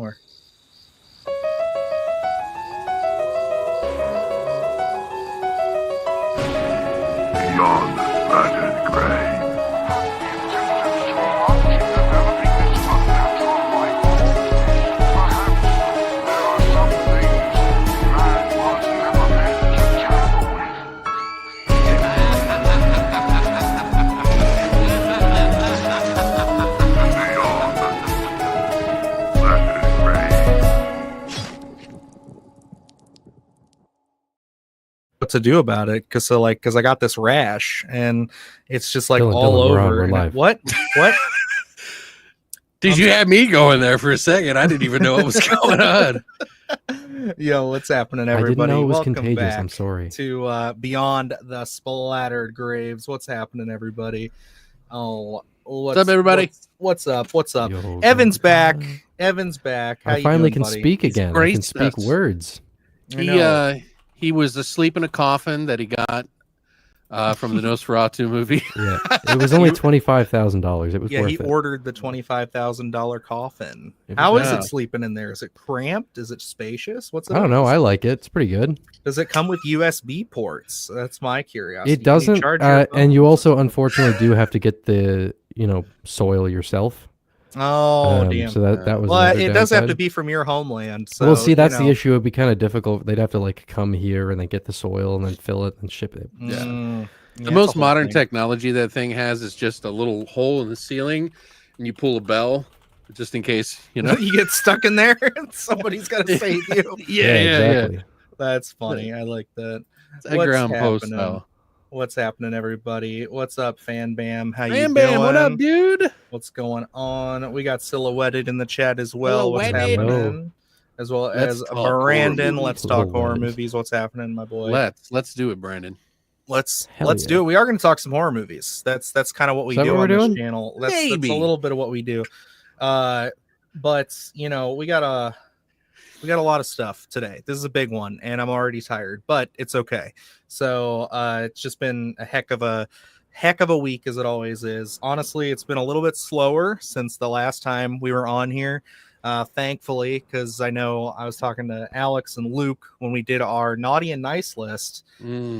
more. Beyond the splattered grave. What to do about it? Because I got this rash and it's just like Dylan, all we're on, over. we're And live. what? Dude, you had me going there for a second. I didn't even know what was going on. Yo, what's happening, I didn't everybody? know it was Welcome contagious. back I'm sorry. to Beyond the Splattered Graves. What's happening, everybody? Oh, what's up, everybody? What's up? What's up? Yo, Evan's God. back. Evan's back. How I you finally doing, can buddy? speak again. I great can speak stuff. words. I know. He was asleep in a coffin that he got from the Nosferatu movie. Yeah, it was only $25,000. It was Yeah, worth he it. ordered the $25,000 coffin. It was How is nice. it sleeping in there? Is it cramped? Is it spacious? What's it? I don't know. like? I like it. It's pretty good. Does it come with USB ports? That's my curiosity. It Can you doesn't. charge your And you phone? also, unfortunately, do have to get the soil yourself. Oh, damn. So that was. Well, another it does have to downside. be from your homeland. So, Well, see, that's the you know. issue. It'd be kind of difficult. They'd have to like come here and then get the soil and then fill it and ship it. Yeah, The it's a most whole modern thing. technology that thing has is just a little hole in the ceiling, and you pull a bell just in case, you know. You get stuck in there and somebody's got to save you. Exactly. That's funny. I like that. It's Edgar Allan Poe happening? style. What's happening, everybody? What's up, Fan Bam? How you Bam, doing? bam, what up, dude? What's going on? We got Silhouetted in the chat as well. What's Silhouetted. happening? As well Let's as talk horror Brandon. movies. Let's talk horror Silhouetted. movies. What's happening, my boy? Let's do it, Brandon. Let's Hell do yeah. it. We are going to talk some horror movies. That's kind of what we Is that do what on we're this doing? channel. That's a Maybe. little bit of what we do. But we got a lot of stuff today. This is a big one, and I'm already tired, but it's okay. So it's just been a heck of a week, as it always is. Honestly, it's been a little bit slower since the last time we were on here. Thankfully, because I know I was talking to Alex and Luke when we did our naughty and nice list,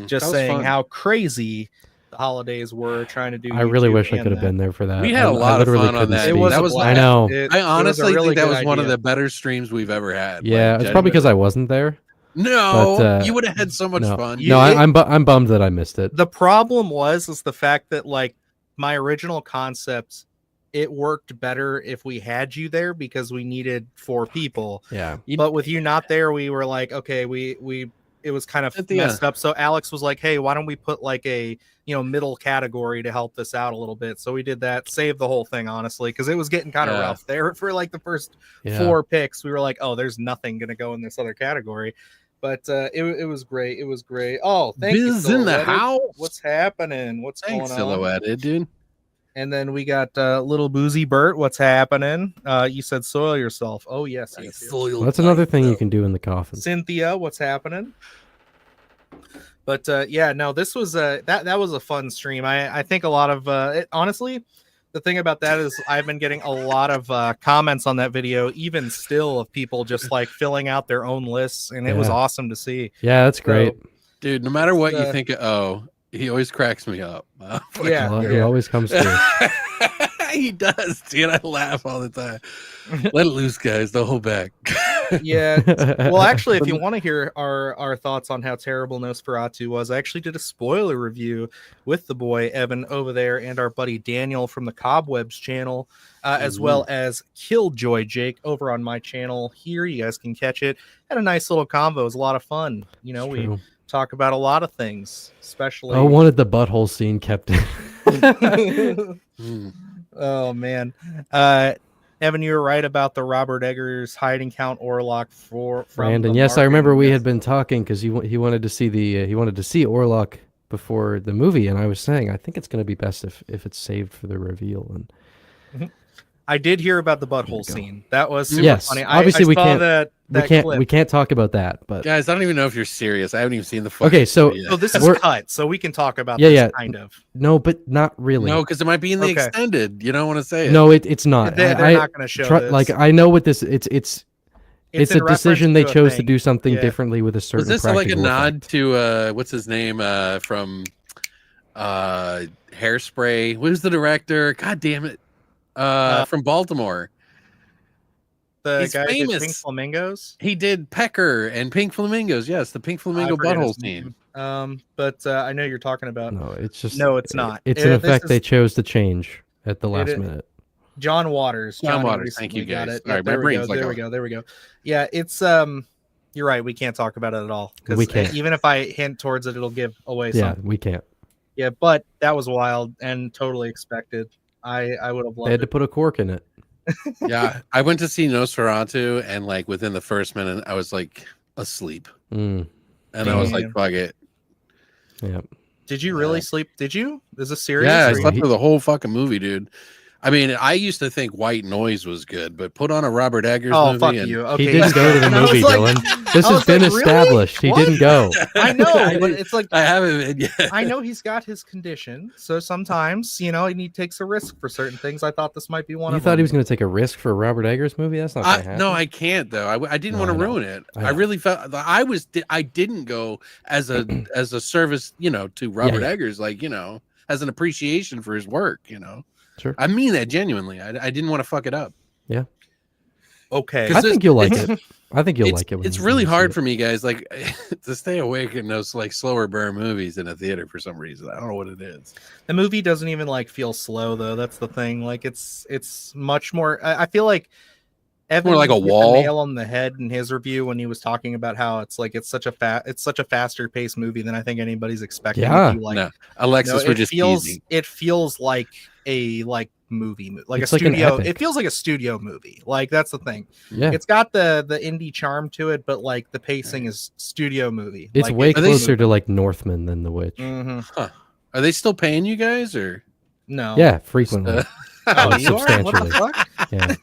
just saying how crazy the holidays were trying to do. I really YouTube wish I and could have that. been there for that. We had a lot of literally fun on couldn't that. speak. It was. That a was- blast. I know. It I was a honestly really think that good was one of idea. the better streams we've ever had. Yeah, Like, it's probably because I wasn't there. No, but, you would have had so much no. fun. No, I'm bummed that I missed it. The problem was the fact that like my original concept, it worked better if we had you there because we needed 4 people. Yeah. But with you not there, we were like, okay, we it was kind of At the messed up. So Alex was like, hey, why don't we put like a middle category to help this out a little bit? So we did that, saved the whole thing, honestly, because it was getting kind of Yeah. rough there for like the first Yeah. 4 picks. We were like, oh, there's nothing gonna go in this other category. But it was great. It was great. Oh, thank you. Biz in the Silhouetted. house. What's happening? What's Thanks, going on? Silhouetted, dude. And then we got little Boozy Bert. What's happening? You said soil yourself. Oh yes, yes. Well, that's another thing you can do in the coffin. Cynthia, what's happening? But yeah, no, this was that was a fun stream. I think a lot of honestly, the thing about that is I've been getting a lot of comments on that video, even still, of people just like filling out their own lists, and it was Yeah. awesome to see. Yeah, that's great. Dude, no matter what you think of, he always cracks me up. Yeah. Well, he always comes through. He does, dude. I laugh all the time. Let it loose, guys. Don't hold back. Yeah. Well, actually, if you want to hear our thoughts on how terrible Nosferatu was, I actually did a spoiler review with the boy Evan over there and our buddy Daniel from the Cobwebs channel, as well as Killjoy Jake over on my channel here. You guys can catch it. Had a nice little convo. It was a lot of fun. You know, we True. talk about a lot of things, especially. I wanted the butthole scene kept in. Oh man. Evan, you were right about the Robert Eggers hiding Count Orlok from Brandon, the yes, I remember marketing. we Yes. had been talking because he wanted to see he wanted to see Orlok before the movie, and I was saying I think it's going to be best if it's saved for the reveal. And I did hear about the There butthole you go. scene. That was super Yes, funny. obviously I we saw can't- that clip. we can't talk about that, but Guys, I don't even know if you're serious. I haven't even seen the fucking okay, so movie yet. So this is We're- cut, so we can talk about Yeah, this yeah. kind of. no, but not really. No, because it might be in the Okay. extended. You don't want to say it. No, it's not. They're I- not going to show Tru- this. like I know what this it's It's a in reference decision they to a chose to thing. do something Yeah. differently with a certain. Was this like a practical nod effect. to what's his name from Hairspray? Who's the director? God damn it! From Baltimore. The He's guy who did Pink famous. Flamingos. He did Pecker and Pink Flamingos. Yes, the Pink I Flamingo forget butthole his scene. name. But I know you're talking about. No, it's just No, it's not. It's an This effect they is chose to change at the last It- minute. John Waters. John Johnny Waters, thank you, recently got guys. it. All right, my there we brain's go. like There a- we go. There we go. Yeah, it's You're right. We can't talk about it at all We because can't. even if I hint towards it, it'll give away Yeah, something. we can't. Yeah, but that was wild and totally expected. I would have They loved had to it. put a cork in it. Yeah, I went to see Nosferatu, and like within the first minute, I was like asleep, Mm, and I was like, Damn. "Fuck it." yeah. Did you really sleep? Did you? Is this serious? Yeah, I Or- slept through the whole fucking movie, dude. I mean, I used to think White Noise was good, but put on a Robert Eggers Oh movie. fuck and you! Okay, He didn't go to the And I was movie, like- Dylan. This I has was been like, really? established. He What? didn't go. I know, I but didn't- it's like I haven't been yet. I know he's got his condition, so sometimes he takes a risk for certain things. I thought this might be one You of thought them. he was going to take a risk for a Robert Eggers movie? That's not going to happen. No, I can't though. I didn't No, want I to know. ruin it. I I know. really felt I didn't go as a service, to Robert yeah. Eggers, as an appreciation for his work. Sure. I mean that genuinely. I didn't want to fuck it up. Okay, I 'Cause think you'll like it. I think you'll it's, like it. It's when really you see hard it. for me, guys, to stay awake in those slower burn movies in a theater for some reason. I don't know what it is. the movie doesn't even feel slow though. That's the thing. It's much more. I feel like Evan more like a hit the wall. nail on the head in his review when he was talking about how it's such a faster paced movie than I think anybody's expecting. Yeah. To be No, Alexis, we're just teasing. it feels like a movie, like It's a like an studio. epic. It feels like a studio movie. That's the thing. Yeah. It's got the indie charm to it, but the pacing is studio movie. It's way Are they- closer to like Northman than The Witch. Mhm. Are they still paying you guys or? No. Yeah, frequently. Oh, you are? What the substantially. fuck? Yeah.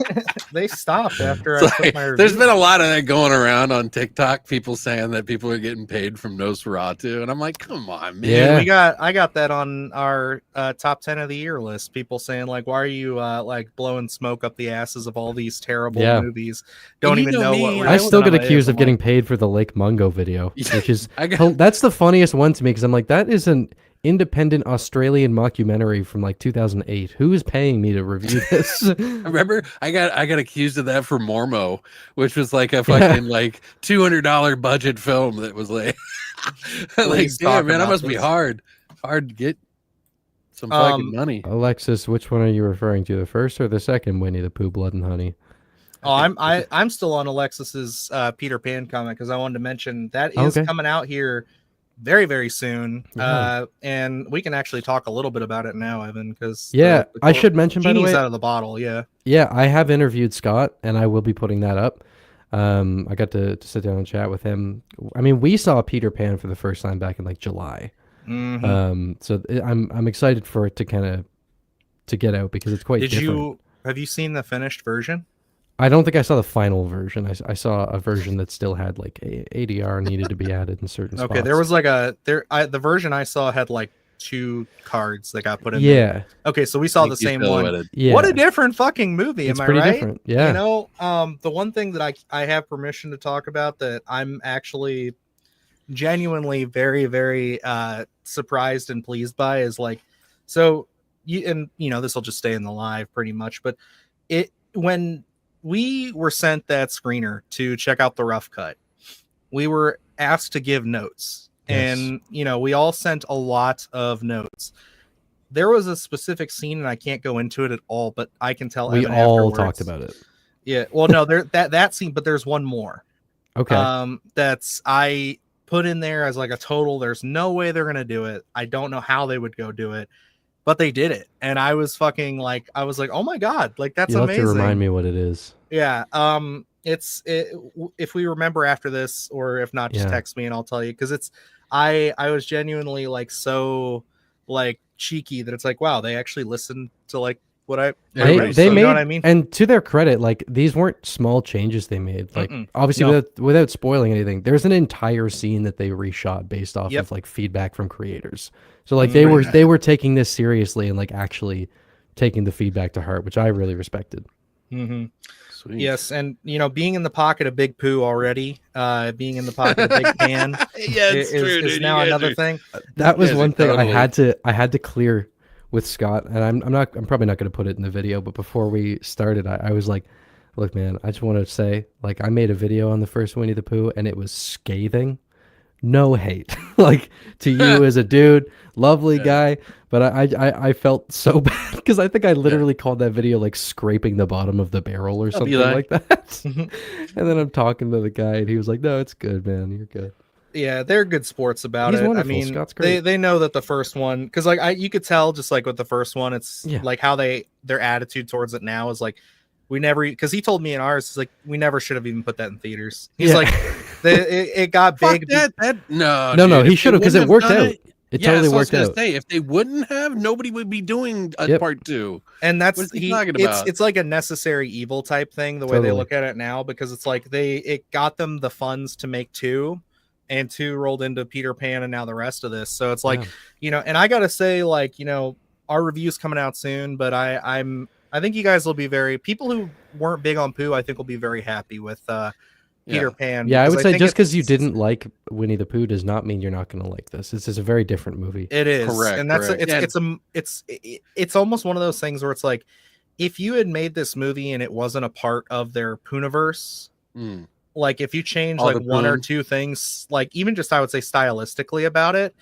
They stopped after It's I put my review. there's been a lot of that going around on TikTok. People saying that people are getting paid from Nosferatu, and I'm like, come on, man. Yeah. I got that on our top 10 of the year list. People saying why are you blowing smoke up the asses of all these terrible Yeah. movies? Don't you even know know me, what. I we're I doing still get on it. accused I'm of getting like, paid for the Lake Mungo video, which is I got, that's the funniest one to me because I'm like, that is an independent Australian mockumentary from like 2008. Who is paying me to review this? I remember I got accused of that for Mormo, which was like a fucking $200 budget film that was like Please damn talk man, that about must be this. hard to get some fucking money. Alexis, which one are you referring to? The first or the second Winnie the Pooh, Blood and Honey? Oh, I'm still on Alexis's Peter Pan comment because I wanted to mention that is Okay. coming out here very, very soon. Yeah. And we can actually talk a little bit about it now, Evan, because Yeah, I should mention, by the genie's way, out of the bottle. Yeah. yeah, I have interviewed Scott, and I will be putting that up. I got to sit down and chat with him. I mean, we saw Peter Pan for the first time back in like July. Mhm. So I'm excited for it to to get out because it's quite different. Have you seen the finished version? I don't think I saw the final version. I saw a version that still had like ADR needed to be added in certain spots. Okay, there was the version I saw had 2 cards that got put in there. yeah, Okay, so we saw the same one. yeah. What a different fucking movie, It's am I pretty right? different. Yeah. The one thing that I have permission to talk about that I'm actually genuinely very, very surprised and pleased by is this will just stay in the live pretty much, but when we were sent that screener to check out the rough cut, we were asked to give notes. Yes. And we all sent a lot of notes. There was a specific scene, and I can't go into it at all, but I can tell We Evan all afterwards. talked about it. Yeah, well, no, that scene, but there's one more. Okay. That's I put in there as a total. There's no way they're gonna do it. I don't know how they would go do it, but they did it, and I was fucking I was like, oh my god, that's You'll amazing. have to remind me what it is. Yeah. If we remember after this, or if not, just Yeah. text me and I'll tell you, because I was genuinely so cheeky that it's wow, they actually listened to what I They- They you made, know what I mean? and to their credit, these weren't small changes they made. Obviously, No. without spoiling anything, there's an entire scene that they reshot based off Yep. of feedback from creators. So they were taking this seriously and actually taking the feedback to heart, which I really respected. Mm-hmm. Sweet. Yes, and being in the pocket of Big Pooh already, being in the pocket of Big Pan Yeah, it's true, is dude. now You guys another are- thing. That was guys are one thing totally- I had to clear with Scott, and I'm probably not going to put it in the video, but before we started, I was like, look, man, I just want to say, like, I made a video on the first Winnie the Pooh, and it was scathing. No hate, like, to you as a dude, lovely guy, but I felt so bad because I think I literally called that video like scraping the bottom of the barrel or something like that. And then I'm talking to the guy, and he was like, "No, it's good, man. You're good." Yeah, they're good sports about He's it. wonderful. I mean, Scott's great. they know that the first one, because like you could tell just like with the first one, it's like how their attitude towards it now is like, we never, because he told me in ours, it's like we never should have even put that in theaters. He's like, it got big. No, he should have, because it worked out. It totally worked out. Say, if they wouldn't have, nobody would be doing a part 2. And that's what he's talking about. It's like a necessary evil type thing, the way they look at it now, because it's like it got them the funds to make 2, and 2 rolled into Peter Pan and now the rest of this. So it's like, and I gotta say, like, our review's coming out soon, but I think you guys will be people who weren't big on Pooh, I think will be very happy with Peter Pan. Yeah, I would say just because you didn't like Winnie the Pooh does not mean you're not going to like this. This is a very different movie. It is, correct, and that's correct. it's almost one of those things where it's like, if you had made this movie and it wasn't a part of their Pooniverse, like if you change like one or two things, like even just I would say stylistically about it,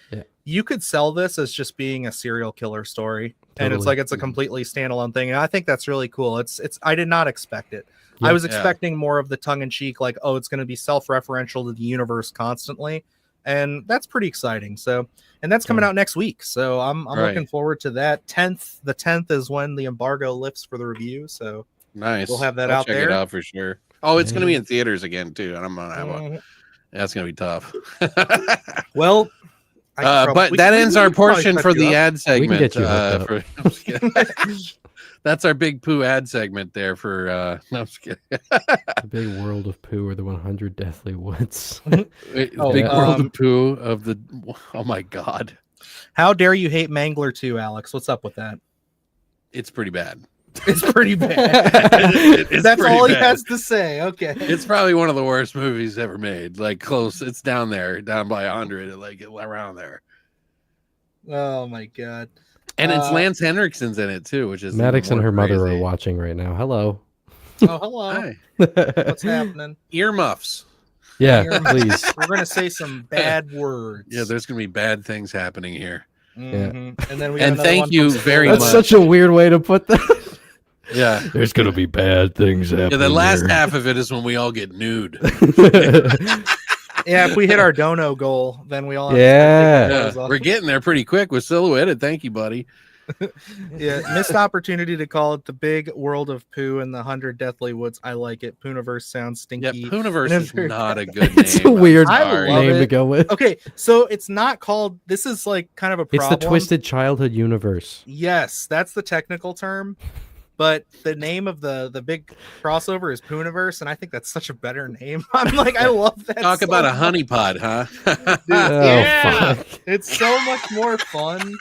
you could sell this as just being a serial killer story. And it's like, it's a completely standalone thing. And I think that's really cool. I did not expect it. I was expecting more of the tongue in cheek, like, oh, it's going to be self-referential to the universe constantly. And that's pretty exciting. So, and that's coming out next week. So I'm looking forward to that. The 10th is when the embargo lifts for the review. So nice. We'll have that I'll out check there. it out for sure. Oh, it's going to be in theaters again too. And I'm going to have one. That's going to be tough. Well, but that ends our portion for the ad segment. We can get you that's our Big Pooh ad segment there for no, I'm just kidding. The Big World of Pooh or the 100 Deathly Woods. Big World of Pooh of the oh my god. How dare you hate Mangler 2, Alex? What's up with that? It's pretty bad. It's pretty bad. That's all he has to say. Okay. It's probably one of the worst movies ever made. Like close. It's down there, down by 100, like around there. Oh my god. And it's Lance Henriksen's in it too, which is Maddox and her mother are watching right now. Hello. Oh, hello. Hi. What's happening? Earmuffs. Yeah, please. We're gonna say some bad words. Yeah, there's gonna be bad things happening here. And then we and thank you very much. That's such a weird way to put that. Yeah, there's gonna be bad things happening. Yeah, the last half of it is when we all get nude. Yeah, if we hit our dono goal, then we all have we're getting there pretty quick with Silhouetted. Thank you, buddy. Yeah, missed opportunity to call it the Big World of Pooh and the 100 Deathly Woods. I like it. Pooniverse sounds stinky. Yeah, Pooniverse is not a good name. It's a weird name to go with. Okay, so it's not called. This is like kind of a problem. It's the Twisted Childhood Universe. Yes, that's the technical term. But the name of the big crossover is Pooniverse, and I think that's such a better name. I'm like, I love that. Talk about a honeypot, huh? Yeah, it's so much more fun.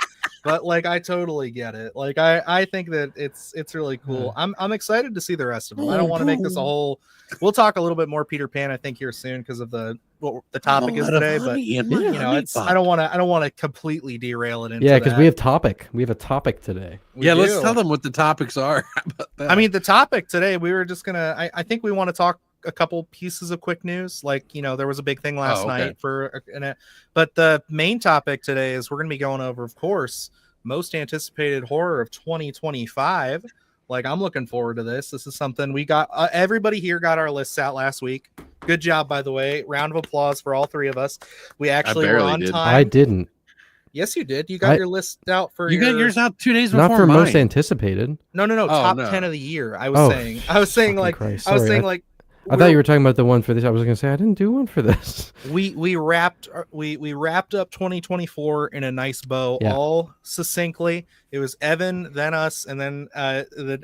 But like, I totally get it. Like, I think that it's really cool. I'm excited to see the rest of them. I don't want to make this a whole. We'll talk a little bit more Peter Pan, I think, here soon because of what the topic is today. But I don't want to completely derail it into because we have a topic today. Let's tell them what the topics are. I mean, the topic today, we were just gonna. I think we want to talk a couple pieces of quick news. Like, there was a big thing last night but the main topic today is we're gonna be going over, of course, most anticipated horror of 2025. Like, I'm looking forward to this. This is something we got. Everybody here got our lists out last week. Good job, by the way. Round of applause for all three of us. We actually were on time. I didn't. Yes, you did. You got your list out for. You got yours out 2 days before not for mine. most anticipated. No. Top 10 of the year. I was saying like. Christ. I was saying like. I thought you were talking about the one for this. I was going to say I didn't do one for this. We wrapped up 2024 in a nice bow, all succinctly. It was Evan, then us, and then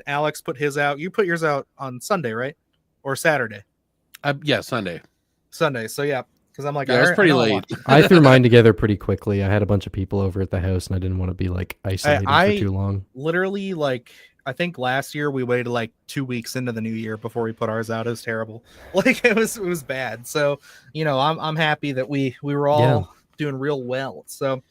Alex put his out. You put yours out on Sunday, right? Or Saturday? Sunday. Sunday. So yeah, because I'm like, it was pretty late. I threw mine together pretty quickly. I had a bunch of people over at the house, and I didn't want to be like isolated for too long. Literally, like, I think last year we waited like 2 weeks into the new year before we put ours out. It was terrible. Like it was bad. So, I'm happy that we were all doing real well. So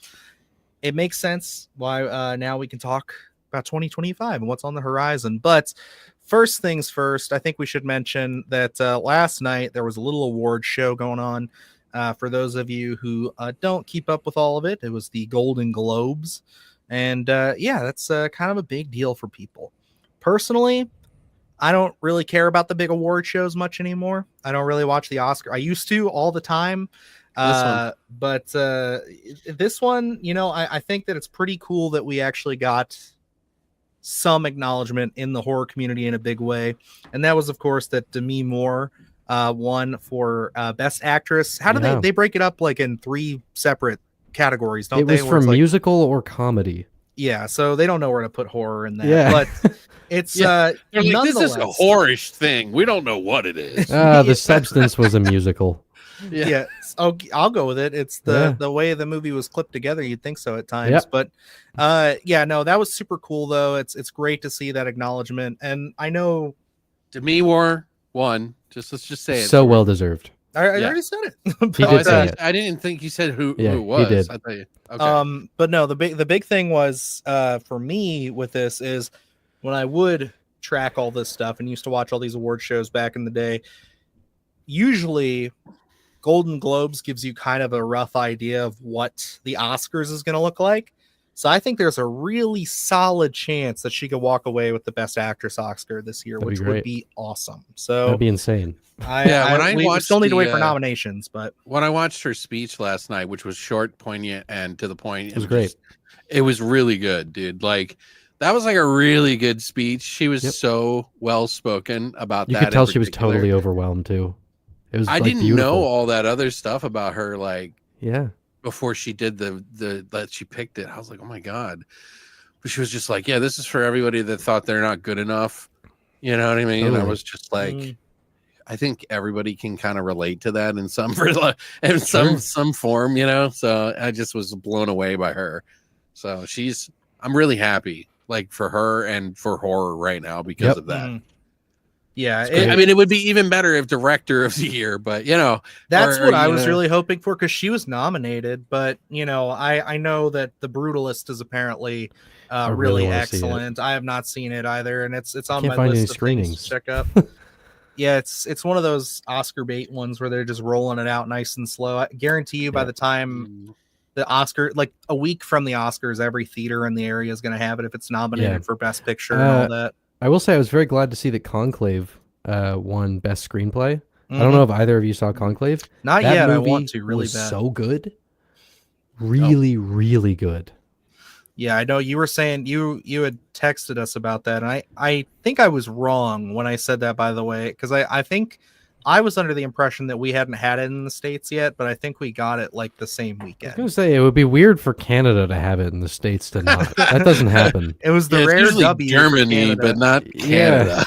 it makes sense why now we can talk about 2025 and what's on the horizon. But first things first, I think we should mention that last night there was a little award show going on. For those of you who don't keep up with all of it, it was the Golden Globes. And that's kind of a big deal for people. Personally, I don't really care about the big award shows much anymore. I don't really watch the Oscar. I used to all the time. But this one, I think that it's pretty cool that we actually got some acknowledgement in the horror community in a big way. And that was, of course, that Demi Moore won for Best Actress. How do they break it up like in 3 separate categories, don't they? It was for musical or comedy. Yeah, so they don't know where to put horror in that. But it's like, this is a horrorish thing. We don't know what it is. The Substance was a musical. Yeah. I'll go with it. It's the way the movie was clipped together. You'd think so at times, but that was super cool though. It's great to see that acknowledgement, and I know Demi Moore won. Let's just say it. So well deserved. I already said it. He did say it. I didn't think you said who Yeah, it was. he did. I thought you. Okay. But no, the big thing was for me with this is when I would track all this stuff and used to watch all these award shows back in the day. Usually, Golden Globes gives you kind of a rough idea of what the Oscars is going to look like. So I think there's a really solid chance that she could walk away with the Best Actress Oscar this year, which would be awesome. So that'd be insane. We still need to wait for nominations, but when I watched her speech last night, which was short, poignant, and to the point, it was great. It was really good, dude. Like that was like a really good speech. She was so well spoken about that. You could tell she was totally overwhelmed too. It was. I didn't know all that other stuff about her. Like before she did that she picked it, I was like, oh my god. But she was just like, yeah, this is for everybody that thought they're not good enough. You know what I mean? And I was just like. I think everybody can kind of relate to that in some form, So I just was blown away by her. So I'm really happy, like for her and for horror right now because of that. Yeah, I mean, it would be even better if Director of the Year, but that's what I was really hoping for because she was nominated. But I know that The Brutalist is apparently really excellent. I have not seen it either, and it's on my list of things to check up. Yeah, it's one of those Oscar bait ones where they're just rolling it out nice and slow. I guarantee you by the time the Oscar, like a week from the Oscars, every theater in the area is going to have it if it's nominated for Best Picture and all that. I will say I was very glad to see that Conclave won Best Screenplay. I don't know if either of you saw Conclave. Not yet. I want to really bad. So good. Really, really good. Yeah, I know you were saying you had texted us about that. And I think I was wrong when I said that, by the way, because I think I was under the impression that we hadn't had it in the States yet, but I think we got it like the same weekend. I was going to say, it would be weird for Canada to have it in the States to not. That doesn't happen. It was the rare W. Germany, but not Canada.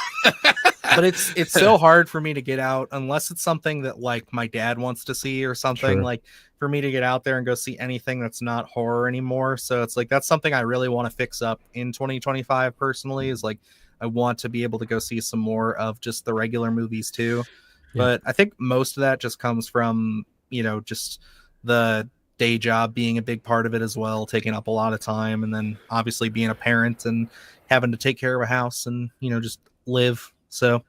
But it's so hard for me to get out unless it's something that like my dad wants to see or something like for me to get out there and go see anything that's not horror anymore. So it's like that's something I really want to fix up in 2025 personally is like I want to be able to go see some more of just the regular movies too. But I think most of that just comes from, just the day job being a big part of it as well, taking up a lot of time. And then obviously being a parent and having to take care of a house and, just live. So,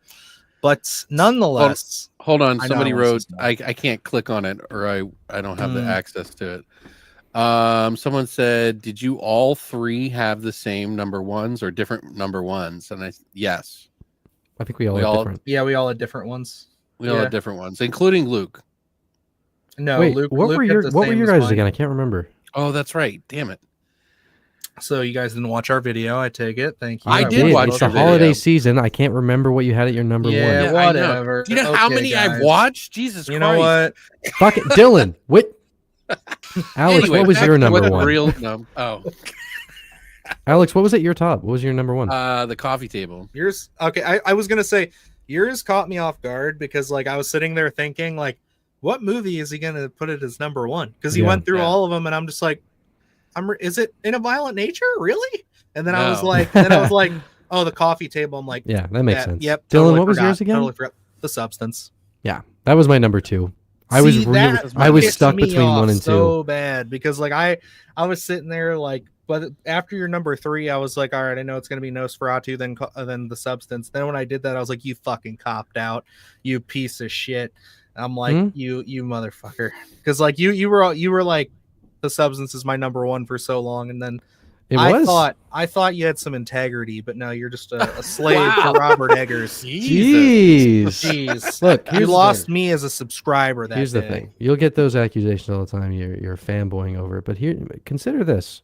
but nonetheless, hold on. Somebody wrote, I can't click on it or I don't have the access to it. Someone said, did you all three have the same number ones or different number ones? And yes. I think we all had different. Yeah, we all had different ones. We all had different ones, including Luke. No, wait, Luke. What were your guys again? I can't remember. Oh, that's right. Damn it. So you guys didn't watch our video, I take it. Thank you. I did watch It's the holiday season. I can't remember what you had at your number one. Yeah, whatever. Do you know how many I've watched? Jesus Christ. You know what? Fuck it. Dylan, what? Alex, anyway, what was your number one? Alex, what was at your top? What was your number one? The coffee table. Yours? Okay, I was going to say, yours caught me off guard because like I was sitting there thinking like, what movie is he going to put it as number one? Because he went through all of them and I'm just like, is it In a Violent Nature? Really? And then I was like, Oh, the coffee table. I'm like, yeah, that makes sense. Yep. Dylan, Totally what was forgot, yours again? Totally forgot. The Substance. Yeah, that was my number 2. I was pissed stuck me between off 1 and 2. so bad because like I was sitting there like, but after your number 3, I was like, all right, I know it's gonna be Nosferatu, then The Substance. Then when I did that, I was like, you fucking copped out, you piece of shit. I'm like, you motherfucker, because like you were like, The Substance is my number 1 for so long, and then I thought you had some integrity, but no, you're just a slave to Robert Eggers. Jeez. Look, you lost me as a subscriber that Here's day. the thing. You'll get those accusations all the time. You're fanboying over it. But here, consider this.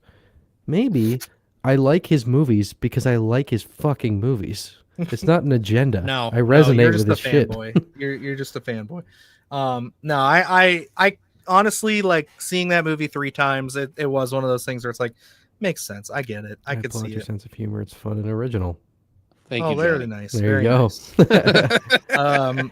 Maybe I like his movies because I like his fucking movies. It's not an agenda. No, I resonate with his shit. Fanboy. You're just a fanboy. No, I honestly, like, seeing that movie 3 times. It was one of those things where it's like, makes sense. I get it. I could see your it. sense of humor. It's fun and original. Thank you. Very nice. There very you go. Nice.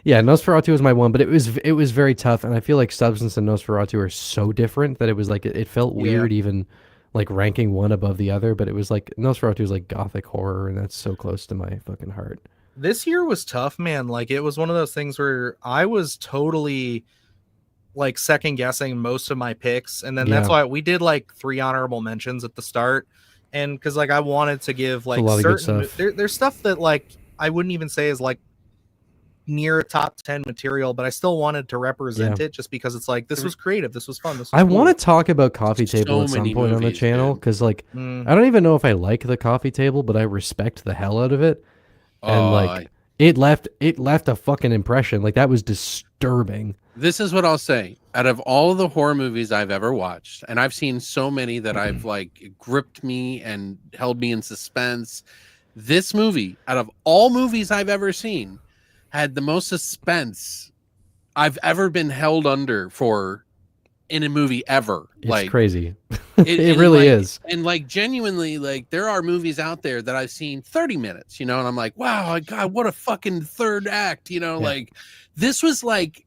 Yeah, Nosferatu was my 1, but it was very tough, and I feel like Substance and Nosferatu are so different that it was like it felt weird even like ranking one above the other. But it was like Nosferatu is like gothic horror, and that's so close to my fucking heart. This year was tough, man. Like, it was one of those things where I was totally like second guessing most of my picks, and then that's why we did like 3 honorable mentions at the start, and because like I wanted to give like certain there's stuff that like I wouldn't even say is like near top 10 material, but I still wanted to represent it just because it's like, this was creative, this was fun, this was I cool. want to talk about Coffee Table at some point on the channel, because like I don't even know if I like the Coffee Table, but I respect the hell out of it. And like it left a fucking impression. Like, that was disturbing. This is what I'll say. Out of all the horror movies I've ever watched, and I've seen so many that I've like gripped me and held me in suspense, this movie, out of all movies I've ever seen, had the most suspense I've ever been held under for in a movie ever. It's like, crazy. It really is. And like, genuinely, like, there are movies out there that I've seen 30 minutes, you know, and I'm like, wow, God, what a fucking third act, you know, like, this was like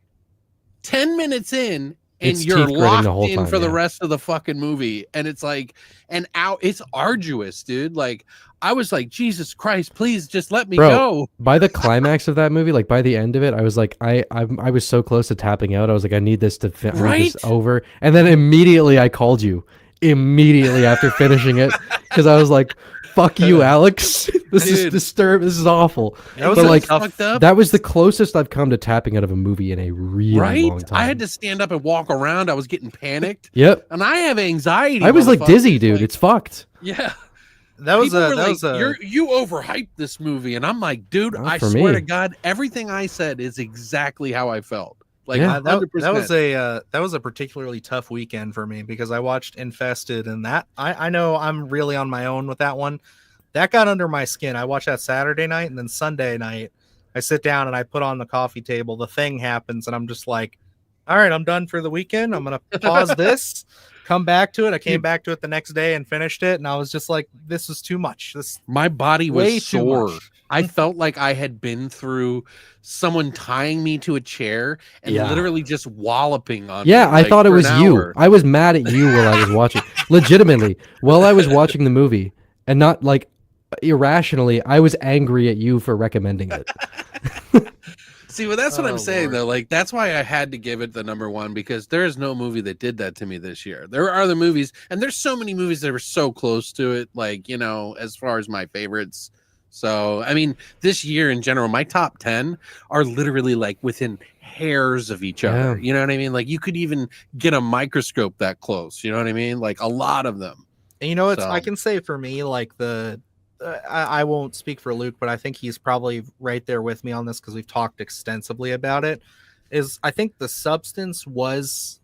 10 minutes in and you're locked in for the rest of the fucking movie. And it's like, it's arduous, dude. Like, I was like, Jesus Christ, please just let me go. By the climax of that movie, like by the end of it, I was like, I was so close to tapping out. I was like, I need this to this over. And then immediately I called you immediately after finishing it, because I was like, fuck you, Alex. This is disturbing. This is awful. That was that was the closest I've come to tapping out of a movie in a really long time. I had to stand up and walk around. I was getting panicked. Yep. And I have anxiety. I was like dizzy, dude. It's fucked. Yeah. That was you overhyped this movie, and I'm like, dude, I swear to God, everything I said is exactly how I felt. Like, that was a particularly tough weekend for me, because I watched Infested, and that I know I'm really on my own with that one. That got under my skin. I watched that Saturday night, and then Sunday night I sit down and I put on the Coffee Table. The Thing happens, and I'm just like, all right, I'm done for the weekend. I'm gonna pause this. Come back to it. I came back to it the next day and finished it, and I was just like, this is too much. My body was sore. I felt like I had been through someone tying me to a chair and literally just walloping on me. I thought it was you. I was mad at you while I was watching. Legitimately, while I was watching the movie, and not like irrationally, I was angry at you for recommending it. See, well, that's what I'm saying, though. Like, that's why I had to give it the number 1, because there is no movie that did that to me this year. There are other movies, and there's so many movies that were so close to it, like, you know, as far as my favorites. So, I mean, this year in general, my top 10 are literally like within hairs of each other. You know what I mean? Like, you could even get a microscope that close. You know what I mean? Like, a lot of them. And you know, I can say for me, like, I won't speak for Luke, but I think he's probably right there with me on this, because we've talked extensively about it. I think The Substance was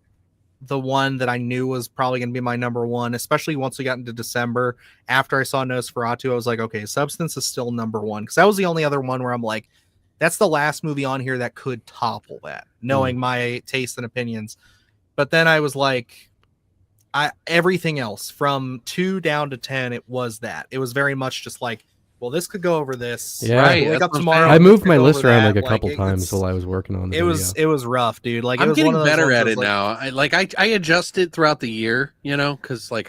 the one that I knew was probably going to be my number 1, especially once we got into December. After I saw Nosferatu, I was like, okay, Substance is still number 1, because that was the only other one where I'm like, that's the last movie on here that could topple that, knowing my taste and opinions. But then I was like, everything else from 2 down to 10, it was very much just like, well, this could go over this. Yeah, right. Wake up tomorrow. I moved my list around like a couple times while I was working on it. It was rough, dude. Like, I'm getting better at it now. I adjust it throughout the year, you know, because like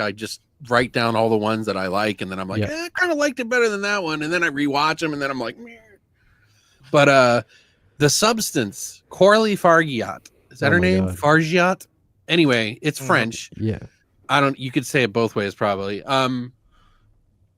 write down all the ones that I like, and then I'm like, I kind of liked it better than that one, and then I rewatch them, and then I'm like, meh. But The Substance, Coralie Fargiat, is that her name? God. Fargiat. Anyway, it's French. Yeah. You could say it both ways probably.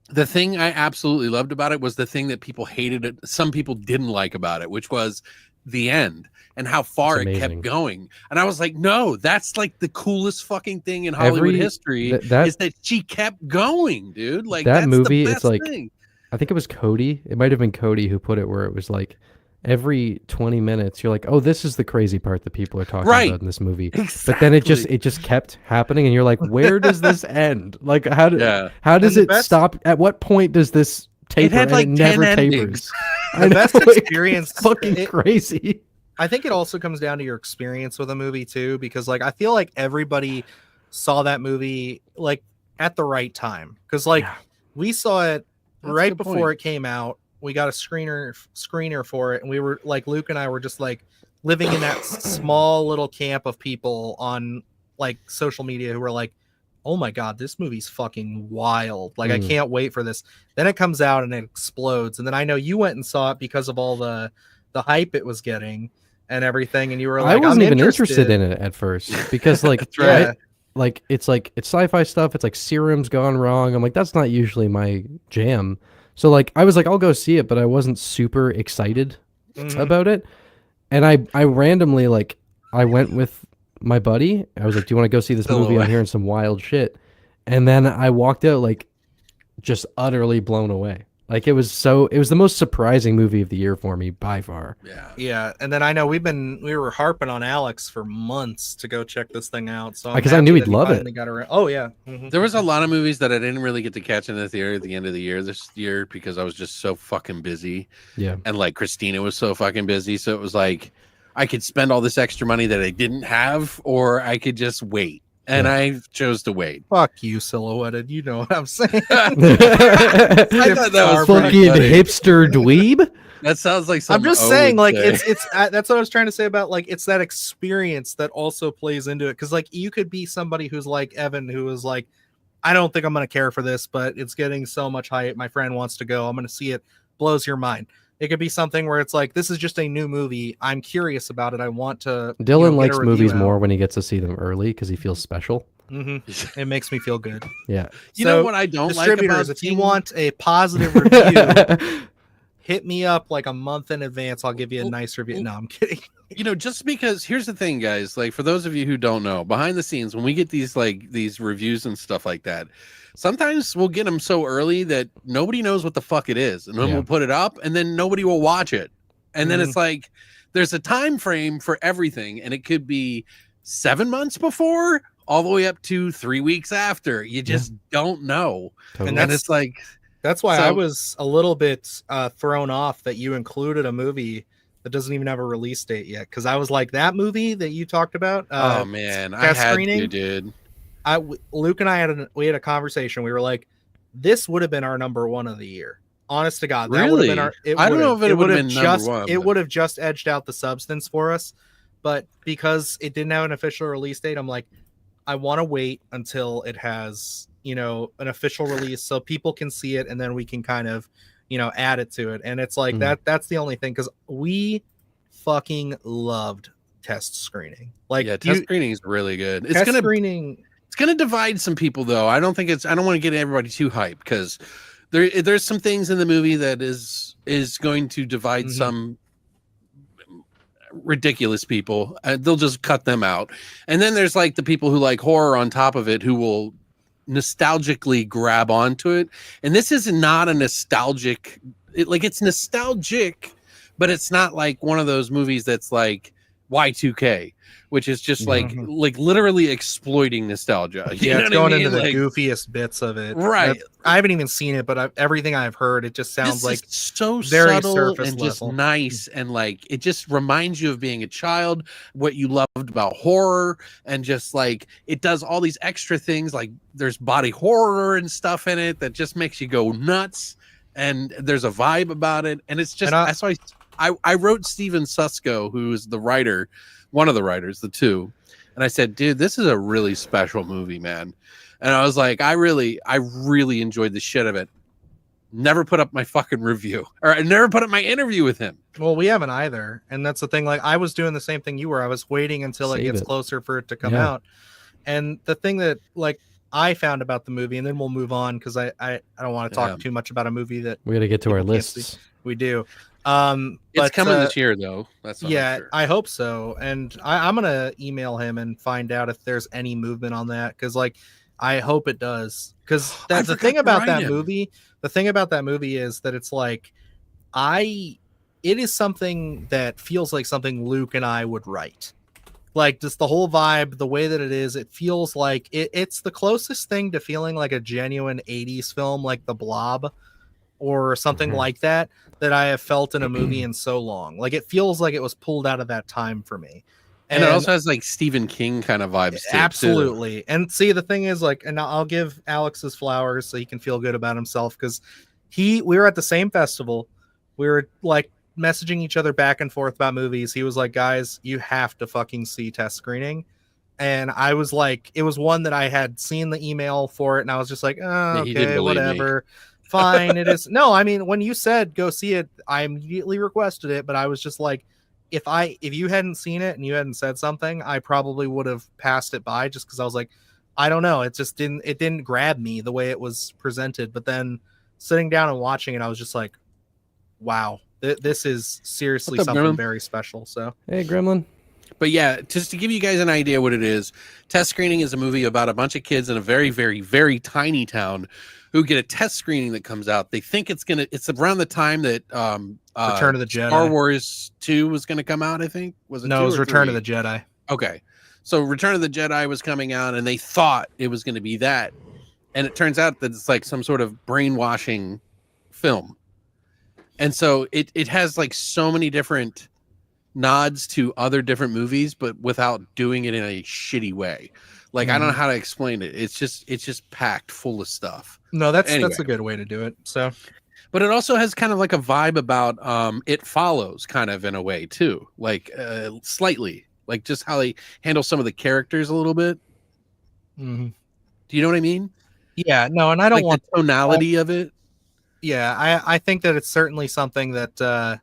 The thing I absolutely loved about it was the thing that people hated it. Some people didn't like about it, which was the end and how far it kept going. And I was like, no, that's like the coolest fucking thing in Hollywood history is that she kept going, dude. Like that that's movie, the best it's like, thing. I think it was Cody. It might've been Cody who put it where it was like, every 20 minutes you're like, oh, this is the crazy part that people are talking about in this movie. Exactly. But then it just kept happening, and you're like, where does this end? Like how does it stop? At what point does this taper? It had like it never tapers. The best experience, fucking crazy. I think it also comes down to your experience with a movie too, because like I feel like everybody saw that movie like at the right time, because like we saw it right before it came out. We got a screener for it, and we were like, Luke and I were just like living in that small little camp of people on like social media who were like, oh my God, this movie's fucking wild. Like I can't wait for this. Then it comes out and it explodes. And then I know you went and saw it because of all the hype it was getting and everything. And you were like, I wasn't even interested in it at first because like, like it's sci-fi stuff. It's like serum's gone wrong. I'm like, that's not usually my jam. So like I was like, I'll go see it, but I wasn't super excited about it. And I randomly like I went with my buddy. I was like, do you want to go see this movie? I'm hearing some wild shit. And then I walked out like just utterly blown away. Like it was the most surprising movie of the year for me by far. Yeah. And then I know we were harping on Alex for months to go check this thing out. So because I knew he'd love it. Oh yeah. There was a lot of movies that I didn't really get to catch in the theater at the end of the year this year because I was just so fucking busy. Yeah. And like Christina was so fucking busy. So it was like I could spend all this extra money that I didn't have, or I could just wait. And I chose to wait. Fuck you, Silhouetted. You know what I'm saying. I thought that was fucking hipster dweeb. That sounds like something. I'm just saying, like it's that's what I was trying to say about like it's that experience that also plays into it. Because like you could be somebody who's like Evan, who is like, I don't think I'm gonna care for this, but it's getting so much hype. My friend wants to go. I'm gonna see it. Blows your mind. It could be something where it's like, this is just a new movie. I'm curious about it. I want to. Dylan likes movies more when he gets to see them early because he feels special. It makes me feel good. Yeah. You know what I don't like about if you want a positive review, hit me up like a month in advance. I'll give you a nice review. No, I'm kidding. You know, just because here's the thing, guys, like for those of you who don't know, behind the scenes, when we get these reviews and stuff like that, sometimes we'll get them so early that nobody knows what the fuck it is. And then we'll put it up and then nobody will watch it. And then it's like, there's a time frame for everything. And it could be 7 months before all the way up to 3 weeks after. You just don't know. Totally. And it's like, that's why I was a little bit thrown off that you included a movie that doesn't even have a release date yet. Cause I was like, that movie that you talked about. Oh man, I had to, dude. Luke and I had a conversation. We were like, this would have been our number one of the year. Honest to God, that would have been our. I don't know if it would have been just number one. It would have just edged out The Substance for us, but because it didn't have an official release date, I'm like, I want to wait until it has an official release so people can see it, and then we can kind of add it to it. And it's like that's the only thing, because we fucking loved test screening. Like test screening is really good. It's gonna divide some people though. I don't want to get everybody too hyped because there's some things in the movie that is going to divide some ridiculous people. They'll just cut them out. And then there's like the people who like horror on top of it, who will nostalgically grab onto it. And this is not a nostalgic, it's nostalgic, but it's not like one of those movies that's like Y2K, which is just like literally exploiting nostalgia. It's going into the goofiest bits of it. Right. I haven't even seen it, but everything I've heard, it just sounds like so very subtle surface and level. Just nice, and like it just reminds you of being a child, what you loved about horror, and just like it does all these extra things, like there's body horror and stuff in it that just makes you go nuts, and there's a vibe about it, and it's just that's why I wrote Steven Susko, who's the writer, one of the writers, the two, and I said, dude, this is a really special movie, man. And I was like, I really enjoyed the shit of it. Never put up my fucking review, or I never put up my interview with him. Well, we haven't either, and that's the thing. Like, I was doing the same thing you were. I was waiting until it gets closer for it to come out. And the thing that like I found about the movie, and then we'll move on because I don't want to talk too much about a movie that we got to get to our lists. We do. It's coming this year though. That's sure. I hope so. And I'm gonna email him and find out if there's any movement on that, because like I hope it does. Because that's the thing about that movie. The thing about that movie is that it's like it is something that feels like something Luke and I would write. Like just the whole vibe, the way that it is, it feels like it's the closest thing to feeling like a genuine 80s film, like The Blob or something like that I have felt in a movie in so long. Like it feels like it was pulled out of that time for me. And it also has like Stephen King kind of vibes too. Absolutely. And see, the thing is like, and I'll give Alex his flowers so he can feel good about himself, because we were at the same festival. We were like messaging each other back and forth about movies. He was like, guys, you have to fucking see Test Screening. And I was like, it was one that I had seen the email for it, and I was just like, oh, okay, whatever. Fine. It is. No, I mean, when you said go see it, I immediately requested it, but I was just like, if you hadn't seen it and you hadn't said something, I probably would have passed it by, just because I was like, I don't know, it just didn't grab me the way it was presented. But then sitting down and watching it, I was just like, wow, this is seriously something very special. So hey, Gremlin. But yeah, just to give you guys an idea what it is, Test Screening is a movie about a bunch of kids in a very, very, very tiny town who get a test screening that comes out. They think it's around the time that Return of the Jedi, Star Wars 2 was going to come out, I think. Was it? No, it was Return of the Jedi. Okay. So Return of the Jedi was coming out, and they thought it was going to be that. And it turns out that it's like some sort of brainwashing film. And so it has like so many different nods to other different movies, but without doing it in a shitty way. Like, I don't know how to explain it. It's just packed full of stuff. No, that's a good way to do it. So, but it also has kind of like a vibe about It Follows, kind of in a way too, like slightly, like just how they handle some of the characters a little bit. Mm-hmm. Do you know what I mean? Yeah, no, and I don't like want the tonality of it. Yeah, I think that it's certainly something that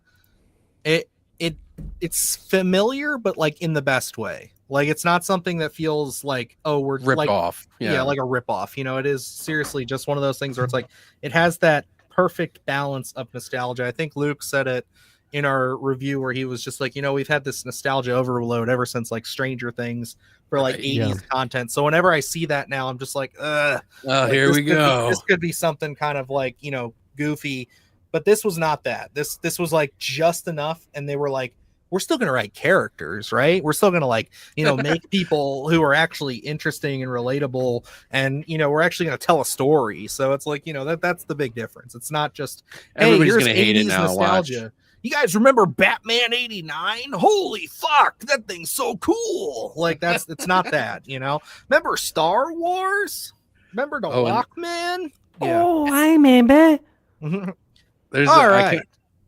it's familiar, but like in the best way. Like it's not something that feels like, oh, we're ripped like, off. Yeah, like a rip off. You know, it is seriously just one of those things where it's like it has that perfect balance of nostalgia. I think Luke said it in our review where he was just like, you know, we've had this nostalgia overload ever since like Stranger Things for like 80s content. So whenever I see that now, I'm just like, oh, like, here we go. This could be something kind of like, you know, goofy, but this was not that. This was like just enough, and they were like, we're still going to write characters, right? We're still going to like, you know, make people who are actually interesting and relatable, and, you know, we're actually going to tell a story. So it's like, you know, that's the big difference. It's not just, everybody's going to hate it now. Nostalgia. Watch. You guys remember Batman 89? Holy fuck, that thing's so cool. Like it's not that, you know. Remember Star Wars? Remember the Walkman? Yeah. Oh, I remember.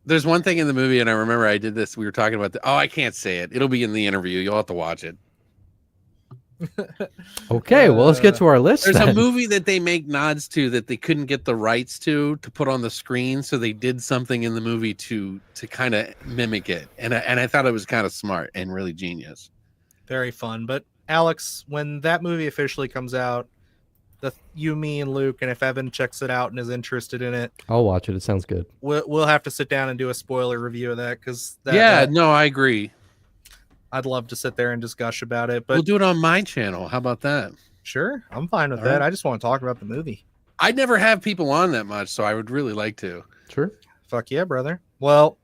There's one thing in the movie, and I remember I did this. We were talking about I can't say it. It'll be in the interview. You'll have to watch it. Okay, well, let's get to our list. There's a movie that they make nods to that they couldn't get the rights to put on the screen, so they did something in the movie to kind of mimic it, and I thought it was kind of smart and really genius. Very fun. But Alex, when that movie officially comes out, you, me, and Luke, and if Evan checks it out and is interested in it, I'll watch it. It sounds good. We'll have to sit down and do a spoiler review of that, because I agree. I'd love to sit there and just gush about it, but we'll do it on my channel. How about that? Sure, I'm fine with that. Right. I just want to talk about the movie. I never have people on that much, so I would really like to. Sure. Fuck yeah, brother. Well,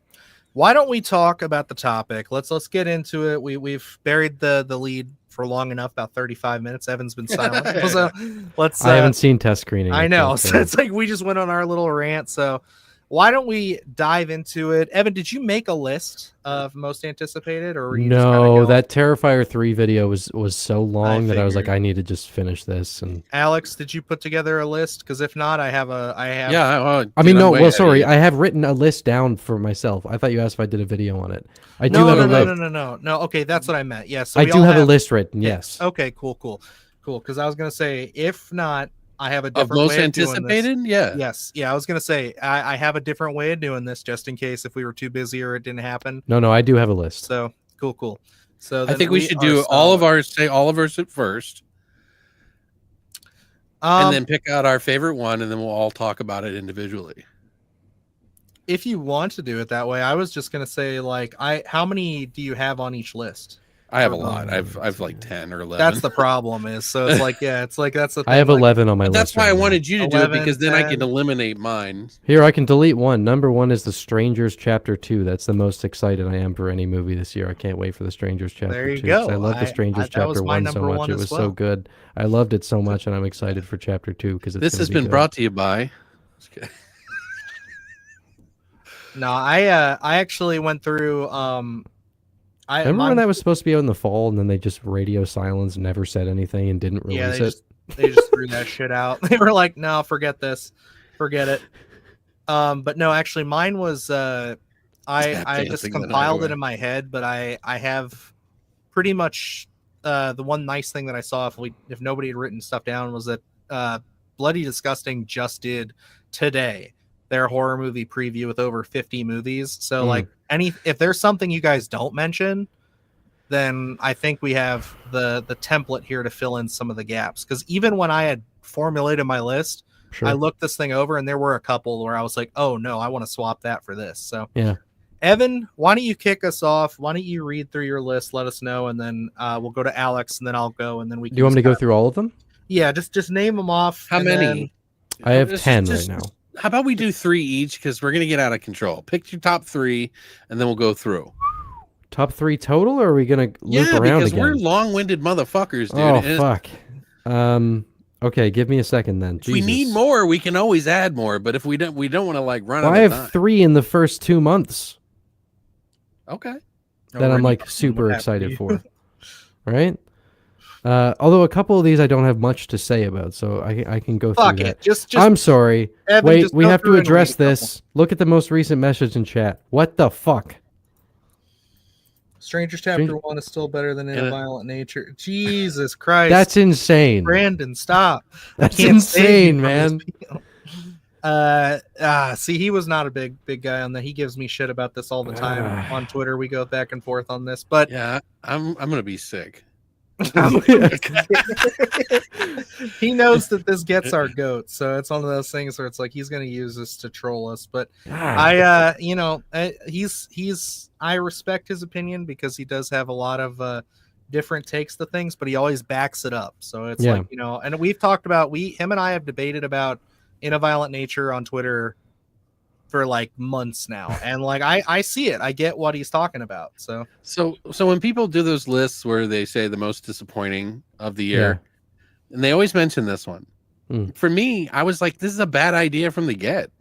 why don't we talk about the topic? Let's get into it. We've buried the lead for long enough, about 35 minutes. Evan's been silent. So let's. I haven't seen Test Screening. I know. So it's like we just went on our little rant. So why don't we dive into it? Evan, did you make a list of most anticipated, or were you no? That Terrifier 3 video was so long that I was like, I need to just finish this. And Alex, did you put together a list? Because if not, I have. Yeah. I mean, no. Well, sorry, I have written a list down for myself. I thought you asked if I did a video on it. No. Okay, that's what I meant. Yes, I do have a list written. Yes. Okay. Cool. Cool. Because I was gonna say, if not, I have a Of different most way of doing this. anticipated, yeah. Yes. Yeah, I was gonna say I have a different way of doing this just in case if we were too busy or it didn't happen. No, I do have a list. So cool. So I then think we should are do all of ours. Say all of ours at first, and then pick out our favorite one, and then we'll all talk about it individually. If you want to do it that way, I was just gonna say like how many do you have on each list? I have a lot. I've like 10 or 11. That's the problem is so it's like that's the thing. I have 11 on my list. That's why I right now. wanted you to do it, because then 10. I can eliminate mine. Here, I can delete one. Number 1 is The Strangers Chapter 2. That's the most excited I am for any movie this year. I can't wait for The Strangers Chapter 2. There you go. I love The Strangers Chapter 1 so much. It was so good. I loved it so much, and I'm excited for Chapter 2 because this has been brought to you by. No, I actually went through. Remember when that was supposed to be out in the fall, and then they just radio silence, never said anything, and didn't release it? They just threw that shit out. They were like, "No, forget this, forget it." But no, actually, mine was. I just compiled it in my head, but I have pretty much the one nice thing that I saw if nobody had written stuff down was that Bloody Disgusting just did today their horror movie preview with over 50 movies. So like if there's something you guys don't mention, then I think we have the template here to fill in some of the gaps. Because even when I had formulated my list, I looked this thing over and there were a couple where I was like, oh no, I want to swap that for this. So yeah, Evan, why don't you kick us off? Why don't you read through your list, let us know, and then we'll go to Alex, and then I'll go, and then we can. Do you want me to go through all of them? Yeah, just name them off. How many? I have 10 right now. How about we do 3 each, because we're going to get out of control. Pick your top 3, and then we'll go through. Top 3 total, or are we going to loop around because again? We're long-winded motherfuckers, dude. Oh, fuck. Okay, give me a second then. If we need more, we can always add more, but if we don't want to like run out of time. I have 3 in the first 2 months. Okay. That I'm like super excited for. Right? Although a couple of these I don't have much to say about, so I can go through that. I'm sorry. Evan, wait, we have to address this. Look at the most recent message in chat. What the fuck? Strangers Chapter 1 is still better than In a Violent Nature. Jesus Christ. That's insane. Brandon, stop. That's insane, man. See, he was not a big guy on that. He gives me shit about this all the time on Twitter. We go back and forth on this, but yeah, I'm gonna be sick. He knows that this gets our goat, so it's one of those things where it's like he's going to use this to troll us. But I respect his opinion because he does have a lot of different takes to things, but he always backs it up. So it's like, and we've talked about him and I have debated about In a Violent Nature on Twitter for like months now, and like I see it, I get what he's talking about. So when people do those lists where they say the most disappointing of the year, and they always mention this one, for me, I was like, this is a bad idea from the get.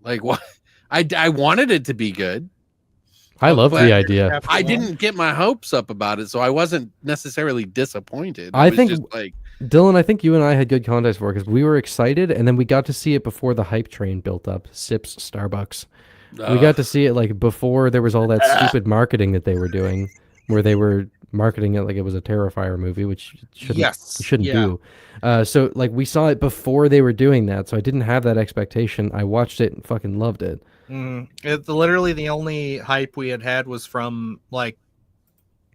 Like, what? I wanted it to be good. I love the idea. I didn't get my hopes up about it, so I wasn't necessarily disappointed. I think just like, Dylan, I think you and I had good context for it because we were excited, and then we got to see it before the hype train built up. Sips Starbucks. We got to see it like before there was all that stupid marketing that they were doing, where they were marketing it like it was a Terrifier movie, which shouldn't do. So like we saw it before they were doing that, so I didn't have that expectation. I watched it and fucking loved it. It's literally the only hype we had was from like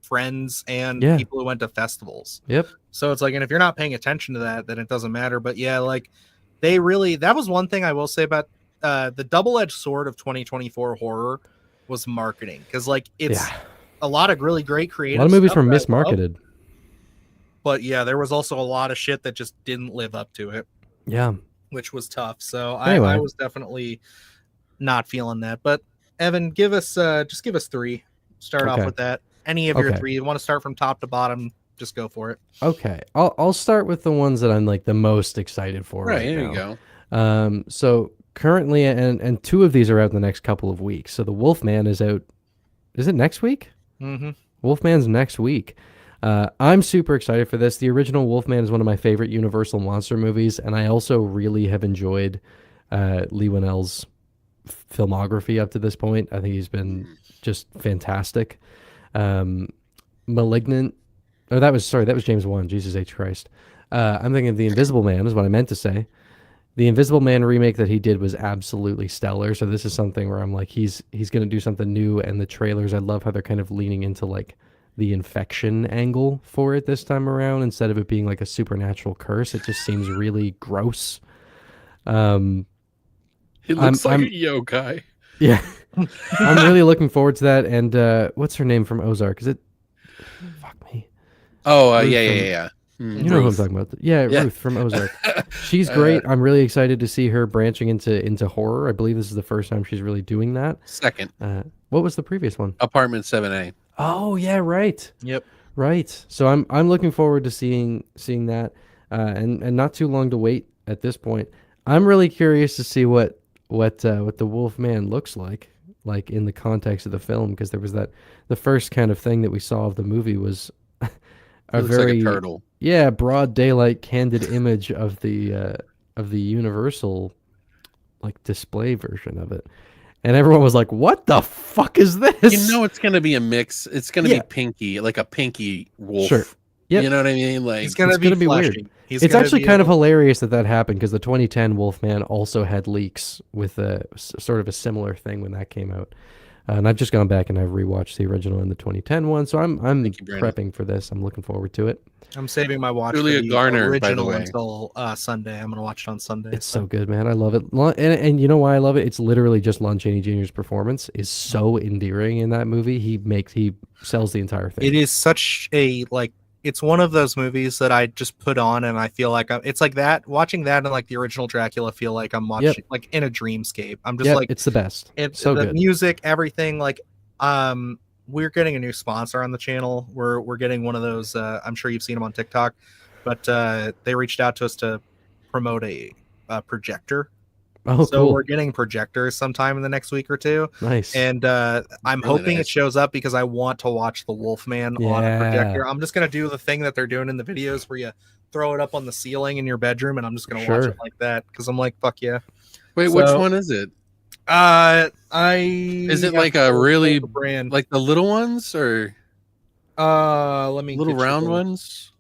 friends and people who went to festivals. Yep. So it's like, and if you're not paying attention to that, then it doesn't matter. But yeah, like that was one thing I will say about the double-edged sword of 2024 horror was marketing, because like it's a lot of really great creative. A lot of movies were mismarketed. But yeah, there was also a lot of shit that just didn't live up to it. Yeah, which was tough. So anyway. I was definitely not feeling that. But Evan, just give us 3. Start off with that. Any of your 3. You want to start from top to bottom, just go for it. Okay. I'll start with the ones that I'm like the most excited for right here now. You go. So currently, and 2 of these are out in the next couple of weeks. So the Wolfman is out. Is it next week? Mm-hmm. Wolfman's next week. I'm super excited for this. The original Wolfman is one of my favorite Universal monster movies, and I also really have enjoyed Leigh Whannell's filmography up to this point. I think he's been just fantastic. Malignant. Oh, that was James Wan. Jesus H. Christ. I'm thinking of The Invisible Man is what I meant to say. The Invisible Man remake that he did was absolutely stellar. So this is something where I'm like, he's going to do something new. And the trailers, I love how they're kind of leaning into like the infection angle for it this time around instead of it being like a supernatural curse. It just seems really gross. He looks like a yokai. Yeah. I'm really looking forward to that. And what's her name from Ozark? Is it? Fuck me. Oh, yeah. You know who I'm talking about. Yeah, Ruth from Ozark. She's great. I'm really excited to see her branching into horror. I believe this is the first time she's really doing that. Second. What was the previous one? Apartment 7A. Oh, yeah, right. Yep. Right. So I'm looking forward to seeing that, and not too long to wait at this point. I'm really curious to see what the Wolfman looks like in the context of the film, because there was the first kind of thing that we saw of the movie was a very like a turtle. Yeah, broad daylight candid image of the Universal like display version of it. And everyone was like, "What the fuck is this?" You know, it's going to be a mix. It's going to be pinky, like a pinky wolf. Sure. Yep. You know what I mean? Like it's going to be weird. It's actually kind of hilarious that happened, because the 2010 Wolfman also had leaks with a sort of a similar thing when that came out. And I've just gone back and I've rewatched the original and the 2010 one, so I'm prepping for this. I'm looking forward to it. I'm saving my watch for the original until Sunday. I'm gonna watch it on Sunday. It's so good, man. I love it. And you know why I love it? It's literally just Lon Chaney Jr.'s performance is so endearing in that movie. He sells the entire thing. It is such a it's one of those movies that I just put on and I feel like it's like that, watching that and like the original Dracula, feel like I'm watching like in a dreamscape. I'm just like, it's the best. It's so the good. Music, everything. Like, we're getting a new sponsor on the channel. We're getting one of those. I'm sure you've seen them on TikTok, but they reached out to us to promote a projector. Oh, so cool. we're getting projectors sometime in the next week or two. Nice. And I'm hoping it shows up, because I want to watch the Wolfman on a projector. I'm just going to do the thing that they're doing in the videos where you throw it up on the ceiling in your bedroom, and I'm just going to watch it like that, because I'm like, fuck yeah. Wait, which one is it? Is it like a really brand, like the little ones, or let me little round ones?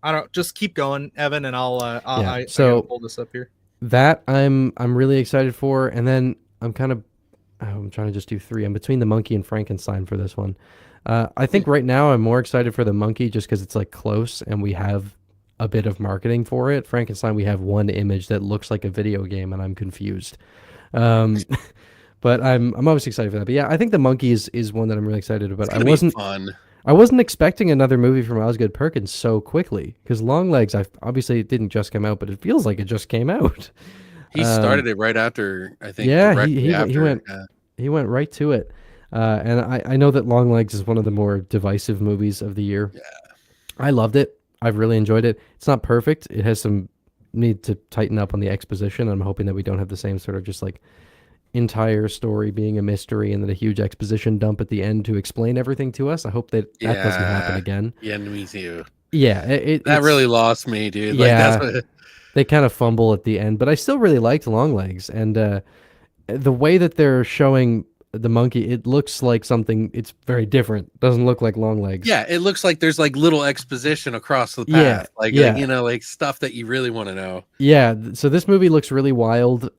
I don't, just keep going, Evan, and I'll I pull this up here. That I'm really excited for, and then I'm trying to just do three. I'm between the Monkey and Frankenstein for this one. I think right now I'm more excited for the Monkey just because it's like close and we have a bit of marketing for it. Frankenstein, we have one image that looks like a video game, and I'm confused. But I'm obviously excited for that. But yeah, I think the Monkey is one that I'm really excited about. I wasn't expecting another movie from Osgood Perkins so quickly, because Longlegs, obviously it didn't just come out, but it feels like it just came out. He started it right after, I think. Yeah, he went right to it. And I know that Longlegs is one of the more divisive movies of the year. Yeah. I loved it. I've really enjoyed it. It's not perfect. It has some need to tighten up on the exposition. I'm hoping that we don't have the same sort of just like entire story being a mystery and then a huge exposition dump at the end to explain everything to us. I hope that doesn't happen again. Yeah, me too. Yeah, that really lost me, dude. Yeah, they kind of fumble at the end, but I still really liked Longlegs, and the way that they're showing the monkey, it looks like something. It's very different. Doesn't look like Longlegs. Yeah, it looks like there's like little exposition across the path, like stuff that you really want to know. Yeah, so this movie looks really wild.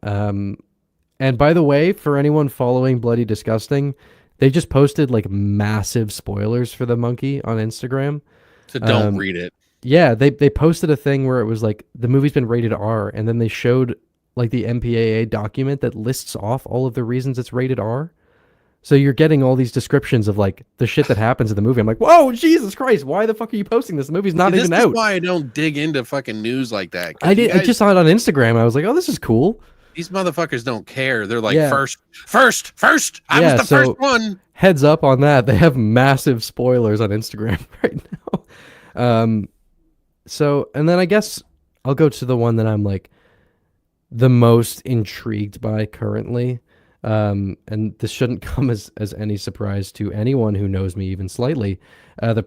And by the way, for anyone following Bloody Disgusting, they just posted like massive spoilers for the monkey on Instagram. So don't read it. Yeah, they posted a thing where it was like the movie's been rated R, and then they showed like the MPAA document that lists off all of the reasons it's rated R. So you're getting all these descriptions of like the shit that happens in the movie. I'm like, whoa, Jesus Christ, why the fuck are you posting this? The movie's not even out. This is why I don't dig into fucking news like that. I just saw it on Instagram. I was like, oh, this is cool. These motherfuckers don't care. They're like, first. I was the first one. Heads up on that. They have massive spoilers on Instagram right now. So, and then I guess I'll go to the one that I'm like the most intrigued by currently. And this shouldn't come as any surprise to anyone who knows me even slightly. The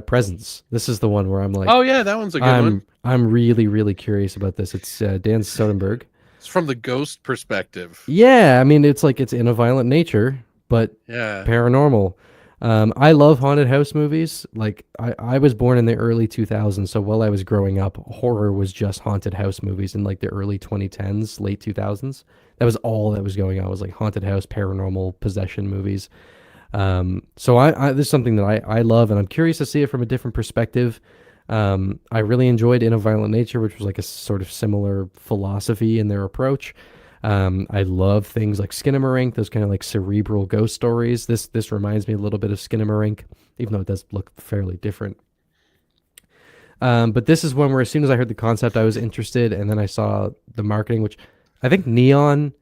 Presence. This is the one where I'm like, oh yeah, that one's a good one. I'm really, really curious about this. It's Dan Soderbergh. It's from the ghost perspective. Yeah, I mean, it's like it's in a violent nature, but yeah, paranormal. I love haunted house movies. Like I was born in the early 2000s, so while I was growing up, horror was just haunted house movies in like the early 2010s, late 2000s. That was all that was going on, was like haunted house, paranormal possession movies. So this is something that I love, and I'm curious to see it from a different perspective. I really enjoyed In a Violent Nature, which was like a sort of similar philosophy in their approach. I love things like Skinamarink, those kind of like cerebral ghost stories. This reminds me a little bit of Skinamarink, even though it does look fairly different. But this is one where as soon as I heard the concept, I was interested, and then I saw the marketing, which I think Neon.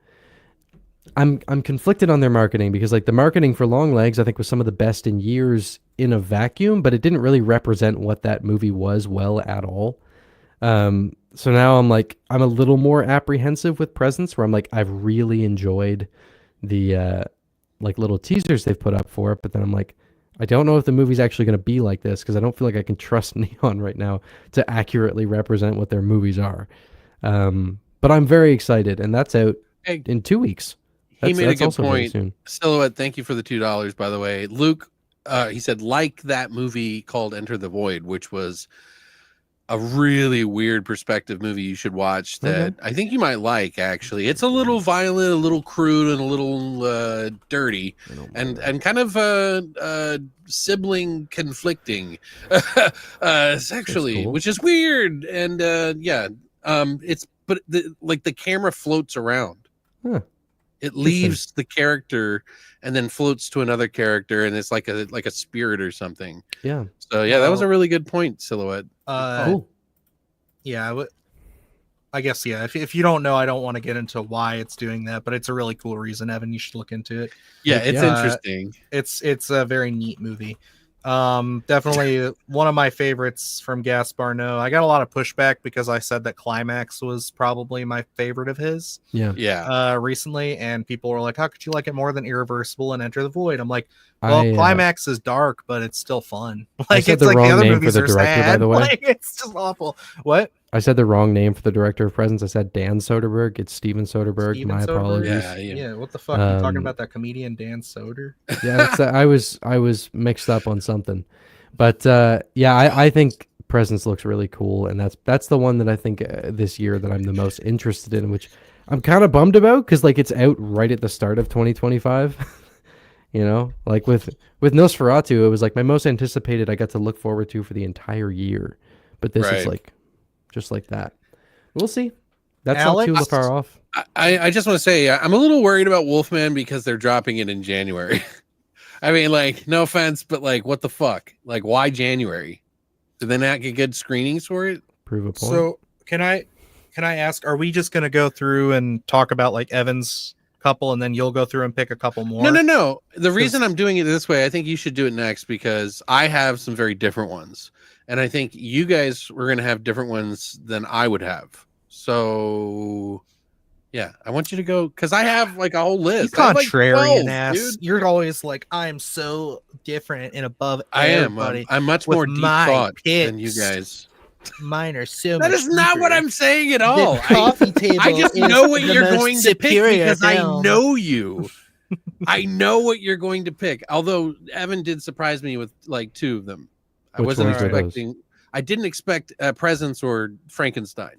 I'm conflicted on their marketing because like the marketing for Longlegs I think was some of the best in years in a vacuum, but it didn't really represent what that movie was well at all. So now I'm a little more apprehensive with Presence, where I'm like, I've really enjoyed the like little teasers they've put up for it, but then I'm like, I don't know if the movie's actually going to be like this because I don't feel like I can trust Neon right now to accurately represent what their movies are. But I'm very excited, and that's out in 2 weeks. He made a good point. Silhouette, thank you for the $2, by the way. Luke, he said, like that movie called Enter the Void, which was a really weird perspective movie you should watch that I think you might like, actually. It's a little violent, a little crude, and a little dirty, and kind of sibling conflicting sexually, cool. Which is weird. And but the camera floats around. Huh. It leaves the character and then floats to another character, and it's like a spirit or something. Yeah. So yeah, that was a really good point, Silhouette. Cool. Yeah, I guess yeah. If you don't know, I don't want to get into why it's doing that, but it's a really cool reason, Evan. You should look into it. Yeah, it's interesting. It's a very neat movie. Definitely one of my favorites from Gaspar Noé. I got a lot of pushback because I said that Climax was probably my favorite of his. Yeah. Recently, and people were like, "How could you like it more than Irreversible and Enter the Void?" I'm like, "Well, Climax is dark, but it's still fun. Like it's like the other movies are sad. By the way. Like it's just awful." What? I said the wrong name for the director of Presence. I said Dan Soderbergh. It's Steven Soderbergh. My apologies. Yeah. What the fuck? You talking about that comedian Dan Soder? Yeah, I was mixed up on something, but I think Presence looks really cool, and that's the one that I think this year that I'm the most interested in, which I'm kind of bummed about because like it's out right at the start of 2025. You know, like with Nosferatu, it was like my most anticipated. I got to look forward to for the entire year, but this is like. Just like that. We'll see. That's not too far off. I just want to say, I'm a little worried about Wolfman because they're dropping it in January. I mean, like, no offense, but like, what the fuck? Like, why January? Did they not get good screenings for it? Prove a point. So can I ask, are we just going to go through and talk about like Evan's couple and then you'll go through and pick a couple more? No. The reason I'm doing it this way, I think you should do it next because I have some very different ones. And I think you guys were going to have different ones than I would have. So, yeah, I want you to go because I have like a whole list. You contrarian ass. Dude. You're always like, I'm so different and above everybody. I'm much more deep thought than you guys. Mine are so That much is not deeper. what I'm saying at all. The coffee table I just know what you're going to pick because film. I know you. I know what you're going to pick. Although Evan did surprise me with like two of them. I wasn't expecting. I didn't expect Presence or Frankenstein.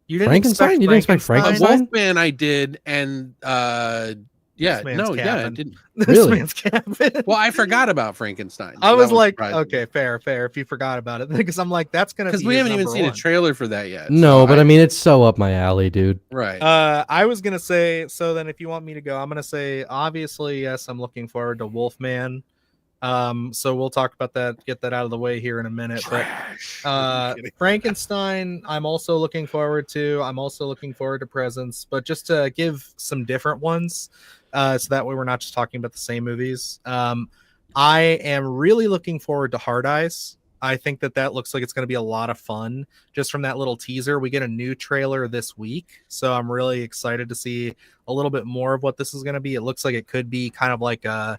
You didn't Frankenstein? Expect you didn't expect Frankenstein? Wolfman I did, and I didn't. This man's capping. Well, I forgot about Frankenstein. So I was like, okay, fair. If you forgot about it, because I'm like, that's gonna be because we haven't even seen a trailer for that yet. No, so but I mean, it's so up my alley, dude. Right. I was gonna say. So then, if you want me to go, I'm gonna say obviously yes. I'm looking forward to Wolfman. So we'll talk about that, get that out of the way here in a minute. But Frankenstein, I'm also looking forward to. I'm also looking forward to Presence, but just to give some different ones, so that way we're not just talking about the same movies. I am really looking forward to Hard Eyes. I think that looks like it's going to be a lot of fun. Just from that little teaser, we get a new trailer this week, so I'm really excited to see a little bit more of what this is going to be. It looks like it could be kind of like a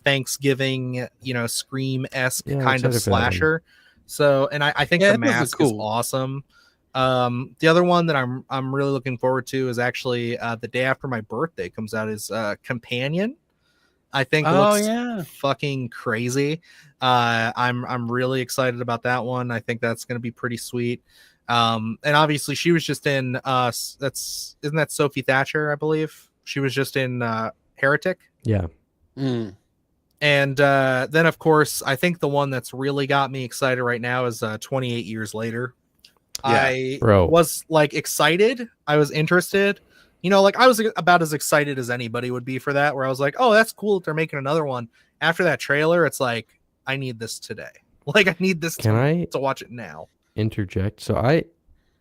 Thanksgiving, Scream-esque kind of slasher. So, and I think the mask is awesome. The other one that I'm really looking forward to is actually the day after my birthday comes out is Companion. I think Oh, looks yeah. fucking crazy. I'm really excited about that one. I think that's going to be pretty sweet. And obviously she was just in isn't that Sophie Thatcher, I believe? She was just in Heretic. Yeah. Mm. And then of course, I think the one that's really got me excited right now is 28 Years Later. Yeah. I Bro. was like excited. I was interested. You know, like I was about as excited as anybody would be for that, where I was like, oh, that's cool that they're making another one. After that trailer, it's like, I need this today. Like, I need this to watch it now. Interject? So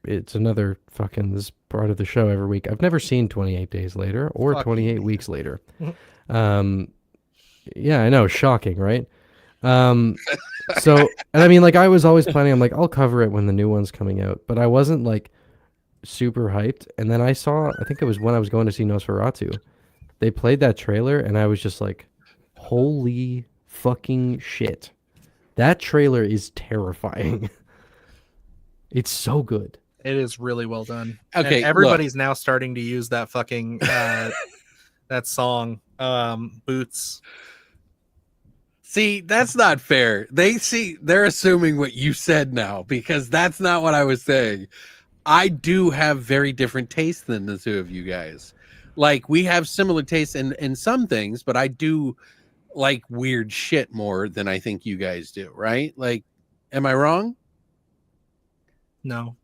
it's another fucking this part of the show every week. I've never seen 28 Days Later or Fuck 28 you. Weeks Later. Yeah, I know. Shocking, right? So, and I mean, like, I was always planning, I'm like, I'll cover it when the new one's coming out, but I wasn't like super hyped. And then I think it was when I was going to see Nosferatu, they played that trailer, and I was just like, holy fucking shit. That trailer is terrifying. It's so good. It is really well done. Okay, and everybody's now starting to use that fucking that song, Boots. See, that's not fair. They're assuming what you said now, because that's not what I was saying. I do have very different tastes than the two of you guys. Like, we have similar tastes in some things, but I do like weird shit more than I think you guys do, right? Like, am I wrong? No.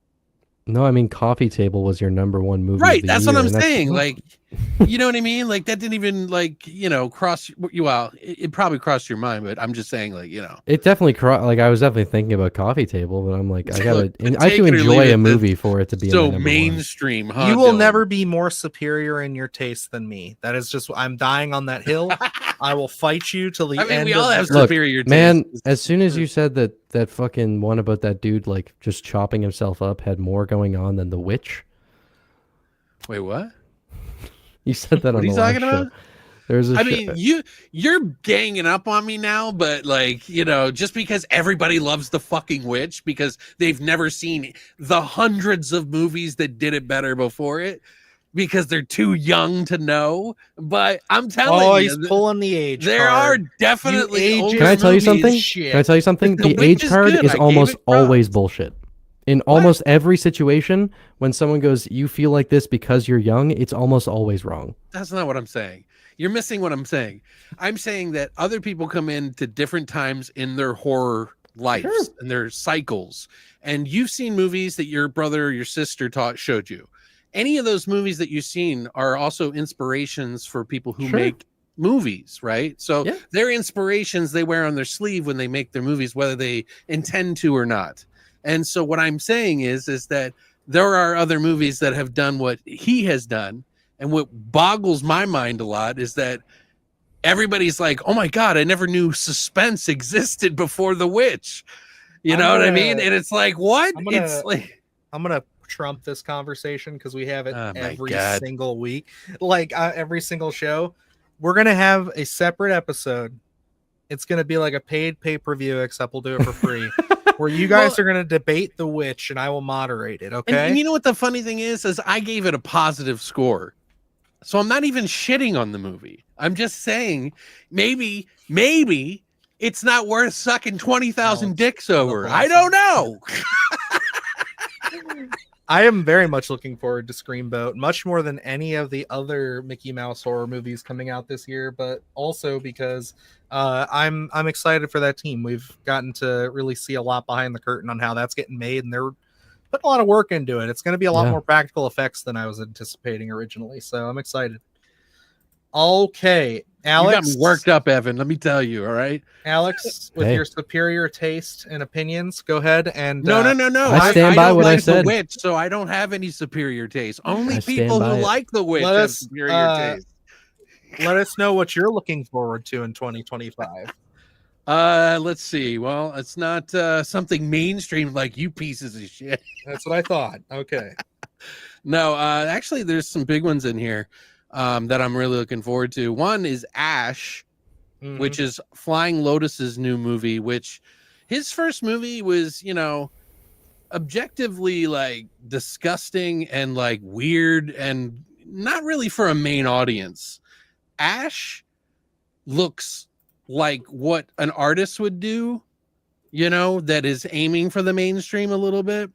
No, I mean, Coffee Table was your number one movie. Right, of the that's year, what I'm and that's- saying. Like, you know what I mean? Like, that didn't even, like, you know, cross you. Well, it probably crossed your mind, but I'm just saying, like, you know, It definitely like I was definitely thinking about Coffee Table, but I'm like, I Look, have take to it or leave enjoy it, a movie for it to be so in my number one. mainstream. Huh, You will Dylan? never be more superior in your taste than me. That is just, I'm dying on that hill. I will fight you till the I mean, end. we all have Look, superior taste. Man, as soon as you said that fucking one about that dude like just chopping himself up had more going on than The Witch. Wait, what? You said that What on are you the last talking show. about? There's a I show- mean, you're ganging up on me now, but like, you know, just because everybody loves the fucking witch because they've never seen the hundreds of movies that did it better before it, because they're too young to know. But I'm telling he's pulling the age there card. are definitely You older Can I tell you movies. something? shit. Can I tell you something? The The Witch age is card good. is I gave almost it props. always bullshit. In almost every situation, when someone goes, "You feel like this because you're young," it's almost always wrong. That's not what I'm saying. You're missing what I'm saying. I'm saying that other people come in to different times in their horror lives and their cycles. And you've seen movies that your brother or your sister showed you. Any of those movies that you've seen are also inspirations for people who make movies, right? So they're inspirations they wear on their sleeve when they make their movies, whether they intend to or not. And so what I'm saying is that there are other movies that have done what he has done. And what boggles my mind a lot is that everybody's like, oh my God, I never knew suspense existed before The Witch. You know what I mean? And it's like, what? I'm gonna trump this conversation because we have it every single week, like every single show. We're gonna have a separate episode. It's gonna be like a paid pay-per-view, except we'll do it for free. Where you guys are going to debate The Witch and I will moderate it, okay? And you know what the funny thing is I gave it a positive score. So I'm not even shitting on the movie. I'm just saying maybe it's not worth sucking 20,000 dicks over. I don't know. I am very much looking forward to Screamboat, much more than any of the other Mickey Mouse horror movies coming out this year, but also because I'm excited for that team. We've gotten to really see a lot behind the curtain on how that's getting made, and they're putting a lot of work into it. It's going to be a lot more practical effects than I was anticipating originally, so I'm excited. Okay, Alex. You got me worked up, Evan. Let me tell you, all right? Alex, with your superior taste and opinions, go ahead and... No. I stand by what I said. The Witch, so I don't have any superior taste. Only people who like The Witch have superior taste. Let us know what you're looking forward to in 2025. Let's see. Well, it's not something mainstream like you pieces of shit. That's what I thought. Okay. No, actually, there's some big ones in here that I'm really looking forward to. One is Ash, which is Flying Lotus's new movie, which his first movie was, you know, objectively like disgusting and like weird and not really for a main audience. Ash looks like what an artist would do, that is aiming for the mainstream a little bit.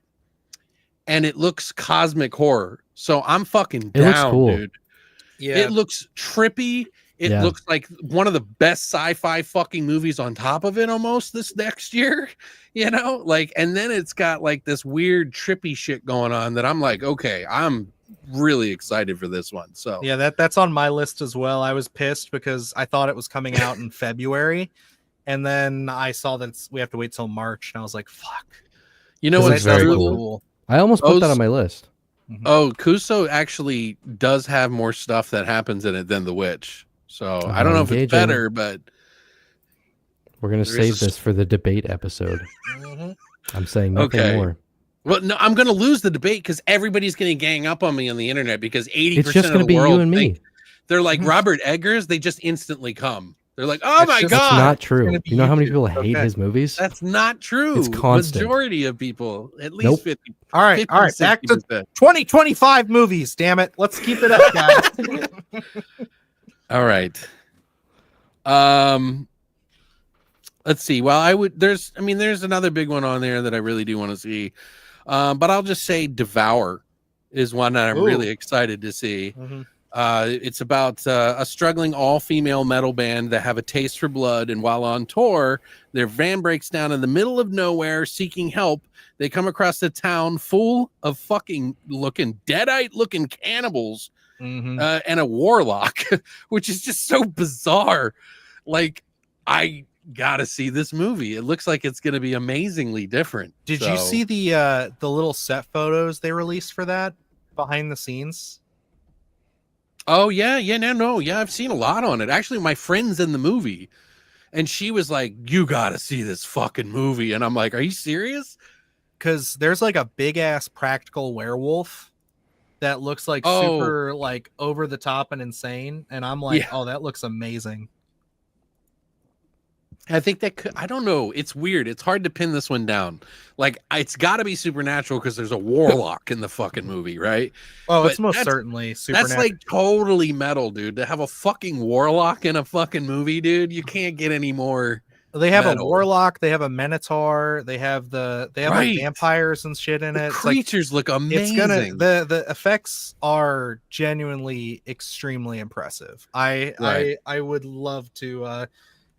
And it looks cosmic horror. So I'm fucking down, looks cool. dude. Yeah. It looks trippy. It looks like one of the best sci-fi fucking movies on top of it almost this next year, and then it's got like this weird trippy shit going on that I'm like, okay, I'm really excited for this one. So yeah, that's on my list as well. I was pissed because I thought it was coming out in February, and then I saw that we have to wait till March, and I was like, fuck. You know what's very really cool. I almost put that on my list. Oh, Kuso actually does have more stuff that happens in it than The Witch. So I don't know if it's better, but we're going to save this for the debate episode. I'm saying nothing more. Well, no, I'm going to lose the debate because everybody's going to gang up on me on the internet because 80% it's just of the be world you and me. They're like Robert Eggers. They just instantly come. They're like, oh my God. That's not true. You know how many people hate his movies? That's not true. It's constant. Majority of people, at least 50. All right. Back to 2025 movies. Damn it. Let's keep it up, guys. All right. Let's see. Well, there's another big one on there that I really do want to see. But I'll just say Devour is one that I'm really excited to see. It's about a struggling all-female metal band that have a taste for blood, and while on tour, their van breaks down in the middle of nowhere seeking help. They come across a town full of fucking deadite-looking cannibals and a warlock, which is just so bizarre. Like, I gotta see this movie. It looks like it's gonna be amazingly different. Did you see the little set photos they released for that behind the scenes? Oh yeah, I've seen a lot on it. Actually, my friend's in the movie, and she was like, "You gotta see this fucking movie," and I'm like, "Are you serious?" Because there's like a big ass practical werewolf that looks like super like over the top and insane, and I'm like, "Oh, that looks amazing." I think I don't know. It's weird. It's hard to pin this one down. Like, it's got to be supernatural because there's a warlock in the fucking movie, right? Oh, but it's most certainly supernatural. That's like totally metal, dude. To have a fucking warlock in a fucking movie, dude, you can't get any more. They have a warlock. They have a minotaur. They have like vampires and shit in it. Creatures look amazing. The effects are genuinely extremely impressive. I would love to.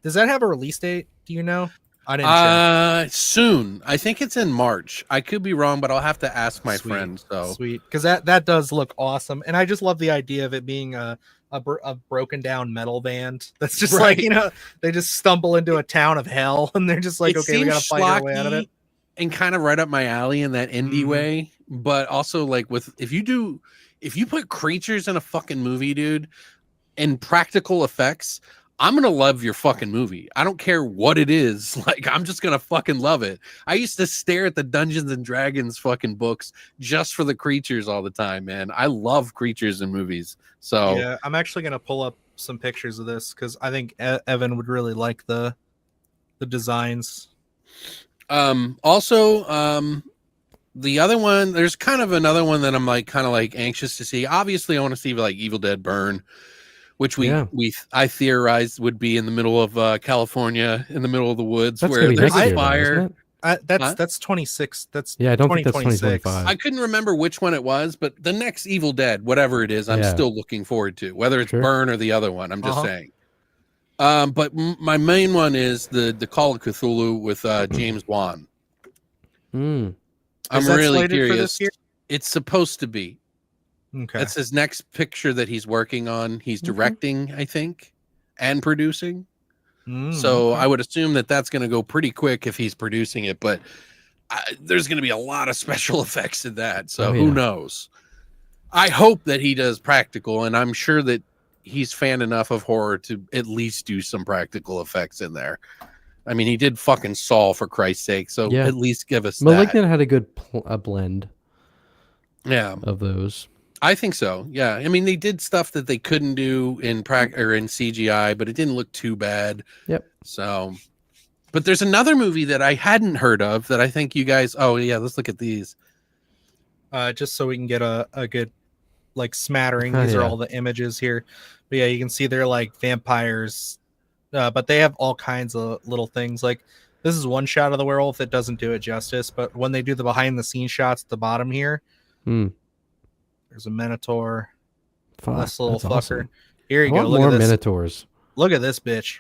Does that have a release date? Do you know? I didn't check. Soon. I think it's in March. I could be wrong, but I'll have to ask my friend. So sweet, because that does look awesome, and I just love the idea of it being a broken down metal band. That's just like they just stumble into a town of hell, and they're just like, okay, we gotta fight our way out of it. And kind of right up my alley in that indie way, but also like if you put creatures in a fucking movie, dude, and practical effects, I'm going to love your fucking movie. I don't care what it is. Like, I'm just going to fucking love it. I used to stare at the Dungeons and Dragons fucking books just for the creatures all the time, man. I love creatures in movies. So yeah, I'm actually going to pull up some pictures of this because I think Evan would really like the designs. Also, the other one, there's kind of another one that I'm like anxious to see. Obviously, I want to see like Evil Dead Burn, which I theorized would be in the middle of California, in the middle of the woods, where there's a fire. That's 26. I don't think that's 2025. I couldn't remember which one it was, but the next Evil Dead, whatever it is, I'm still looking forward to, whether it's Burn or the other one. I'm just saying. But my main one is the Call of Cthulhu with James Wan. I'm really curious. It's supposed to be. Okay. That's his next picture that he's working on. He's directing, I think, and producing. So I would assume that that's going to go pretty quick if he's producing it. But there's going to be a lot of special effects in that. So who knows? I hope that he does practical, and I'm sure that he's fan enough of horror to at least do some practical effects in there. I mean, he did fucking Saw, for Christ's sake. So at least give us Malignant had a good blend. Yeah, of those. I think so. Yeah. I mean, they did stuff that they couldn't do in CGI, but it didn't look too bad. Yep. So, but there's another movie that I hadn't heard of that I think you guys, let's look at these. Just so we can get a good like smattering. These are all the images here. But yeah, you can see they're like vampires But they have all kinds of little things. Like this is one shot of the werewolf that doesn't do it justice, but when they do the behind the scenes shots at the bottom here, there's a minotaur. Fuck, This little fucker. Awesome. Here you go. Want Look more at this. minotaurs. Look at this bitch.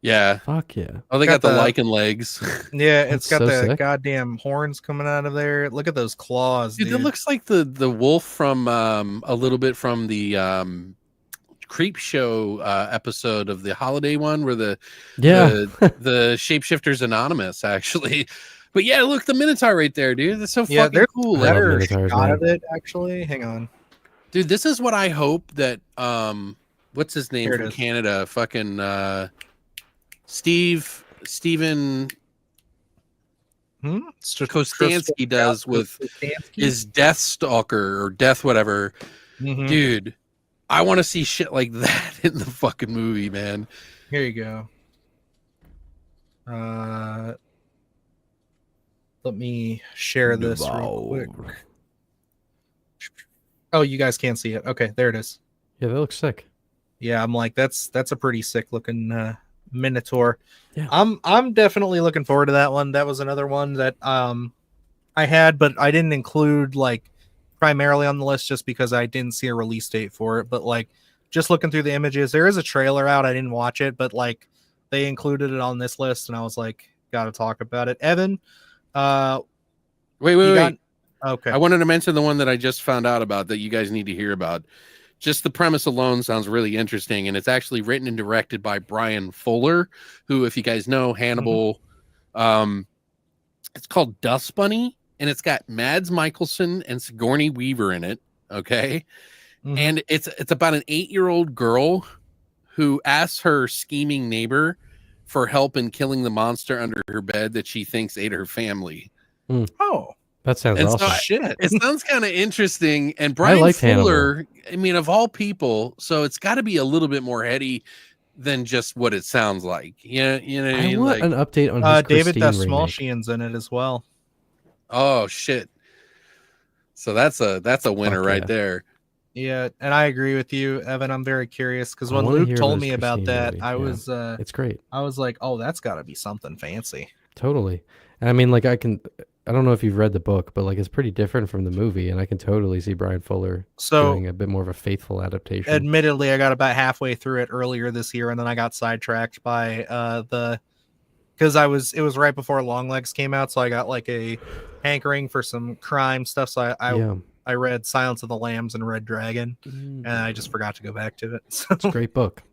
Yeah. Fuck yeah. Oh, they got the lichen legs. Yeah, it's got so the sick. goddamn horns coming out of there. Look at those claws, dude. It looks like the wolf from a little bit from the Creep Show episode of the holiday one where the Shapeshifters Anonymous actually. But yeah, look, the Minotaur right there, dude. That's so fucking cool. Better shot of it, actually. Hang on. Dude, this is what I hope that what's his name from Canada? Fucking Steven Kostansky does with his Death Stalker or Death whatever. Dude, I want to see shit like that in the fucking movie, man. Here you go. Let me share this real quick. Oh, you guys can't see it. Okay, there it is. Yeah, that looks sick. Yeah, I'm like that's a pretty sick looking Minotaur. Yeah. I'm definitely looking forward to that one. That was another one that I had, but I didn't include like primarily on the list just because I didn't see a release date for it. But like just looking through the images, there is a trailer out. I didn't watch it, but like they included it on this list, and I was like, gotta talk about it. Evan, wait. Okay. I wanted to mention the one that I just found out about that you guys need to hear about. Just the premise alone sounds really interesting, and it's actually written and directed by Brian Fuller, who, if you guys know, Hannibal. It's called Dust Bunny, and it's got Mads Mikkelsen and Sigourney Weaver in it. Okay, and it's about an 8-year-old girl who asks her scheming neighbor for help in killing the monster under her bed that she thinks ate her family. Oh. That sounds awesome. Shit. It sounds kind of interesting. And Brian Fuller, Hannibal. I mean, of all people, so it's got to be a little bit more heady than just what it sounds like. Yeah, you know what I mean? Want an update on his David Christine Dastmalchian's in it as well. Oh shit. So that's a winner right there. Yeah, and I agree with you, Evan. I'm very curious because when Luke told me about that, I was it's great. I was like, oh, that's got to be something fancy. Totally. And I mean, like I don't know if you've read the book, but like it's pretty different from the movie, and I can totally see Brian Fuller doing a bit more of a faithful adaptation. Admittedly, I got about halfway through it earlier this year, and then I got sidetracked by because it was right before Longlegs came out, so I got like a hankering for some crime stuff. So I read Silence of the Lambs and Red Dragon, and I just forgot to go back to it. So. It's a great book.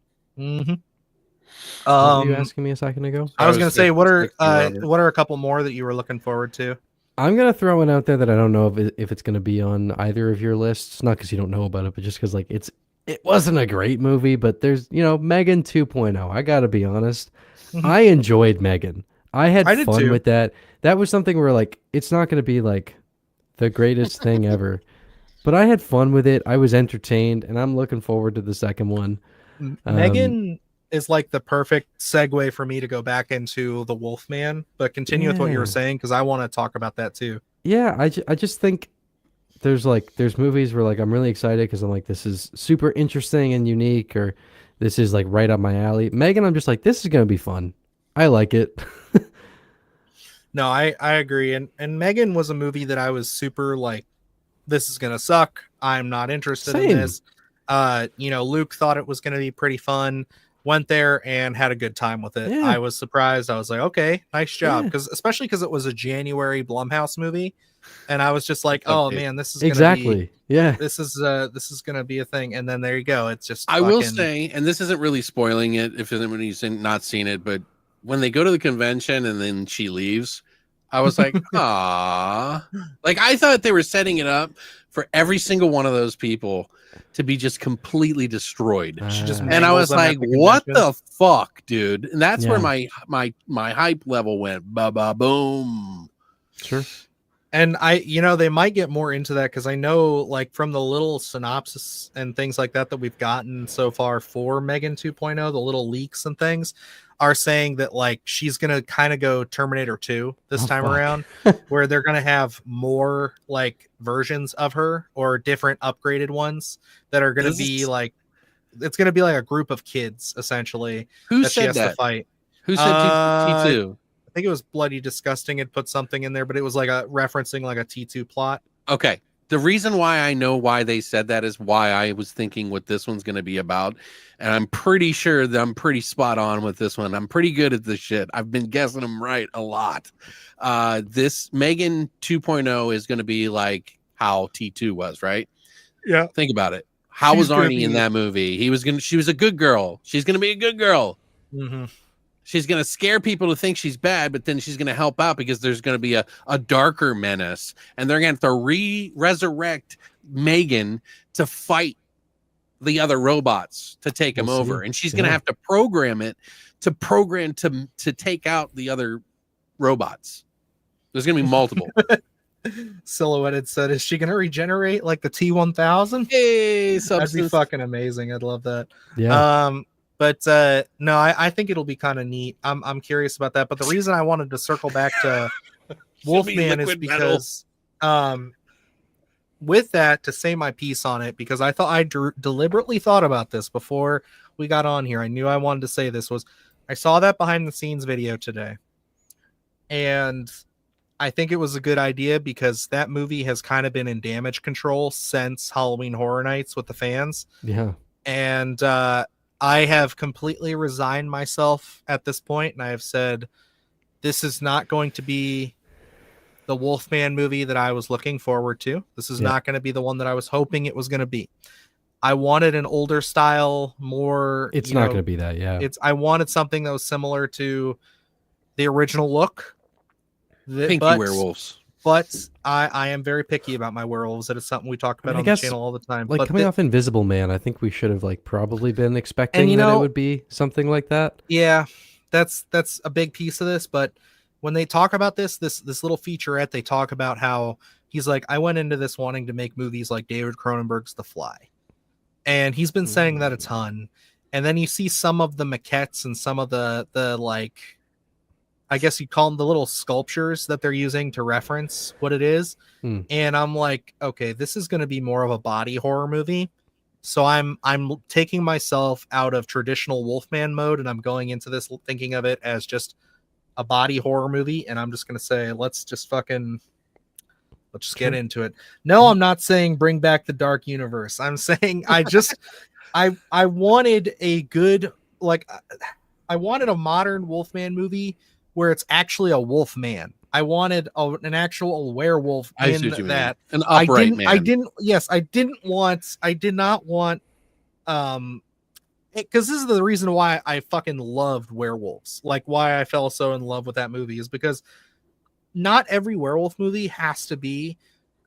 What were you asking me a second ago? I was going to say, what are a couple more that you were looking forward to? I'm going to throw one out there that I don't know if it's going to be on either of your lists. Not because you don't know about it, but just because like it wasn't a great movie. But there's Megan 2.0. I got to be honest. I enjoyed Megan. I had fun with that. That was something where like it's not going to be like the greatest thing ever, but I had fun with it. I was entertained, and I'm looking forward to the second one. Megan is like the perfect segue for me to go back into the Wolfman, but continue with what you were saying because I want to talk about that too. Yeah, I just think there's movies where like I'm really excited because I'm like, this is super interesting and unique, or this is like right up my alley. Megan, I'm just like, this is gonna be fun. I like it. No, I agree. And Megan was a movie that I was super like, this is gonna suck. I'm not interested in this. Luke thought it was gonna be pretty fun. Went there and had a good time with it. I was surprised. I was like, okay, nice job. Especially because it was a January Blumhouse movie. And I was just like, oh man, this is this is gonna be a thing. And then there you go. It's just I will say, and this isn't really spoiling it if anybody's not seen it, but when they go to the convention and then she leaves, I was like, ah, like I thought they were setting it up for every single one of those people to be just completely destroyed. And I was like, what the fuck, dude? And that's where my hype level went. Boom. Sure. And they might get more into that because I know like from the little synopsis and things like that we've gotten so far for Megan 2.0, the little leaks and things are saying that like she's gonna kind of go Terminator 2 this time around, where they're gonna have more like versions of her or different upgraded ones that are gonna be like it's gonna be like a group of kids essentially Who that she said has that? to fight. Who said T2? I think it was Bloody Disgusting had put something in there, but it was like referencing like a T2 plot. Okay. The reason why I know why they said that is why I was thinking what this one's going to be about. And I'm pretty sure that I'm pretty spot on with this one. I'm pretty good at this shit. I've been guessing them right a lot. This Megan 2.0 is going to be like how T2 was, right? Yeah. Think about it. How was Arnie in that movie? She was a good girl. She's going to be a good girl. Mm-hmm. She's going to scare people to think she's bad, but then she's going to help out because there's going to be a darker menace. And they're going to have to resurrect Megan to fight the other robots to take them over. And she's going to have to program it to take out the other robots. There's going to be multiple. Silhouetted said, is she going to regenerate like the T-1000? Hey, that'd be fucking amazing. I'd love that. Yeah. But no, I think it'll be kind of neat. I'm curious about that. But the reason I wanted to circle back to Wolfman is because with that, to say my piece on it, because I thought I deliberately thought about this before we got on here. I knew I wanted to say this was I saw that behind the scenes video today. And I think it was a good idea because that movie has kind of been in damage control since Halloween Horror Nights with the fans. Yeah. And I have completely resigned myself at this point, and I have said, this is not going to be the Wolfman movie that I was looking forward to. This is not going to be the one that I was hoping it was going to be. I wanted an older style, more... It's not going to be that, yeah. I wanted something that was similar to the original look. Pinky werewolves. But I am very picky about my werewolves. That is something we talk about on the channel all the time. Like but coming off Invisible Man, I think we should have like probably been expecting that it would be something like that. Yeah, that's a big piece of this. But when they talk about this little featurette, they talk about how he's like, I went into this wanting to make movies like David Cronenberg's The Fly. And he's been saying that a ton. And then you see some of the maquettes and some of the like, I guess you call them the little sculptures that they're using to reference what it is. And I'm like, okay, this is going to be more of a body horror movie. So I'm taking myself out of traditional Wolfman mode, and I'm going into this thinking of it as just a body horror movie. And I'm just going to say, let's just get into it. No, I'm not saying bring back the Dark Universe. I'm saying I wanted a good, like, I wanted a modern Wolfman movie where it's actually a wolf man. I wanted an actual werewolf in that. An upright man. I did not want, because this is the reason why I fucking loved werewolves. Like why I fell so in love with that movie is because not every werewolf movie has to be,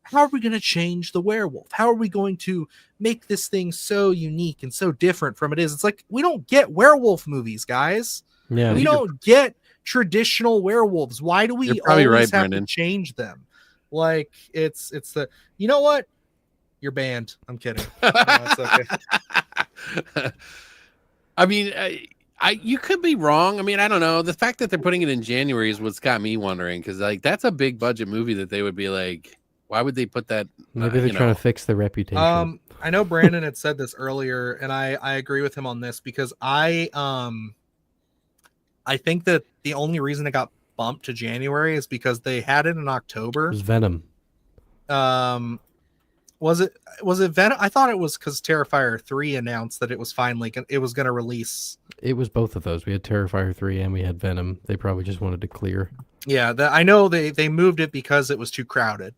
how are we going to change the werewolf? How are we going to make this thing so unique and so different from it is? It's like, we don't get werewolf movies, guys. Yeah. We don't get traditional werewolves. Why do we always have to change them? Like it's the, you know what? You're banned. I'm kidding. No, it's okay. I mean, you could be wrong. I mean, I don't know. The fact that they're putting it in January is what's got me wondering, because like that's a big budget movie that they would be like, why would they put that? Maybe they're trying to fix the reputation. I know Brandon had said this earlier, and I agree with him on this because I think that the only reason it got bumped to January is because they had it in October. It was Venom. Was it Venom? I thought it was because Terrifier 3 announced that it was finally going to release. It was both of those. We had Terrifier 3 and we had Venom. They probably just wanted to clear. Yeah, I know they moved it because it was too crowded.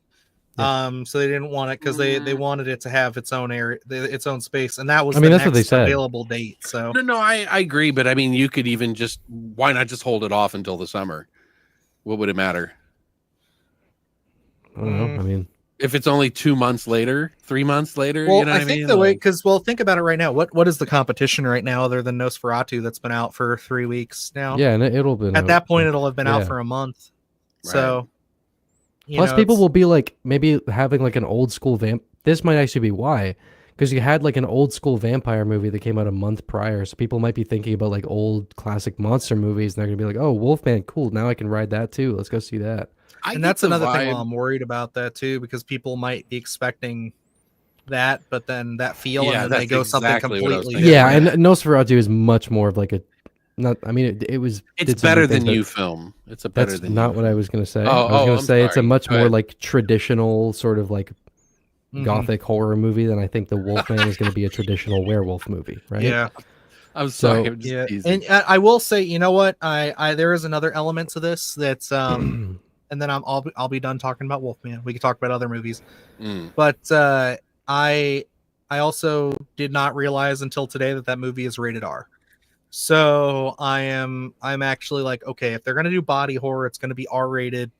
Yeah. So they didn't want it because they wanted it to have its own area, its own space, and that was that's what they said. Available date. So no, I agree, but I mean, you could even why not just hold it off until the summer? What would it matter? I don't know. I mean, if it's only 2 months later, 3 months later, well, you know what I think mean? the way, because think about it right now. What is the competition right now other than Nosferatu that's been out for 3 weeks now? Yeah, and it'll be at that point it'll have been out for a month. Right. So. Plus, people will be like maybe having like an old school This might actually be why, because you had like an old school vampire movie that came out a month prior, so people might be thinking about like old classic monster movies, and they're gonna be like, "Oh, Wolfman, cool! Now I can ride that too. Let's go see that." And that's another thing. I'm worried about that too, because people might be expecting that, but then that feel, and then that's they go something exactly what I was completely thinking. Yeah, different. and Nosferatu is much more of like a not. I mean, it was. It's did some better good things, than but you film. It's a better That's than not you what I film. was gonna say. Oh, I was gonna I'm say it's a sorry. much Go more ahead. like traditional sort of like Mhm. gothic horror movie than I think the Wolfman is going to be a traditional werewolf movie, right? Yeah. I'm sorry. So- I'm just Yeah, teasing. and I will say, you know what? I there is another element to this that's and then I'll be done talking about Wolfman. We can talk about other movies, Mm. but I also did not realize until today that movie is rated R. So I'm actually like, okay, if they're gonna do body horror, it's gonna be R rated.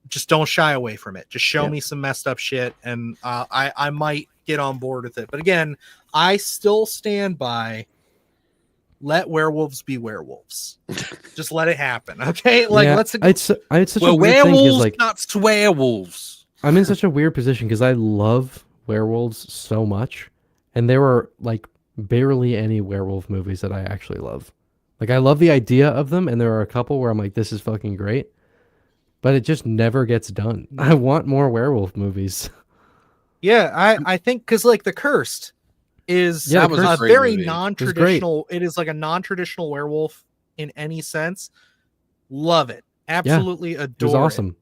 Just don't shy away from it. Just show Yep. me some messed up shit, and I might get on board with it. But again, I still stand by. Let werewolves be werewolves. Just let it happen, okay? Like, yeah, let's. it's such Well, a weird thing because werewolves, like not swearwolves. I'm in such a weird position because I love werewolves so much, and there are like barely any werewolf movies that I actually love. Like I love the idea of them, and there are a couple where I'm like, this is fucking great, but it just never gets done. I want more werewolf movies. Yeah, I think because like The Cursed is Yeah, That was a a great very movie. non-traditional. It is like a non-traditional werewolf in any sense. Love it, absolutely It adore was awesome.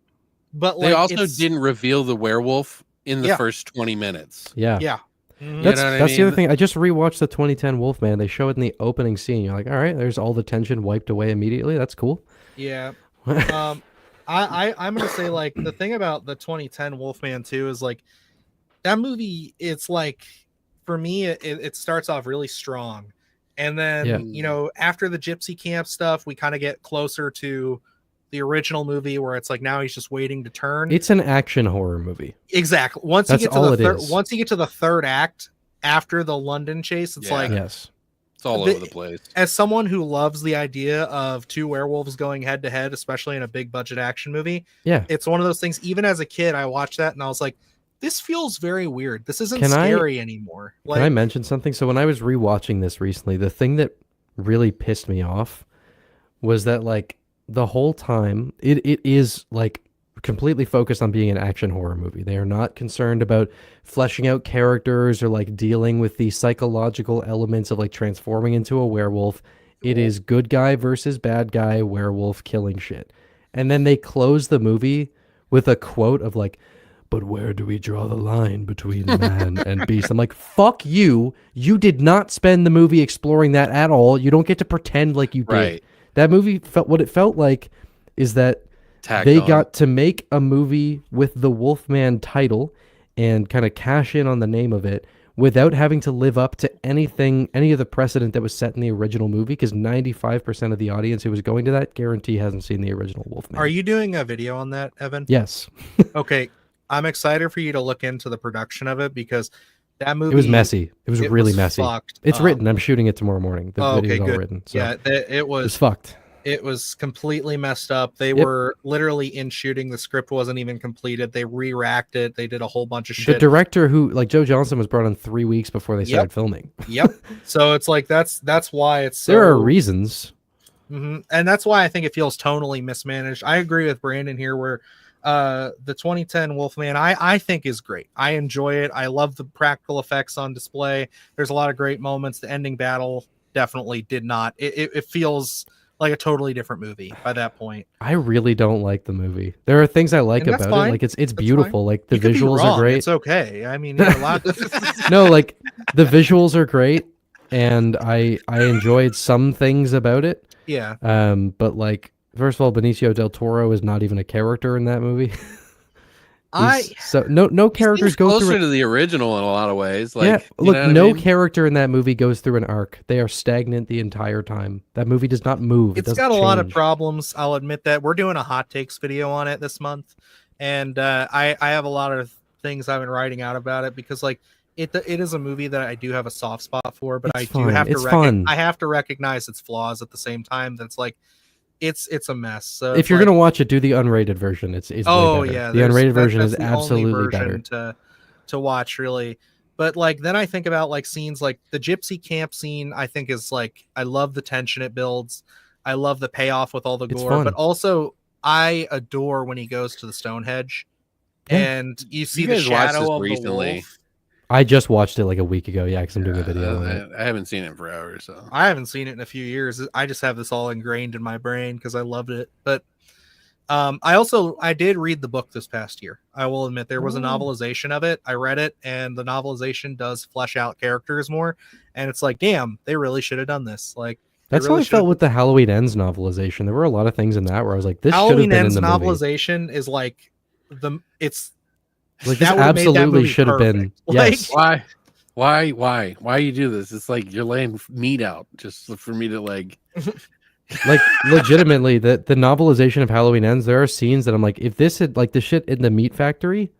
But like, They also it's- didn't reveal the werewolf in the Yeah. first 20 minutes. Yeah. Yeah, Mhm. That's know what I that's the other mean? thing. I just rewatched the 2010 Wolfman. They show it in the opening scene. You're like, all right, there's all the tension wiped away immediately. That's cool. yeah. I'm gonna say like the thing about the 2010 Wolfman 2 is like that movie. It's like for me, it starts off really strong, and then Yeah. you know after the gypsy camp stuff, we kind of get closer to the original movie where it's like now he's just waiting to turn. It's an action horror movie. Exactly. Once That's you get to all the it third, is. once you get to the third act after the London chase, it's Yeah. like Yes. It's all The- over the place. as someone who loves the idea of two werewolves going head to head, especially in a big budget action movie, Yeah. it's one of those things. Even as a kid, I watched that and I was like, "This feels very weird. This isn't Can I- scary anymore." Can I mention something? So when I was rewatching this recently, the thing that really pissed me off was that like the whole time it is like completely focused on being an action horror movie. They are not concerned about fleshing out characters or like dealing with the psychological elements of like transforming into a werewolf. It is good guy versus bad guy werewolf killing shit. And then they close the movie with a quote of like, but where do we draw the line between man and beast? I'm like, fuck you. You did not spend the movie exploring that at all. You don't get to pretend like you did. Right. That movie felt what it felt like is that Tagged they on. got to make a movie with the Wolfman title and kind of cash in on the name of it without having to live up to any of the precedent that was set in the original movie, because 95% of the audience who was going to that guarantee hasn't seen the original Wolfman. Are you doing a video on that, Evan? Yes. Okay, I'm excited for you to look into the production of it because that movie It was messy. It was really was messy. fucked It's up. written. I'm shooting it tomorrow morning. The Oh, video's okay, all good. written. So Yeah, it it's was fucked. it was completely messed up. They Yep. were literally in shooting. The script wasn't even completed. They re-racked it. They did a whole bunch of The shit. director who, like Joe Johnson, was brought on 3 weeks before they started filming. Yep. So it's like that's why it's so. There are reasons. Mhm. And that's why I think it feels tonally mismanaged. I agree with Brandon here where the 2010 Wolfman I think is great. I enjoy it. I love the practical effects on display. There's a lot of great moments. The ending battle definitely did not. It feels like a totally different movie by that point. I really don't like the movie. There are things I like And that's about fine. it. Like it's That's beautiful. Like the You could be visuals wrong. are great. It's okay. I mean, you're allowed No, like the visuals are great, and I enjoyed some things about it. yeah. But like, first of all, Benicio del Toro is not even a character in that movie. So no characters go closer through. to the original in a lot of ways. Like, Yeah, you look, know what I no mean? character in that movie goes through an arc. They are stagnant the entire time. That movie does not move. It's doesn't got a lot of change. problems. I'll admit that. We're doing a hot takes video on it this month, and I have a lot of things I've been writing out about it because like it is a movie that I do have a soft spot for, but It's I fun. do have to It's fun. I have to recognize its flaws at the same time. That's like it's a mess. So If it's you're like, gonna watch it, do the unrated version. It's way oh better. yeah, The unrated version is that's the only absolutely version better. to watch really. But like then I think about like scenes like the gypsy camp scene. I think is like I love the tension it builds. I love the payoff with all the It's gore, fun. but also I adore when he goes to the Stonehenge Yeah. and you see You the guys watched this shadow of recently. the wolf. I just watched it like a week ago. Yeah, because I'm doing a video on it. I haven't seen it forever, so I haven't seen it in a few years. I just have this all ingrained in my brain because I loved it. But I did read the book this past year. I will admit there was a novelization of it. I read it, and the novelization does flesh out characters more. And it's like, damn, they really should have done this. Like, that's really how I felt with the Halloween Ends novelization. There were a lot of things in that where I was like, this should have Halloween been Ends in the movie. novelization is like it's like this absolutely should have been. Yes. Why you do this? It's like you're laying meat out just for me to like. Like legitimately, the novelization of Halloween Ends, there are scenes that I'm like, if this had like the shit in the meat factory,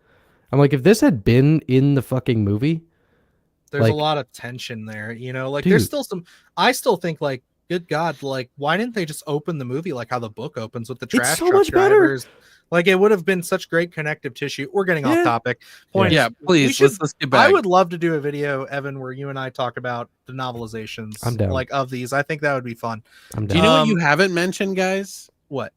I'm like, if this had been in the fucking movie, there's like, a lot of tension there, like dude, there's still some. I still think like, good God, like why didn't they just open the movie like how the book opens with the trash so truck much drivers? Like it would have been such great connective tissue. We're getting off topic. Point is, please let's get back. I would love to do a video, Evan, where you and I talk about the novelizations I'm down. like of these. I think that would be fun. I'm down. Do you know what you haven't mentioned, guys? What?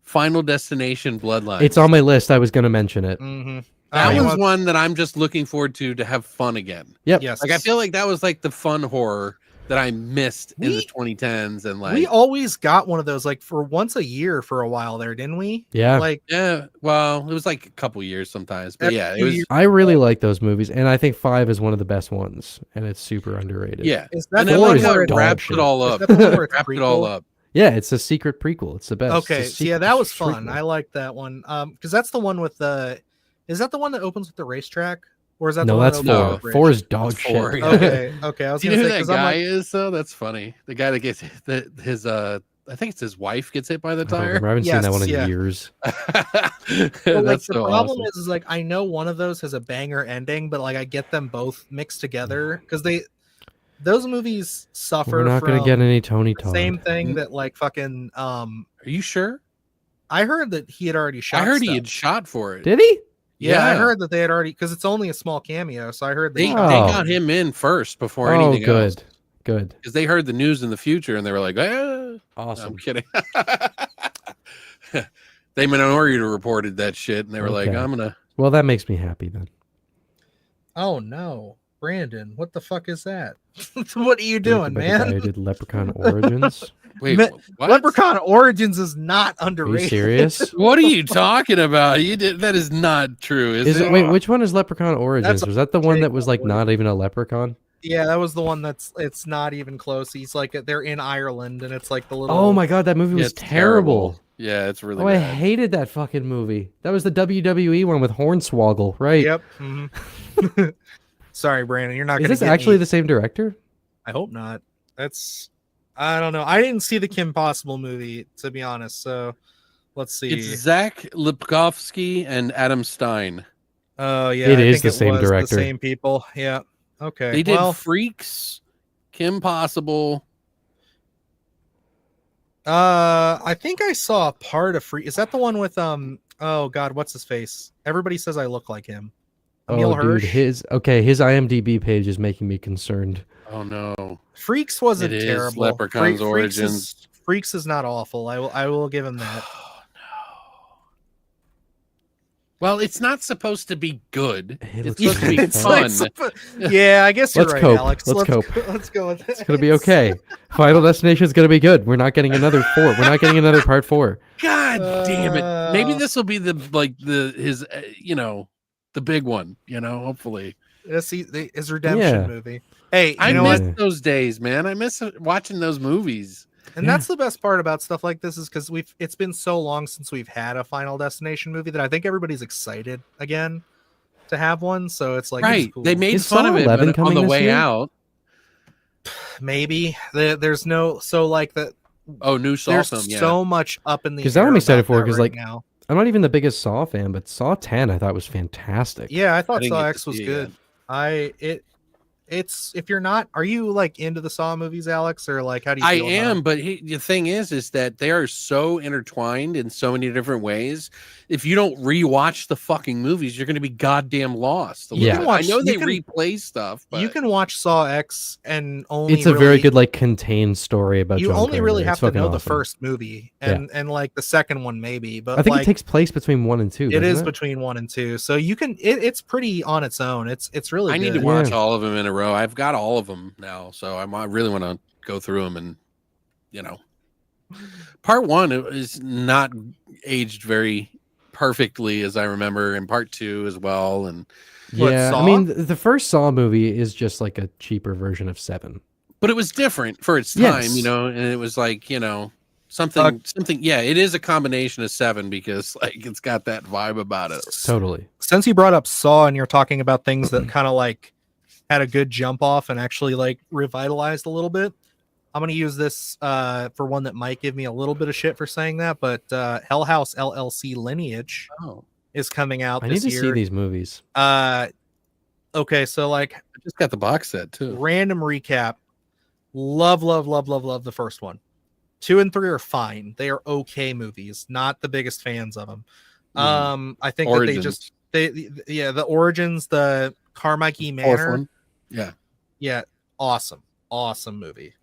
Final Destination Bloodlines. It's on my list. I was going to mention it. Mm-hmm. That was one that I'm just looking forward to have fun again. Yep. Yes. Like I feel like that was like the fun horror that I missed in the 2010s, and like we always got one of those like for once a year for a while there, didn't we? Yeah. Like well, it was like a couple years sometimes, but yeah, it was. I really like those movies, and I think 5 is one of the best ones, and it's super underrated. Yeah, is that and then four like is how it dog wrapped shit. it all up. Wrapped it all up. Yeah, it's a secret prequel. It's the best. Okay, It's a so yeah, that was secret fun. prequel. I like that one. Because that's the one with the. Is that the one that opens with the racetrack, or is that the No, one that's that opens 4. with the 4 bridge? is dog That's 4, shit. yeah. Okay. I was Do you gonna know say who that 'cause I'm guy like, is though? That's funny. The guy that gets his I think it's his wife gets hit by the I don't tire. remember. I haven't seen that one in Yes, yeah. years. Well, like That's the so problem awesome. is like I know one of those has a banger ending, but like I get them both mixed together because those movies suffer. We're not going to get any Tony the Todd. same thing that like fucking. Are you sure? I heard that he had already shot. I heard he stuff. had shot for it. Did he? Yeah, I heard that they had already because it's only a small cameo. So I heard They they. got him in first before anything else. Good. Because they heard the news in the future and they were like, no, Awesome. I'm kidding. They Minority reported that shit and they were like, Okay. I'm gonna. Well, that makes me happy then. Oh no, Brandon! What the fuck is that? What are you Directed doing, by the guy man? who did Leprechaun Origins. Wait, what? Leprechaun Origins is not Are you underrated. serious? What are you talking about? You did that is not true, is it? Wait, which one is Leprechaun Origins? Was that the one that was like Origins. not even a leprechaun? Yeah, that was the one it's not even close. He's like they're in Ireland and it's like the little. Oh my god, that movie was It's terrible. Yeah, it's really I bad. hated that fucking movie. That was the WWE one with Hornswoggle, right? Yep. Mhm. Sorry, Brandon. You're not Is going to this get actually me. the same director? I hope not. I don't know. I didn't see the Kim Possible movie, to be honest. So let's see. It's Zach Lipkovsky and Adam Stein. Oh yeah, It I is think the same was director. The same people. Yeah. Okay. They did Well, Freaks, Kim Possible. I think I saw a part of Free. Is that the one with Oh God, what's his face? Everybody says I look like him. Emil Hirsch. Dude, his IMDb page is making me concerned. Oh no. Freaks wasn't It is terrible. Leprechaun's Freaks Origins. Freaks is not awful. I will give him that. Well, it's not supposed to be good. It It's looks supposed to be It's fun. like yeah, I guess you're Let's right, cope. Alex. Let's cope. Let's go with It's gonna be okay. Final Destination is gonna be good. We're not getting another 4. We're not getting another part 4. God damn it! Maybe this will be the the big one. Hopefully. His redemption Yeah. movie. Hey, I you know miss what? those days, man. I miss watching those movies. And Yeah. that's the best part about stuff like this is because it's been so long since we've had a Final Destination movie that I think everybody's excited again to have one. So it's like Right? it's cool. They made Is fun Saw of it 11 on coming the this way year? out. Maybe there's no like the Oh, new Saw there's film. Yeah. so much up in the 'Cause that air I'm excited about for, that 'cause, right like, now. I'm not even the biggest Saw fan, but Saw 10 I thought was fantastic. Yeah, I I thought didn't Saw get to X was see it good. it's if you're not, are you like into the Saw movies, Alex, or like how do you I feel about am, them? but the thing is that they are so intertwined in so many different ways. If you don't rewatch the fucking movies, you're going to be goddamn lost. You can watch. I know You they can replay stuff, but you can watch Saw X and only It's a really, very good like contained story about you John only really Kramer. have It's to fucking know the awesome. first movie and like the second one maybe, but I think like it takes place between 1 and 2. it is doesn't between 1 and 2, so you can. It's pretty on its own. It's really. I need good. to watch Yeah. all of them in a row. I've got all of them now, so I really want to go through them. And part 1 is not aged very perfectly as I remember, and part 2 as well. And What, Yeah, I Saw? mean the first Saw movie is just like a cheaper version of 7. but it was different for its time, Yes. and it was like something. Yeah, it is a combination of 7 because like it's got that vibe about it. Totally. Since you brought up Saw and you're talking about things that kind of like had a good jump off and actually like revitalized a little bit, I'm going to use this for one that might give me a little bit of shit for saying that, but Hell House LLC Lineage is coming out I this need to year. see these movies. Okay, so like I just got the box set too. random recap. Love the first one. 2 and 3 are fine. They are okay movies. Not the biggest fans of them. I think Origins. that the Origins, the Carmike Manor. Yeah, awesome movie.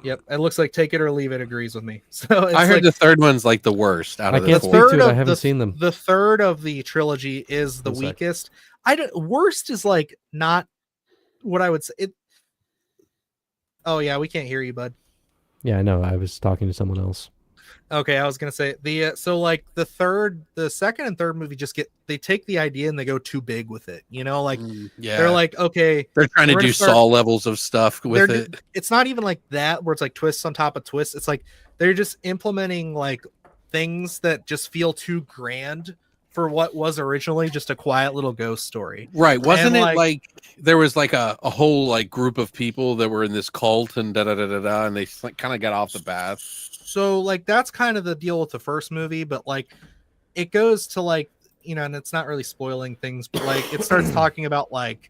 Yep, it looks like Take It or Leave It agrees with me. So I heard the third one's like the worst out of the can't four. speak to it. I haven't seen them. The third of the trilogy is the weakest. Worst is like not what I would say. Oh yeah, we can't hear you, bud. Yeah, I know. I was talking to someone else. Okay, I was gonna say so like the second and third movie they take the idea and they go too big with it. Like they're like, okay, they're trying to do Saw levels of stuff with it. It's not even like that where it's like twists on top of twists. It's like they're just implementing like things that just feel too grand for what was originally just a quiet little ghost story. Right. Wasn't it like there was like a whole like group of people that were in this cult and and they kind of got off the path. So like that's kind of the deal with the first movie, but like it goes to like, and it's not really spoiling things, but like it starts talking about like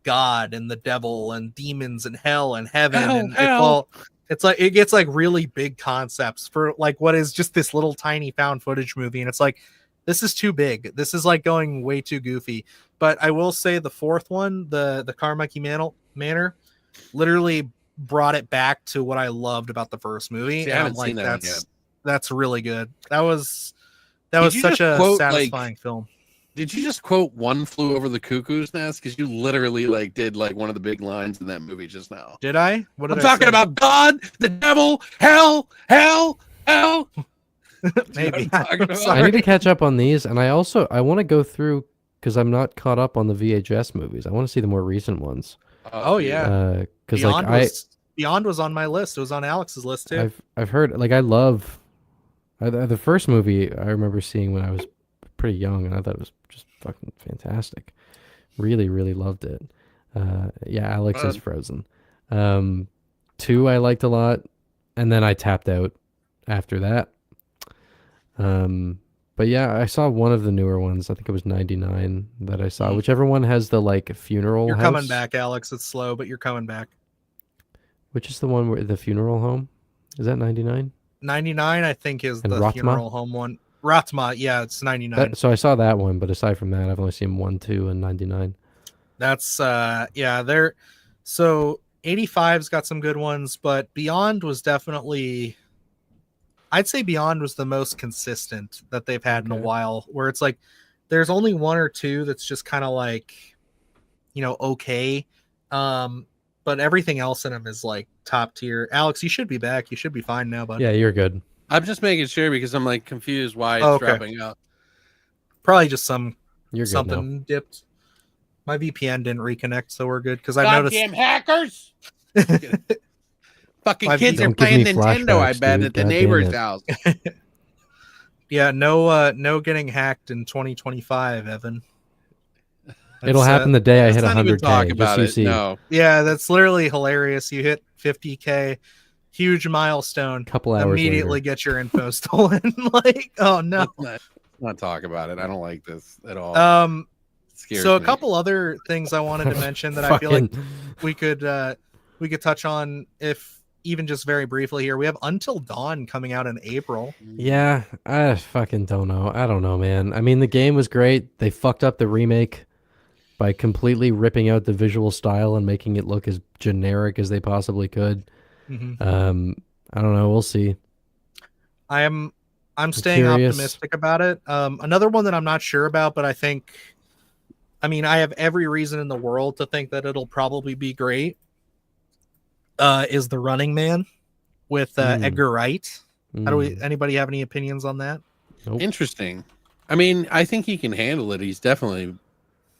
God and the devil and demons and hell and heaven it's like it gets like really big concepts for like what is just this little tiny found footage movie, and it's like this is too big. This is like going way too goofy. But I will say the fourth one, the Carmike Manor, literally brought it back to what I loved about the first movie. See, I haven't seen that yet. That's really good. That was such a satisfying film. Did you just quote One Flew Over the Cuckoo's Nest? Because you literally like did like one of the big lines in that movie just now. Did I? What did I'm talking about God, the devil, hell. Maybe. I need to catch up on these, and I want to go through because I'm not caught up on the VHS movies. I want to see the more recent ones. Oh yeah, because Beyond was on my list. It was on Alex's list too. I've heard I love the first movie. I remember seeing when I was pretty young, and I thought it was just fucking fantastic. Really, really loved it. Alex is Frozen. 2 I liked a lot, and then I tapped out after that. But yeah, I saw one of the newer ones. I think it was 99 that I saw. Whichever one has the like funeral You're house. coming back, Alex. It's slow, but you're coming back. Which is the one where the funeral home? Is that 99? 99, I think, is and the Ratma? funeral home one. Ratma, yeah, it's 99. So I saw that one, but aside from that, I've only seen 1, 2, and 99. That's they're so 85's got some good ones, but Beyond was definitely, I'd say Beyond was the most consistent that they've had in a while, where it's like there's only 1 or 2 that's just kind of like, okay. But everything else in them is like top tier. Alex, you should be back. You should be fine now, bud. Yeah, you're good. I'm just making sure because I'm like confused why it's dropping out. Probably just something dipped. My VPN didn't reconnect, so we're good. Because I noticed hackers. Fucking My kids V- are Don't give playing me Nintendo, I flashbacks, bet, dude. at the God damn neighbor's it. house. Yeah, no getting hacked in 2025, Evan. It'll happen the day I hit Let's not even 100K. talk Just about so you it. see. No. Yeah, that's literally hilarious. You hit 50K, huge milestone. Couple hours immediately later. get your info stolen. Like, oh no. Let's not talk about it. I don't like this at all. So a couple other things I wanted to mention that I feel like we could touch on, if even just very briefly here. We have Until Dawn coming out in April. Yeah, I fucking don't know. I don't know, man. I mean, the game was great. They fucked up the remake by completely ripping out the visual style and making it look as generic as they possibly could. Mm-hmm. I don't know. We'll see. I'm staying optimistic about it. Another one that I'm not sure about, but I have every reason in the world to think that it'll probably be great. Is The Running Man with Edgar Wright. Anybody have any opinions on that? Nope. Interesting. I mean, I think he can handle it. He's definitely,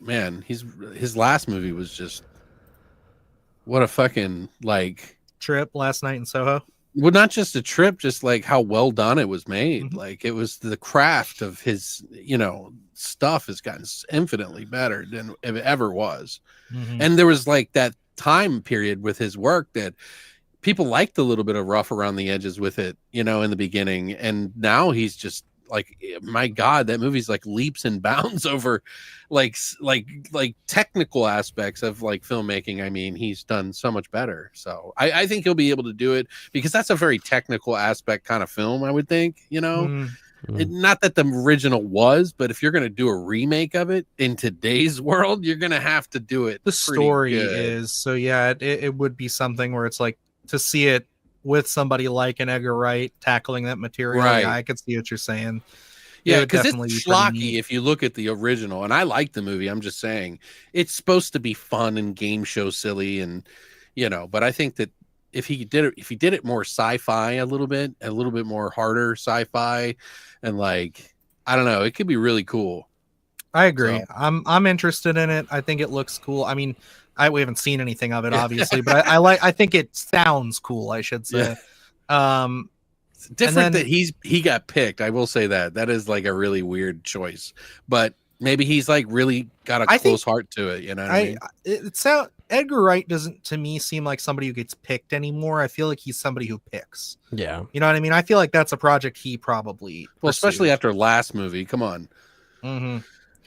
man, his last movie was just, what a fucking, like, trip, Last Night in Soho. Well, not just a trip, just like how well done it was made. Mm-hmm. Like, it was the craft of his, stuff has gotten infinitely better than it ever was. Mm-hmm. And there was like that time period with his work that people liked a little bit of rough around the edges with it, in the beginning. And now he's just like, my God, that movie's like leaps and bounds over like technical aspects of like filmmaking. I mean, he's done so much better. So I think he'll be able to do it, because that's a very technical aspect kind of film, I would think, not that the original was, but if you're going to do a remake of it in today's world, you're going to have to do it. The story is, so yeah, it would be something where it's like, to see it with somebody like an Edgar Wright tackling that material. Right. Yeah, I could see what you're saying. Yeah, because it's schlocky if you look at the original, and I like the movie. I'm just saying it's supposed to be fun and game show silly, and but I think that if he did it more sci-fi a little bit more harder sci-fi, and like, I don't know, it could be really cool. I agree. So, I'm interested in it. I think it looks cool. I mean, we haven't seen anything of it, obviously, but I think it sounds cool, I should say. Yeah. It's different that he got picked. I will say that is like a really weird choice, but maybe he's like really got a close heart to it. You know what I mean? Edgar Wright doesn't, to me, seem like somebody who gets picked anymore. I feel like he's somebody who picks. Yeah. You know what I mean? I feel like that's a project he probably pursued. Especially after last movie. Come on. Mm-hmm.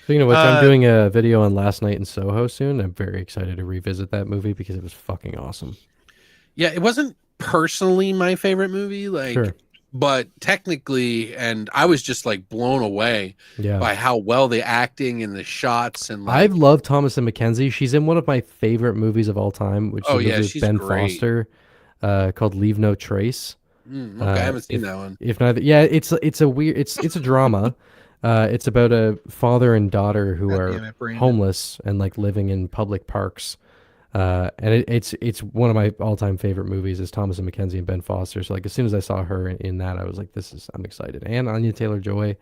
Speaking of which, I'm doing a video on Last Night in Soho soon. I'm very excited to revisit that movie because it was fucking awesome. Yeah, it wasn't personally my favorite movie, Sure. But technically, and I was just like blown away by how well the acting and the shots and I've loved Thomasin McKenzie. She's in one of my favorite movies of all time, which is with Ben Foster, called Leave No Trace. Okay, I haven't seen that one. If not, it's a drama. It's about a father and daughter who are homeless and like living in public parks. And it's one of my all-time favorite movies is Thomasin McKenzie and Ben Foster. So like as soon as I saw her in that, I was like, I'm excited. And Anya Taylor-Joy,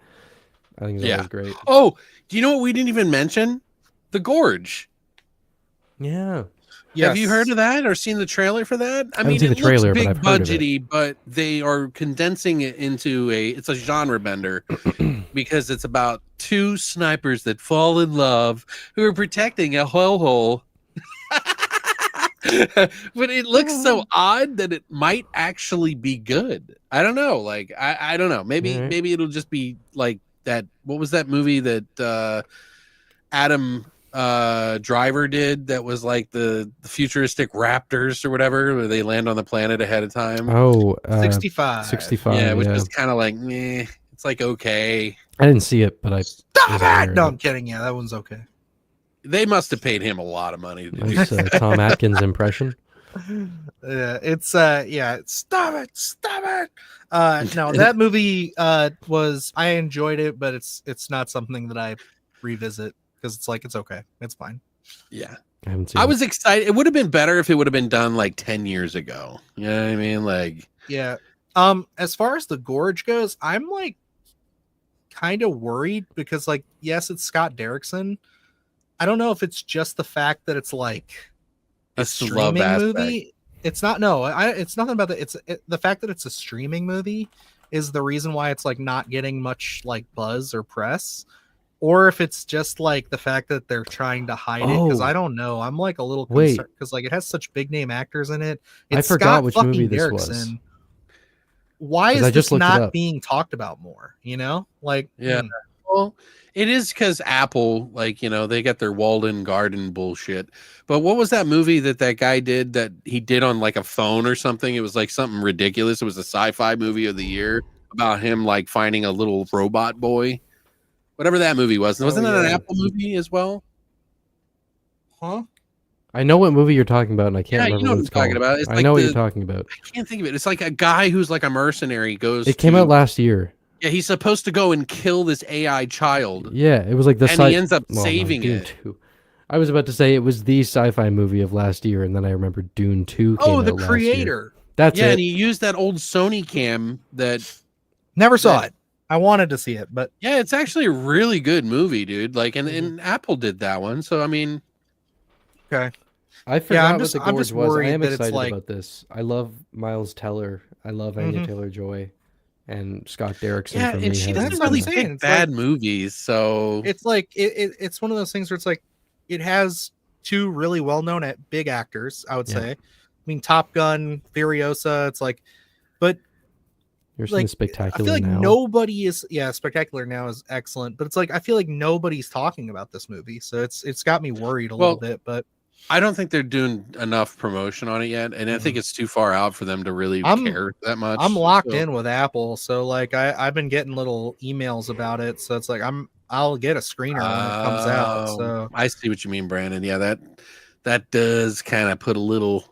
I think that was great. Oh, do you know what we didn't even mention? The Gorge. Yeah. Yes. Have you heard of that or seen the trailer for that? I mean, seen the trailer, looks big but I've heard budgety, but they are condensing it into it's a genre bender because it's about two snipers that fall in love who are protecting a hellhole. But it looks so odd that it might actually be good. I don't know. Like, I don't know. Maybe it'll just be like that. What was that movie that Adam Driver did that was like the futuristic raptors or whatever, where they land on the planet ahead of time? 65. Yeah, which was kind of like, meh. It's like, okay. I didn't see it, but I stop it. No, I'm kidding. Yeah, that one's okay. They must have paid him a lot of money to do nice, Tom Atkins impression. Yeah, it's stop it. No, that movie was, I enjoyed it, but it's not something that I revisit because it's like, it's okay, it's fine. Yeah, I was excited. It would have been better if it would have been done like 10 years ago. You know what I mean? Like, yeah. As far as the Gorge goes, I'm like kind of worried because, like, yes, it's Scott Derrickson. I don't know if it's just the fact that it's like a streaming movie. It's not. No, it's nothing about that. It's the fact that it's a streaming movie is the reason why it's like not getting much like buzz or press, or if it's just like the fact that they're trying to hide it. Because I don't know. I'm like a little concerned because like it has such big name actors in it. It's I forgot Scott which movie this was. Why is this not being talked about more? You know, like yeah. Well, it is because Apple, like, they got their Walden Garden bullshit. But what was that movie that guy did that he did on like a phone or something? It was like something ridiculous. It was a sci-fi movie of the year about him like finding a little robot boy. Whatever that movie was. Wasn't that an Apple movie as well? Huh? I know what movie you're talking about, and I can't Yeah, remember you know what what it's I'm talking called. about. It's I like know what you're talking about. I can't think of it. It's like a guy who's like a mercenary It came out last year. Yeah, he's supposed to go and kill this AI child. Yeah, it was like the and he ends up saving Dune it. 2. I was about to say it was the sci-fi movie of last year, and then I remembered Dune 2 came out the last creator. year. That's it. And he used that old Sony cam that never saw it. I wanted to see it, but yeah, it's actually a really good movie, dude. Like, and Apple did that one, so I mean, okay. I forgot what the I'm gorge just was. I worried am that excited it's like, about this. I love Miles Teller. I love Anya Taylor-Joy, and Scott Derrickson. yeah, from and she doesn't really pick bad movies, so it's like it's one of those things where it's like it has two really well-known big actors. I would say, I mean, Top Gun, Furiosa. It's like, but you're like, Spectacular. I feel like Now. nobody is. Yeah, Spectacular Now is excellent, but it's like I feel like nobody's talking about this movie, so it's got me worried a little bit. But I don't think they're doing enough promotion on it yet, and I think it's too far out for them to really care that much. I'm locked in with Apple, so like I've been getting little emails about it, so it's like I'll get a screener when it comes out. So I see what you mean, Brandon. Yeah, that does kind of put a little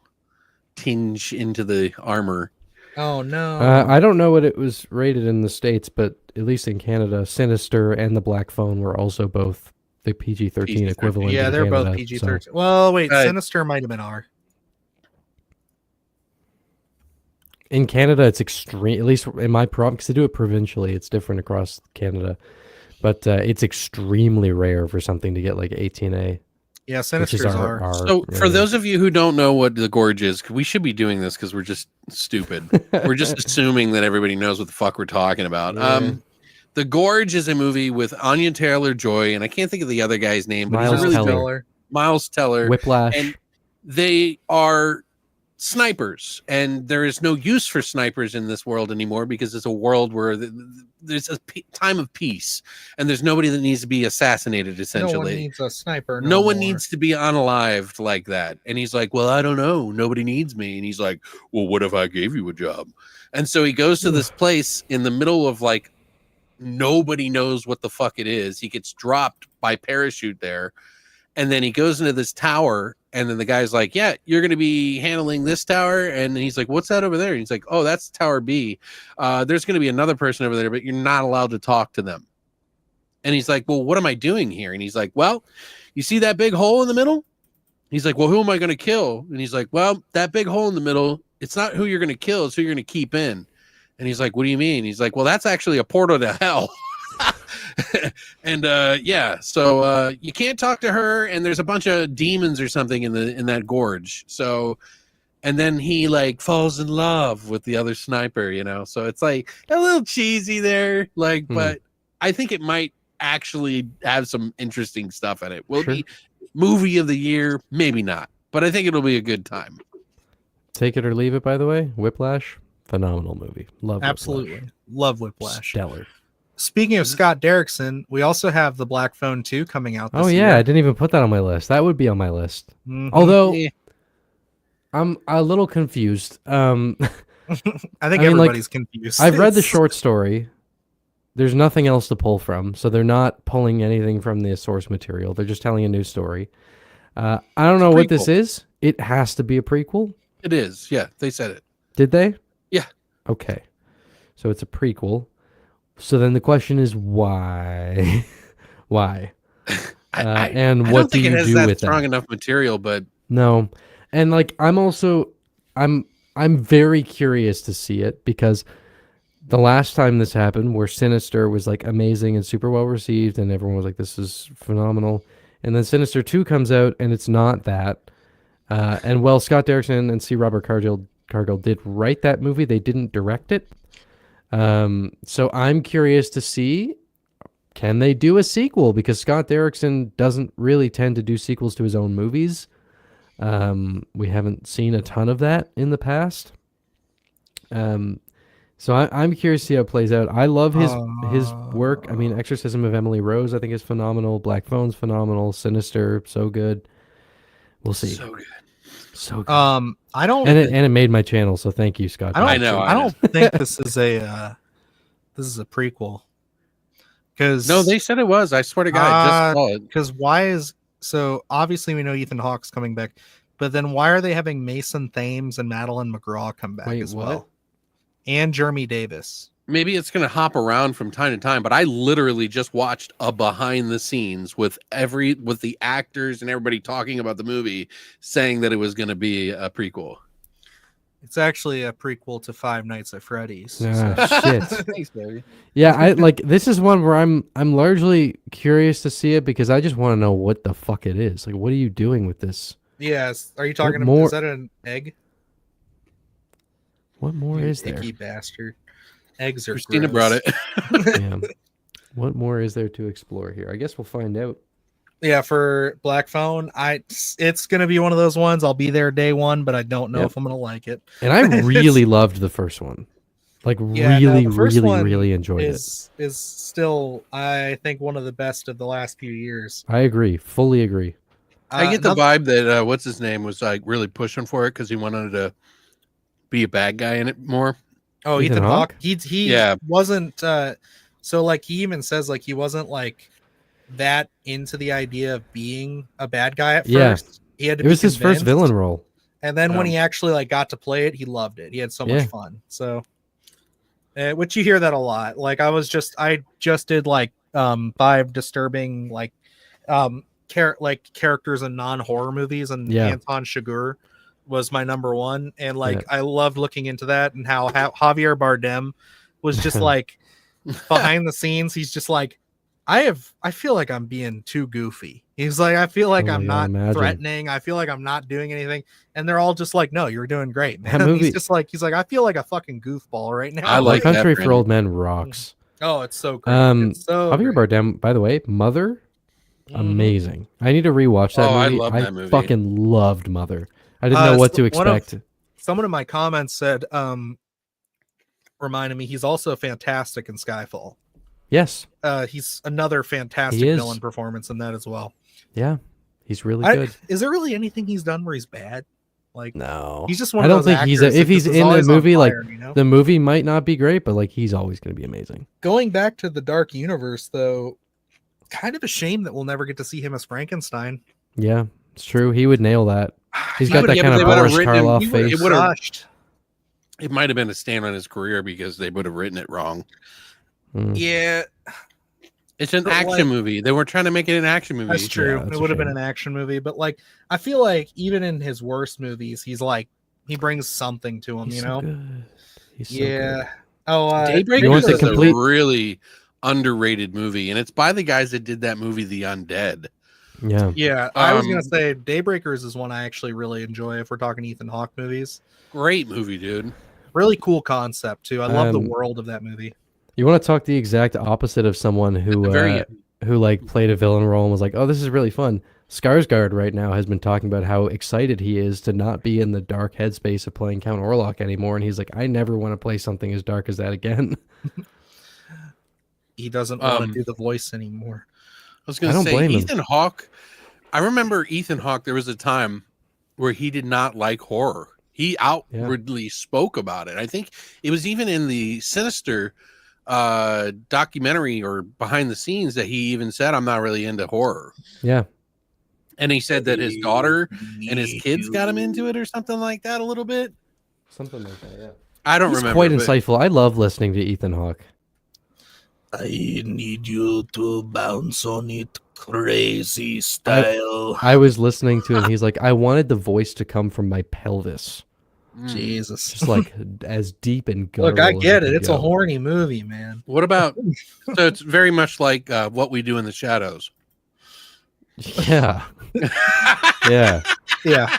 tinge into the armor. Oh no! I don't know what it was rated in the States, but at least in Canada, Sinister and The Black Phone were also both the PG-13 equivalent. Yeah, they're Canada, both PG-13. So. Well, wait, Sinister might have been R. In Canada, it's extreme. At least in my province, because they do it provincially, it's different across Canada. But it's extremely rare for something to get like 18A. Yeah, Sinister's R. So for those of you who don't know what the gorge is, we should be doing this because we're just stupid. We're just assuming that everybody knows what the fuck we're talking about. Yeah. The Gorge is a movie with Anya Taylor-Joy, and I can't think of the other guy's name, but he's really good. Miles Teller. Whiplash. And they are snipers, and there is no use for snipers in this world anymore because it's a world where there's a time of peace, and there's nobody that needs to be assassinated, essentially. No one needs a sniper. No one needs to be unalived like that. And he's like, well, I don't know. Nobody needs me. And he's like, well, what if I gave you a job? And so he goes to this place in the middle of like, nobody knows what the fuck it is. He gets dropped by parachute there. And then he goes into this tower. And then the guy's like, yeah, you're going to be handling this tower. And he's like, what's that over there? And he's like, oh, that's Tower B. There's going to be another person over there, but you're not allowed to talk to them. And he's like, well, what am I doing here? And he's like, well, you see that big hole in the middle? He's like, well, who am I going to kill? And he's like, well, that big hole in the middle, it's not who you're going to kill. It's who you're going to keep in. And he's like, what do you mean? He's like, well, that's actually a portal to hell. And so you can't talk to her, and there's a bunch of demons or something in that gorge. So, and then he like falls in love with the other sniper, so it's like a little cheesy there, like, but I think it might actually have some interesting stuff in it. Will it be movie of the year? Maybe not, but I think it'll be a good time. Take it or leave it, by the way. Whiplash, phenomenal movie. Love Absolutely. Whiplash. Love Whiplash. Stellar. Speaking of Scott Derrickson, we also have The Black Phone 2 coming out this year. I didn't even put that on my list. That would be on my list. Although I'm a little confused. I think everybody's confused. I've read the short story. There's nothing else to pull from, so they're not pulling anything from the source material. They're just telling a new story. I don't know what this is. It has to be a prequel. It is. Yeah, they said it. Did they? Yeah. Okay. So it's a prequel. So then the question is why? Why? And what do you do with that? I don't think it has that strong enough material, but no. And like I'm very curious to see it because the last time this happened, where Sinister was like amazing and super well received, and everyone was like, "This is phenomenal," and then Sinister 2 comes out, and it's not that. And while Scott Derrickson and C. Robert Cargill did write that movie, they didn't direct it. So I'm curious to see, can they do a sequel? Because Scott Derrickson doesn't really tend to do sequels to his own movies. We haven't seen a ton of that in the past. So I'm curious to see how it plays out. I love his work. I mean, Exorcism of Emily Rose, I think, is phenomenal. Black Phone's phenomenal. Sinister, so good. We'll see. So good. So good. I don't, and it made my channel, so thank you, Scott. I I don't think this is a prequel. Because no, they said it was. I swear to God, I just saw it. Because so obviously we know Ethan Hawke's coming back, but then why are they having Mason Thames and Madeline McGraw come back as well? And Jeremy Davis. Maybe it's going to hop around from time to time, but I literally just watched a behind the scenes with the actors and everybody talking about the movie, saying that it was going to be a prequel. It's actually a prequel to Five Nights at Freddy's. Shit. Thanks, baby. Yeah, I like this is one where I'm largely curious to see it because I just want to know what the fuck it is. Like, what are you doing with this? Yes. Are you talking about? Is that an egg? What more is there? Icky bastard. Eggs are Christina gross. brought it. Yeah. What more is there to explore here? I guess we'll find out. Yeah, for Black Phone, it's gonna be one of those ones. I'll be there day one, but I don't know if I'm gonna like it. And I really loved the first one. Like really enjoyed it. Is still, I think, one of the best of the last few years. I agree. Fully agree. I get the vibe that what's his name was like really pushing for it because he wanted to be a bad guy in it more. Oh, Ethan Hawke. He wasn't. So like he even says like he wasn't like that into the idea of being a bad guy at first. He had to. It was his first villain role. And then when he actually like got to play it, he loved it. He had so much fun. So, which you hear that a lot. Like I just did like 5 disturbing like characters in non-horror movies, and Anton Chigurh was my number one, and like I loved looking into that and how Javier Bardem was just like behind the scenes. He's just like, I feel like I'm being too goofy. He's like, I feel like I'm not threatening. I feel like I'm not doing anything. And they're all just like, no, you're doing great, man. He's like, I feel like a fucking goofball right now. I like Country for Old Men rocks. Oh, it's so great. Javier Bardem, by the way, Mother, amazing. I need to rewatch that movie. I love that movie. Fucking loved Mother. I didn't know what to expect. Someone in my comments said, reminded me, he's also fantastic in Skyfall. Yes. He's another fantastic villain performance in that as well. Yeah. He's really good. Is there really anything he's done where he's bad? Like, no. He's just one of those actors. If he's in the movie, like, the movie might not be great, but like he's always going to be amazing. Going back to the Dark Universe, though, kind of a shame that we'll never get to see him as Frankenstein. Yeah, it's true. He would nail that. He's got that kind of Boris Karloff face. It might have been a stand on his career because they would have written it wrong. Yeah. It's an action movie. They were trying to make it an action movie. That's true. It would have been an action movie, but like I feel like even in his worst movies, he's like he brings something to him, you know? Good. He's so good. Oh, Daybreakers is a really underrated movie, and it's by the guys that did that movie, The Undead. Yeah. I was gonna say Daybreakers is one I actually really enjoy if we're talking Ethan Hawke movies. Great movie, dude. Really cool concept too. I love the world of that movie. You want to talk the exact opposite of someone who like played a villain role and was like, oh, this is really fun. Skarsgård right now has been talking about how excited he is to not be in the dark headspace of playing Count Orlok anymore. And he's like, I never want to play something as dark as that again. He doesn't want to do the voice anymore. I was going to say, Ethan Hawke, I remember Ethan Hawke, there was a time where he did not like horror. He outwardly spoke about it. I think it was even in the Sinister documentary or behind the scenes that he even said, I'm not really into horror. Yeah. And he said that his daughter and his kids got him into it or something like that a little bit. Something like that, yeah. I don't remember. Quite insightful. I love listening to Ethan Hawke. I need you to bounce on it crazy style. I was listening to him. He's like, I wanted the voice to come from my pelvis. Jesus. Just like as deep and guttural. Look, I get it. It's a horny movie, man. What about, so it's very much like What We Do in the Shadows. Yeah. Yeah. Yeah.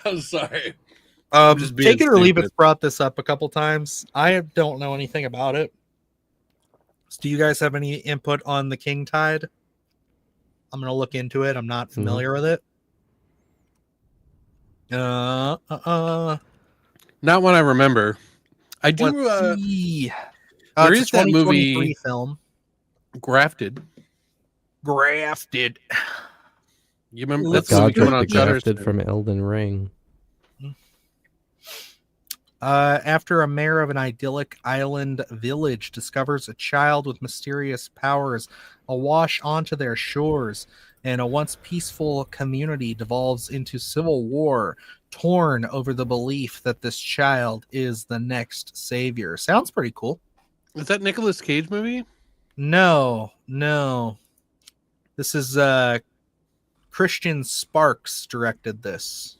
I'm sorry. Take it or leave it's brought this up a couple times. I don't know anything about it. So do you guys have any input on the King Tide? I'm going to look into it. I'm not familiar with it. Not one I remember. I do. Let's see. There It's a is that 2023 movie, film. Grafted. Grafted. You remember Let's that's movie God coming the on Shutter? grafted from Elden Ring. After a mayor of an idyllic island village discovers a child with mysterious powers awash onto their shores, and a once peaceful community devolves into civil war, torn over the belief that this child is the next savior. Sounds pretty cool. Is that Nicolas Cage movie? No. This is Christian Sparks directed this.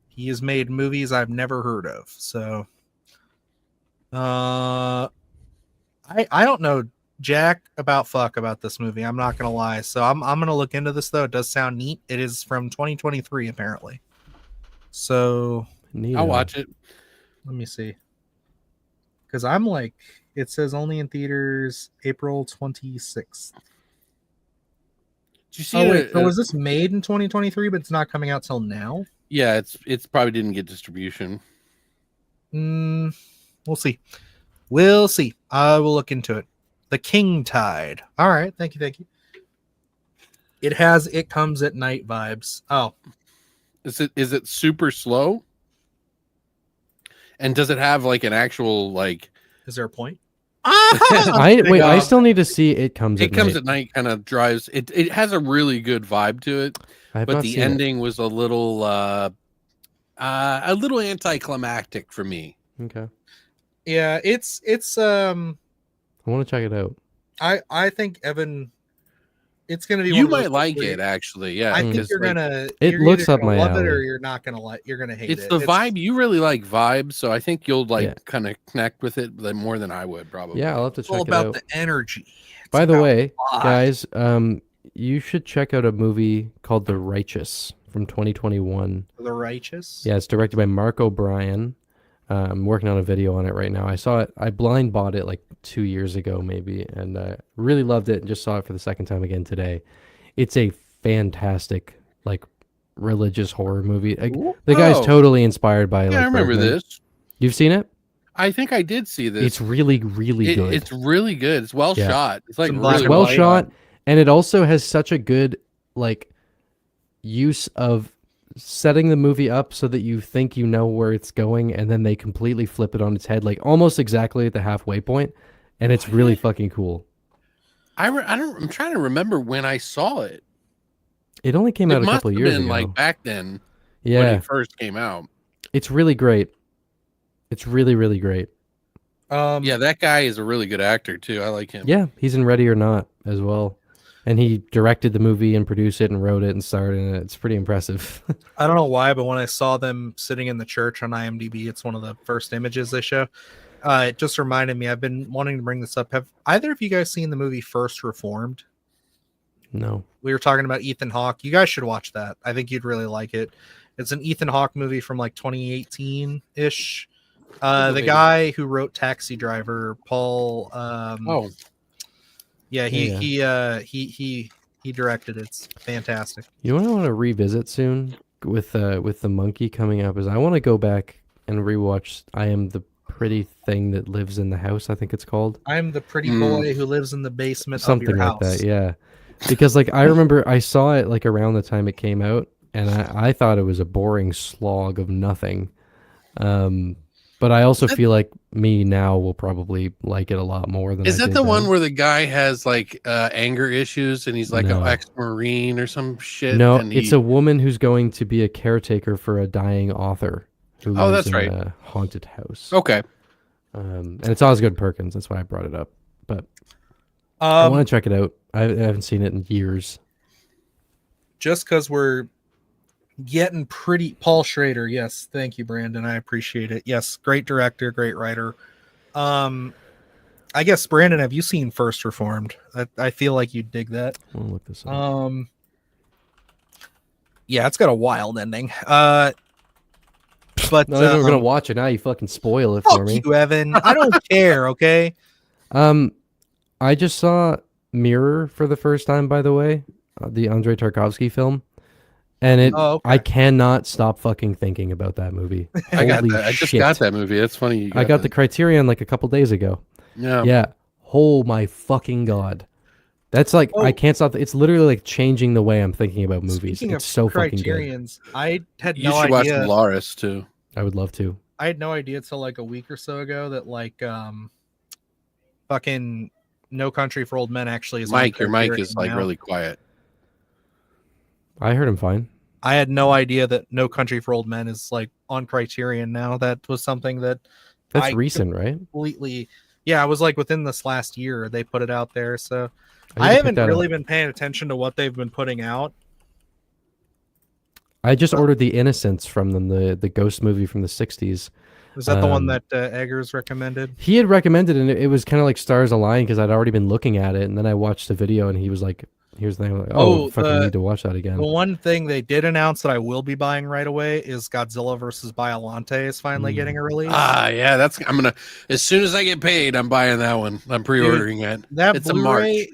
He has made movies I've never heard of. So I don't know jack about this movie. I'm not gonna lie. So I'm gonna look into this though. It does sound neat. It is from 2023 apparently. So I'll watch it. Let me see. Because I'm like, it says only in theaters April 26th. Did you see it? So was this made in 2023, but it's not coming out till now? Yeah, it's probably didn't get distribution. We'll see. We'll see. I will look into it. The King Tide. All right. Thank you. It has It Comes at Night vibes. Oh. Is it super slow? And does it have like an actual like? Is there a point? I still need to see It Comes at Night. It Comes at Night kind of drives it. It has a really good vibe to it, but the ending was a little anticlimactic for me. Okay. Yeah, it's I want to check it out. I think Evan, it's gonna be. You might like it actually. Yeah, I think you're gonna. It you're looks up gonna my love alley. it, or you're not gonna like. You're gonna hate it. It's the vibe. You really like vibes, so I think you'll kind of connect with it more than I would probably. Yeah, I'll have to check it out. It's all about the energy. By the way, guys, you should check out a movie called The Righteous from 2021. The Righteous? Yeah, it's directed by Mark O'Brien. I'm working on a video on it right now. I saw it. I blind bought it like 2 years ago, maybe, and really loved it. And just saw it for the second time again today. It's a fantastic, like, religious horror movie. The guy's totally inspired by. Yeah, I remember this. You've seen it? I think I did see this. It's really, really good. It's really good. It's well shot. It's like really well shot, and it also has such a good like use of setting the movie up so that you think you know where it's going, and then they completely flip it on its head, like almost exactly at the halfway point, and it's really fucking cool. I'm trying to remember when I saw it. It only came out a couple years ago. Like back then, when it first came out. It's really great. It's really, really great. Yeah, that guy is a really good actor too. I like him. Yeah, he's in Ready or Not as well. And he directed the movie and produced it and wrote it and starred in it. It's pretty impressive. I don't know why, but when I saw them sitting in the church on IMDb, it's one of the first images they show. It just reminded me, I've been wanting to bring this up. Have either of you guys seen the movie First Reformed? No. We were talking about Ethan Hawke. You guys should watch that. I think you'd really like it. It's an Ethan Hawke movie from like 2018-ish. The guy who wrote Taxi Driver, Paul. He directed it. It's fantastic. You know what I want to revisit soon with the monkey coming up is I want to go back and rewatch I Am the Pretty Thing That Lives in the House, I think it's called. I'm the pretty boy who lives in the basement Something of your like house. that, yeah. Because like I remember I saw it like around the time it came out, and I thought it was a boring slog of nothing. But I also feel like me now will probably like it a lot more than. Is that the one where the guy has like anger issues and he's like an ex-Marine or some shit? No, it's a woman who's going to be a caretaker for a dying author who lives in a haunted house. Okay. And it's Osgood Perkins. That's why I brought it up. But I want to check it out. I haven't seen it in years. Just because we're getting pretty. Paul Schrader, yes, thank you, Brandon. I appreciate it. Yes, great director, great writer. I guess Brandon, have you seen First Reformed? I feel like you'd dig that. I'll look this up. Yeah, it's got a wild ending. But no, we're gonna watch it now. You fucking spoil it for me. Fuck you, Evan. I don't care. Okay. I just saw Mirror for the first time. By the way, the Andrei Tarkovsky film. And Oh, okay. I cannot stop fucking thinking about that movie. I got Holy that. I just shit. got that movie. That's funny. I got the Criterion like a couple days ago. Yeah. Yeah. Oh my fucking God. That's like, I can't stop. It's literally like changing the way I'm thinking about movies. Speaking It's of so fucking good. Criterions, I had You no should watch idea. Solaris too. I would love to. I had no idea till like a week or so ago that like fucking No Country for Old Men actually is. Mike, on your mic Criterion is like now. really quiet. I heard him fine. I had no idea that No Country for Old Men is like on Criterion now. That was something that That's recent, right? completely. Yeah, it was like within this last year they put it out there. So need I to pick haven't that really up. been paying attention to what they've been putting out. I just ordered The Innocents from them, the ghost movie from the 60s. Was that the one that Eggers recommended? He had recommended it, and it was kind of like stars align because I'd already been looking at it, and then I watched the video, and he was like, here's the thing. I'm like, oh, fucking need to watch that again. The one thing they did announce that I will be buying right away is Godzilla versus Biollante is finally getting a release. Yeah, I'm gonna, as soon as I get paid, I'm buying that one. I'm pre-ordering it. It's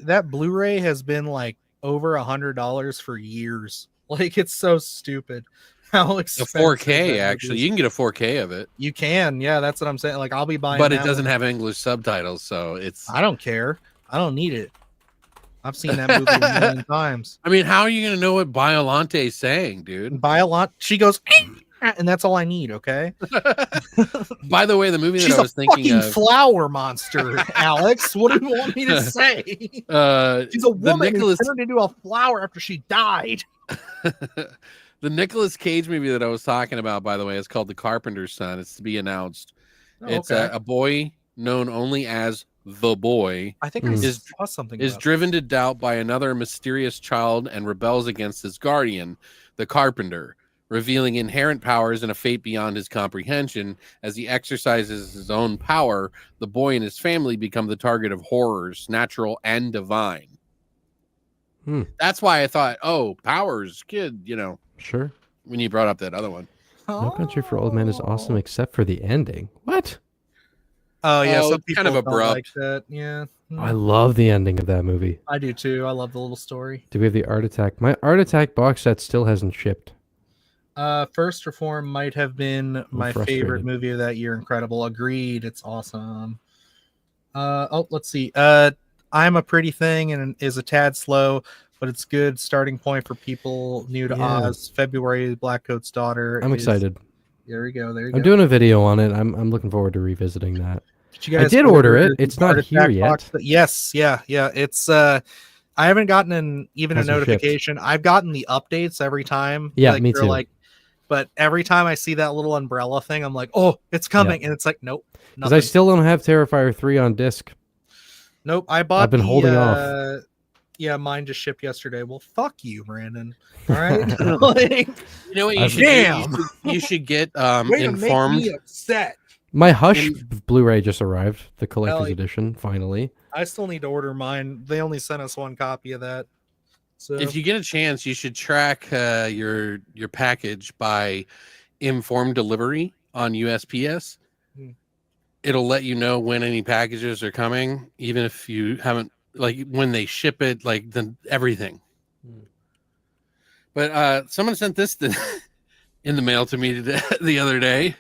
That Blu-ray has been like over $100 for years. Like, it's so stupid how expensive. The 4K, actually, you can get a 4K of it. You can, yeah, that's what I'm saying. Like, I'll be buying, but it doesn't have English subtitles, so it's. I don't care. I don't need it. I've seen that movie a million times. I mean, how are you gonna know what Biollante is saying, dude? Biollante, she goes, and that's all I need. Okay. By the way, the movie that She's I was thinking fucking of, flower monster, Alex. What do you want me to say? She's a woman who turned into a flower after she died. The Nicolas Cage movie that I was talking about, by the way, is called The Carpenter's Son. It's to be announced. It's a boy known only as the boy. I think I saw something. Is driven to doubt by another mysterious child and rebels against his guardian, the carpenter, revealing inherent powers and a fate beyond his comprehension. As he exercises his own power, the boy and his family become the target of horrors, natural and divine. That's why I thought, oh, powers, kid, you know. Sure. When you brought up that other one. No Country for Old Men is awesome except for the ending. What? Oh, yeah. Some it's kind of abrupt. like that. Yeah. I love the ending of that movie. I do too. I love the little story. Do we have the Art Attack? My Art Attack box set still hasn't shipped. First Reform might have been my favorite movie of that year. Incredible. Agreed. It's awesome. Let's see. I'm a Pretty Thing and is a tad slow, but it's good starting point for people new to Oz. February, Blackcoat's Daughter. I'm excited. There we go. There you go. I'm doing a video on it. I'm looking forward to revisiting that. I did order it. It's not here yet. Yes. Yeah. It's I haven't gotten even a notification. I've gotten the updates every time. Yeah, like, me too. But every time I see that little umbrella thing, I'm like, oh, it's coming. And it's like, nope. Because I still don't have Terrifier 3 on disc. Nope. I've been holding off. Yeah, mine just shipped yesterday. Well, fuck you, Brandon. All right. Like, you know what you should do? You should get informed. Make me upset. My Hush Blu-ray just arrived, the collector's edition, finally. I still need to order mine. They only sent us one copy of that. So if you get a chance, you should track your package by informed delivery on USPS. It'll let you know when any packages are coming, even if you haven't, like when they ship it, like everything. But someone sent this in the mail to me the other day.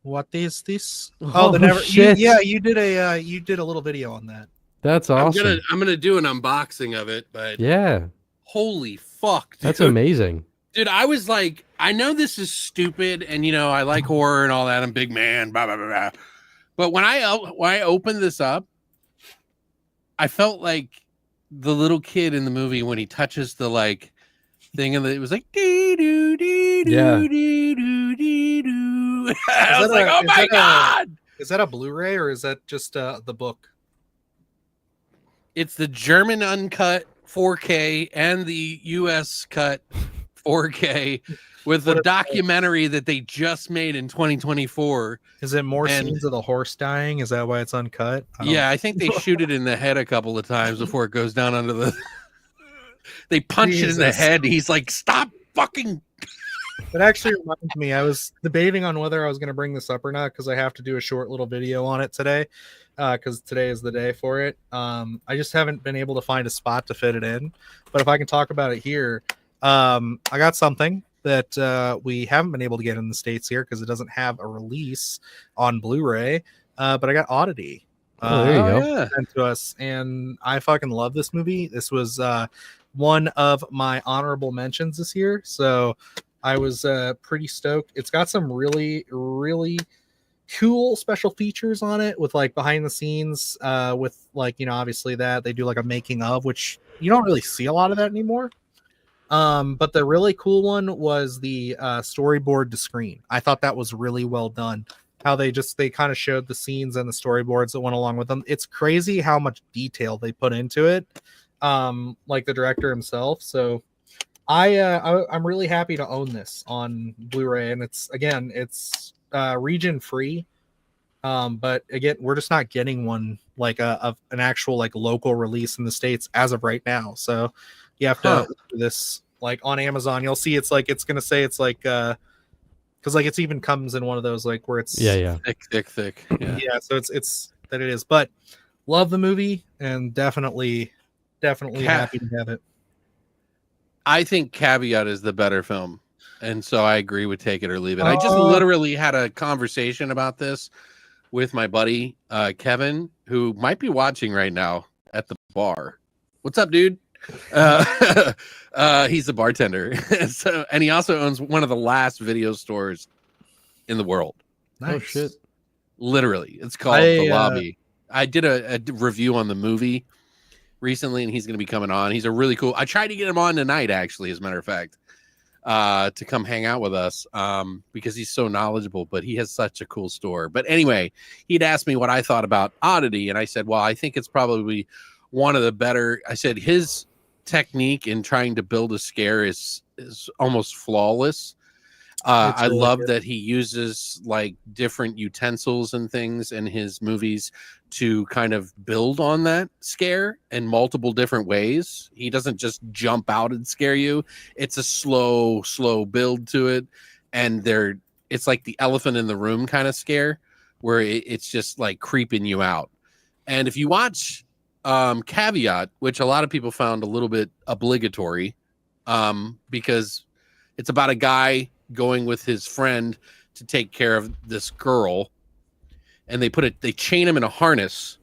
What is this? Oh, shit! You did a little video on that. That's awesome. I'm gonna do an unboxing of it, but yeah, holy fuck, dude. That's amazing, dude. I was like, I know this is stupid, and you know I like horror and all that. I'm a big man, blah blah blah blah. But when I opened this up, I felt like the little kid in the movie when he touches the like thing, and it was like dee doo dee doo dee doo dee doo. I was like, oh my god! Is that a Blu-ray or is that just the book? It's the German uncut 4K and the US cut 4K with the documentary that they just made in 2024. Is it more scenes of the horse dying? Is that why it's uncut? I think they shoot it in the head a couple of times before it goes down under the. They punch it in the head. He's like, stop fucking. It actually reminds me, I was debating on whether I was going to bring this up or not because I have to do a short little video on it today because today is the day for it. I just haven't been able to find a spot to fit it in. But if I can talk about it here, I got something that we haven't been able to get in the States here because it doesn't have a release on Blu-ray. But I got Oddity. Oh, there you go. Yeah. Sent to us, and I fucking love this movie. This was one of my honorable mentions this year, so I was pretty stoked. It's got some really, really cool special features on it with like behind the scenes with like, you know, obviously that they do like a making of, which you don't really see a lot of that anymore. But the really cool one was the storyboard to screen. I thought that was really well done. How they kind of showed the scenes and the storyboards that went along with them. It's crazy how much detail they put into it. Like the director himself. So I'm really happy to own this on Blu-ray, and it's region free. But again, we're just not getting one like of an actual like local release in the States as of right now. So you have to look for this like on Amazon. You'll see it's gonna say it's like because like it's even comes in one of those like where it's thick. Yeah, so it's that it is. But love the movie and definitely happy to have it. I think Caveat is the better film, and so I agree with Take It or Leave It. I just literally had a conversation about this with my buddy Kevin, who might be watching right now at the bar. What's up, dude? He's a bartender. So, and he also owns one of the last video stores in the world. Nice. Oh shit! Literally, it's called The Lobby. I did a review on the movie recently, and he's going to be coming on. He's a really cool. I tried to get him on tonight, actually, as a matter of fact, to come hang out with us because he's so knowledgeable, but he has such a cool store. But anyway, he'd asked me what I thought about Oddity, and I said, well, I think it's probably one of the better. I said his technique in trying to build a scare is almost flawless. I really love that he uses like different utensils and things in his movies to kind of build on that scare in multiple different ways. He doesn't just jump out and scare you. It's a slow build to it. And it's like the elephant in the room kind of scare where it's just like creeping you out. And if you watch Caveat, which a lot of people found a little bit obligatory because it's about a guy going with his friend to take care of this girl, and they chain him in a harness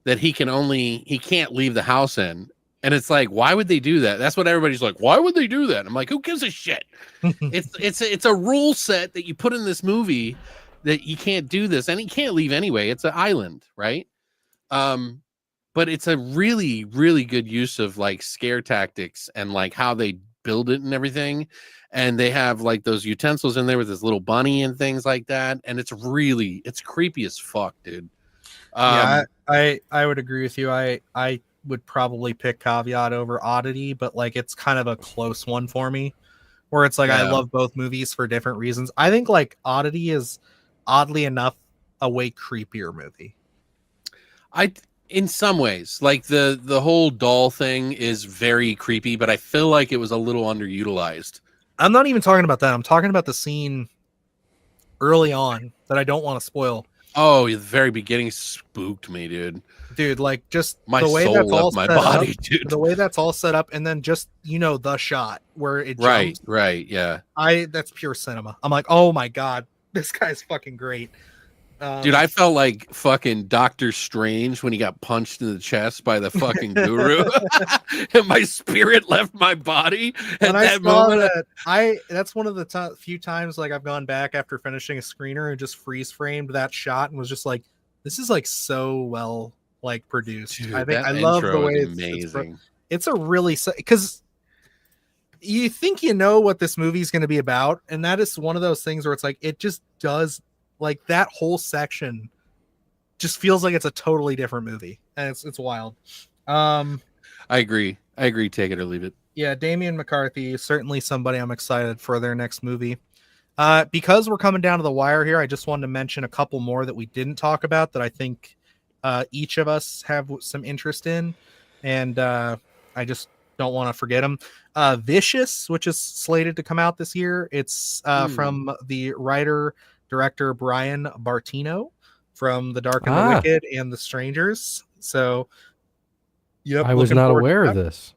that he can't leave the house in. And it's like, why would they do that? That's what everybody's like, why would they do that? I'm like, who gives a shit? It's a rule set that you put in this movie that you can't do this, and he can't leave anyway. It's an island, right? But it's a really, really good use of like scare tactics and like how they build it and everything. And they have like those utensils in there with this little bunny and things like that. And it's creepy as fuck, dude. Yeah, I would agree with you. I would probably pick Caveat over Oddity, but like it's kind of a close one for me where it's like I love both movies for different reasons. I think like Oddity is oddly enough a way creepier movie. In some ways, like the whole doll thing is very creepy, but I feel like it was a little underutilized. I'm not even talking about that. I'm talking about the scene early on that I don't want to spoil. Oh, the very beginning spooked me, dude. Dude, like just my the way soul that's left all my set body, up, dude. The way that's all set up, and then just the shot where it jumps. Right, yeah. That's pure cinema. I'm like, oh my god, this guy's fucking great. Dude, I felt like fucking Doctor Strange when he got punched in the chest by the fucking guru, and my spirit left my body at that moment. That's one of the few times like I've gone back after finishing a screener and just freeze framed that shot and was just like, this is like so well like produced. Dude, I think I love the way it's amazing. It's a really because you think you know what this movie is going to be about, and that is one of those things where it's like it just does. Like that whole section just feels like it's a totally different movie, and it's wild. I agree. Take it or leave it. Yeah, Damian McCarthy is certainly somebody I'm excited for their next movie. Because we're coming down to the wire here, I just wanted to mention a couple more that we didn't talk about that I think each of us have some interest in, and I just don't want to forget them. Vicious, which is slated to come out this year. It's from the director Brian Bartino from The Dark and the Wicked and The Strangers. So, I was not aware of this.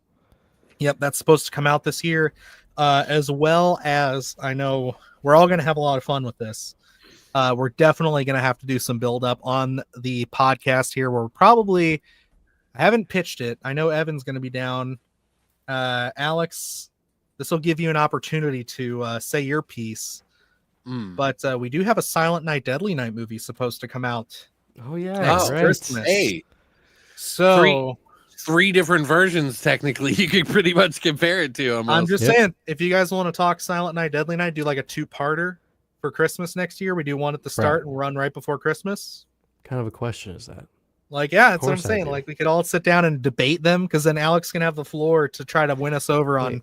Yep, that's supposed to come out this year, as well as I know we're all going to have a lot of fun with this. We're definitely going to have to do some build up on the podcast here. We're probably, I haven't pitched it. I know Evan's going to be down. Alex, this will give you an opportunity to say your piece. But we do have a Silent Night, Deadly Night movie supposed to come out. Oh yeah, next right. Christmas. Hey, so three different versions technically you could pretty much compare it to. Almost. I'm just saying, if you guys want to talk Silent Night, Deadly Night, do like a 2-parter for Christmas next year. We do one at the start and run right before Christmas. What kind of a question is that? Like, yeah, that's what I'm saying. Like, we could all sit down and debate them, because then Alex can have the floor to try to win us over on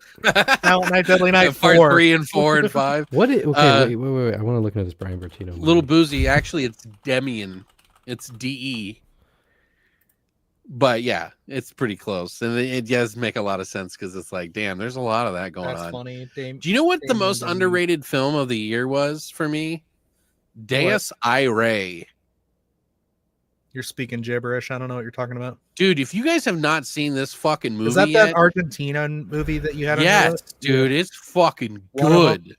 Silent Night, Deadly Night 4. Part 3 and 4 and 5. What? Okay, wait. I want to look at this Brian Bertino movie. Little Boozy. Actually, it's Demian. It's DE. But yeah, it's pretty close, and it does make a lot of sense, because it's like, damn, there's a lot of that going on. That's funny. Do you know what the most underrated film of the year was for me? Deus Irae. You're speaking gibberish. I don't know what you're talking about. Dude, if you guys have not seen this fucking movie Is that yet, that Argentina movie that you had on your yes, list? dude, it's fucking good.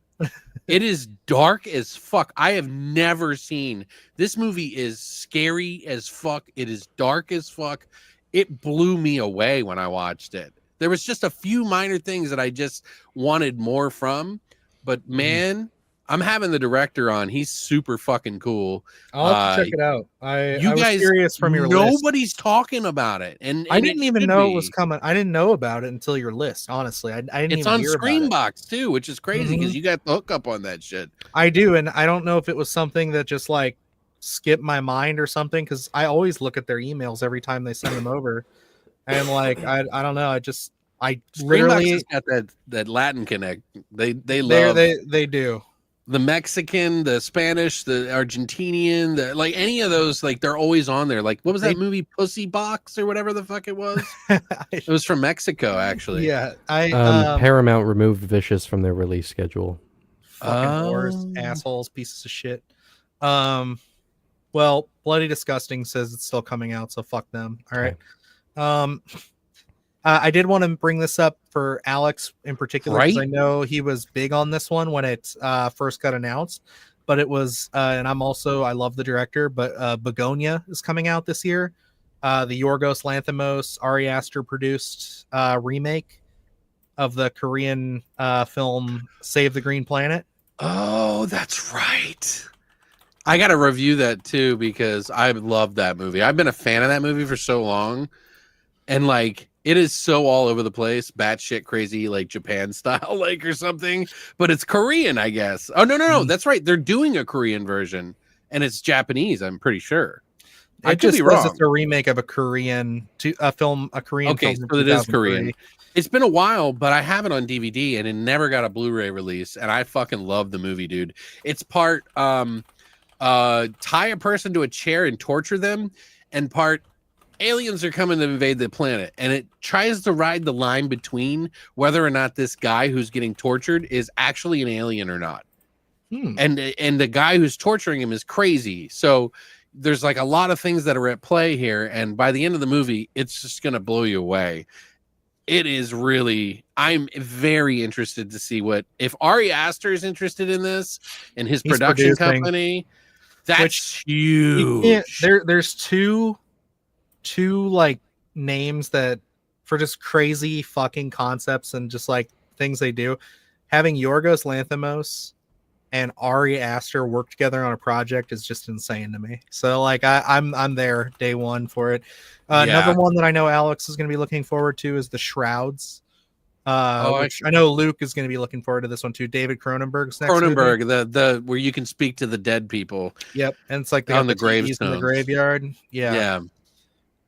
It is dark as fuck. I have never seen this movie. Is scary as fuck. It is dark as fuck. It blew me away when I watched it. There was just a few minor things that I just wanted more from, but man, I'm having the director on. He's super fucking cool. I'll have to check it out. I was guys, curious from your list. Nobody's talking about it, and I didn't even know it was coming. I didn't know about it until your list. Honestly, I didn't. It's even on hear Screenbox too, which is crazy because you got the hookup on that shit. I do, and I don't know if it was something that just like skipped my mind or something, because I always look at their emails every time they send them over, and like I don't know. I literally has got that Latin connect. They love they do. The Mexican, the Spanish, the Argentinian, like any of those, like they're always on there. Like, what was that movie, Pussy Box or whatever the fuck it was? It was from Mexico, actually. Yeah, Paramount removed Vicious from their release schedule. Fucking wars, assholes, pieces of shit. Well, Bloody Disgusting says it's still coming out, so fuck them. All right. I did want to bring this up for Alex in particular, because I know he was big on this one when it first got announced. But it was, and I love the director, but Begonia is coming out this year. The Yorgos Lanthimos, Ari Aster produced remake of the Korean film Save the Green Planet. Oh, that's right. I got to review that too, because I love that movie. I've been a fan of that movie for so long, and like, it is so all over the place, batshit crazy, like Japan style, like or something. But it's Korean, I guess. Oh no, that's right. They're doing a Korean version, and it's Japanese. I'm pretty sure. I could be wrong. It's a remake of a Korean film. Okay, so it is Korean. It's been a while, but I have it on DVD, and it never got a Blu-ray release. And I fucking love the movie, dude. It's part tie a person to a chair and torture them, and part aliens are coming to invade the planet, and it tries to ride the line between whether or not this guy who's getting tortured is actually an alien or not. And the guy who's torturing him is crazy. So there's like a lot of things that are at play here, and by the end of the movie, it's just gonna blow you away. It is really, I'm very interested to see if Ari Aster is interested in this and his production company. That's huge. There's two like names that for just crazy fucking concepts and just like things they do. Having Yorgos Lanthimos and Ari Aster work together on a project is just insane to me. So like I'm there day one for it. Another one that I know Alex is going to be looking forward to is The Shrouds. Which I know Luke is going to be looking forward to this one too. David Cronenberg's next movie. the where you can speak to the dead people. Yep, and it's like on the gravestones in the graveyard. Yeah.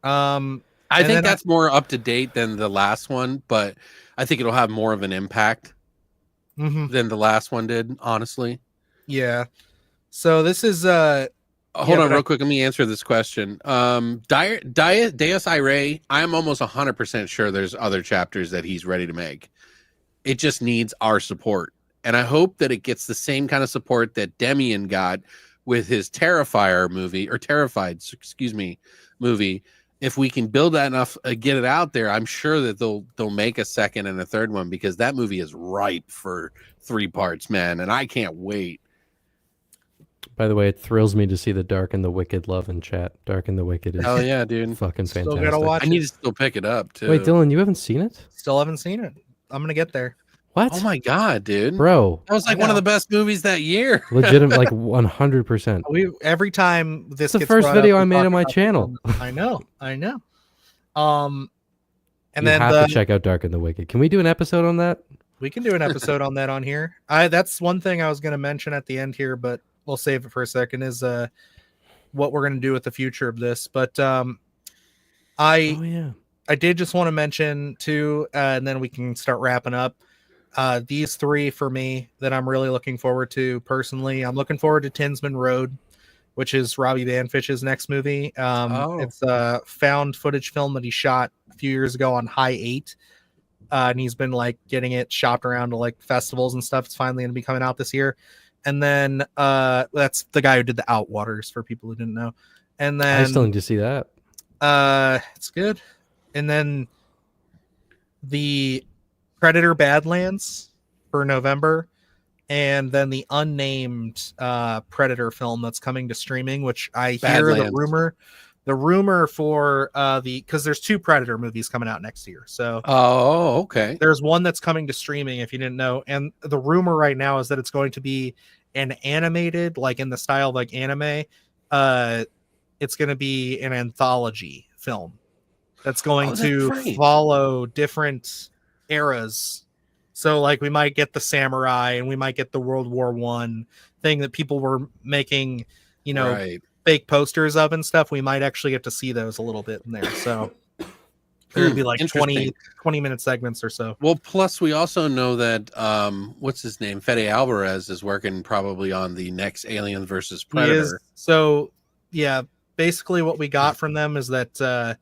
I think that's more up to date than the last one, but I think it'll have more of an impact than the last one did, honestly. Yeah. So this is hold on real quick, let me answer this question. Deus Irae, I'm almost 100% sure there's other chapters that he's ready to make. It just needs our support. And I hope that it gets the same kind of support that Demian got with his Terrified movie, if we can build that enough, get it out there, I'm sure that they'll make a second and a third one, because that movie is ripe for 3 parts, man, and I can't wait. By the way, it thrills me to see the Dark and the Wicked love in chat. Dark and the Wicked is Hell yeah, dude. fucking Still fantastic. gotta watch I need to still pick it up too. Wait, Dylan, you haven't seen it? Still haven't seen it. I'm gonna get there. What? Oh my god, dude, Bro, that was like one of the best movies that year. legitimate, like 100%. Every time this It's the gets first brought video up, I we made talk on my about it. channel. I know. And You then have to check out Dark and the Wicked. Can we do an episode on that? we can do an episode on that on here. That's one thing I was going to mention at the end here, but we'll save it for a second. Is what we're going to do with the future of this. But I did just want to mention too, and then we can start wrapping up. These 3 for me that I'm really looking forward to personally. I'm looking forward to Tinsman Road, which is Robbie Banfish's next movie. It's a found footage film that he shot a few years ago on High 8. And he's been like getting it shopped around to like festivals and stuff. It's finally going to be coming out this year. And then that's the guy who did the Outwaters, for people who didn't know. And then I still need to see that. it's good. And then the Predator Badlands for November, and then the unnamed Predator film that's coming to streaming, which I hear the rumor for because there's 2 Predator movies coming out next year. So okay, there's one that's coming to streaming, if you didn't know, and the rumor right now is that it's going to be an animated, like in the style of like anime. It's going to be an anthology film that's going to follow different eras. So like we might get the samurai, and we might get the World War I thing that people were making, fake posters of and stuff. We might actually get to see those a little bit in there. So there would be like 20-minute segments or so. Well, plus we also know that what's his name, Fede Alvarez, is working probably on the next Alien versus Predator. So yeah, basically what we got from them is that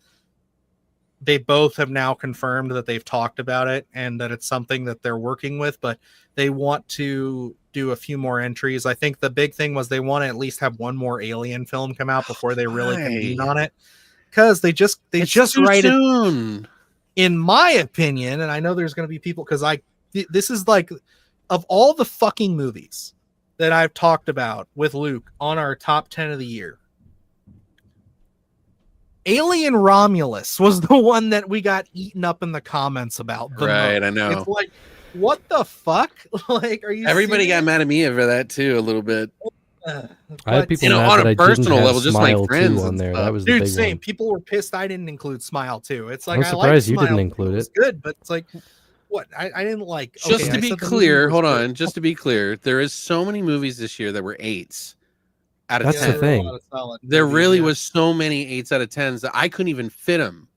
they both have now confirmed that they've talked about it and that it's something that they're working with, but they want to do a few more entries. I think the big thing was they want to at least have one more Alien film come out before they really convene on it, because they just write it, in my opinion. And I know there's going to be people, because this is like, of all the fucking movies that I've talked about with Luke on our top 10 of the year, Alien Romulus was the one that we got eaten up in the comments about. Right, I know. It's like, what the fuck? Like, are you? Everybody got mad at me over that too a little bit. I had people mad on that a I personal didn't level, have just like Smile friends 2 on there. That was the dude, big same. one. People were pissed I didn't include Smile 2. It's like, I'm surprised you didn't include it. It's good, but it's like, what? I didn't like. Just to be clear, hold on. Just to be clear, there is so many movies this year that were 8s out of 10. That's the thing. There really was so many 8s out of 10s that I couldn't even fit them.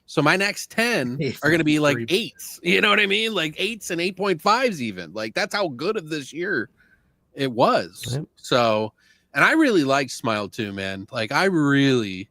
So my next 10 are going to be like 8s. You know what I mean? Like 8s and 8.5s even. Like that's how good of this year it was. Yep. So, and I really liked Smile 2, man. Like I really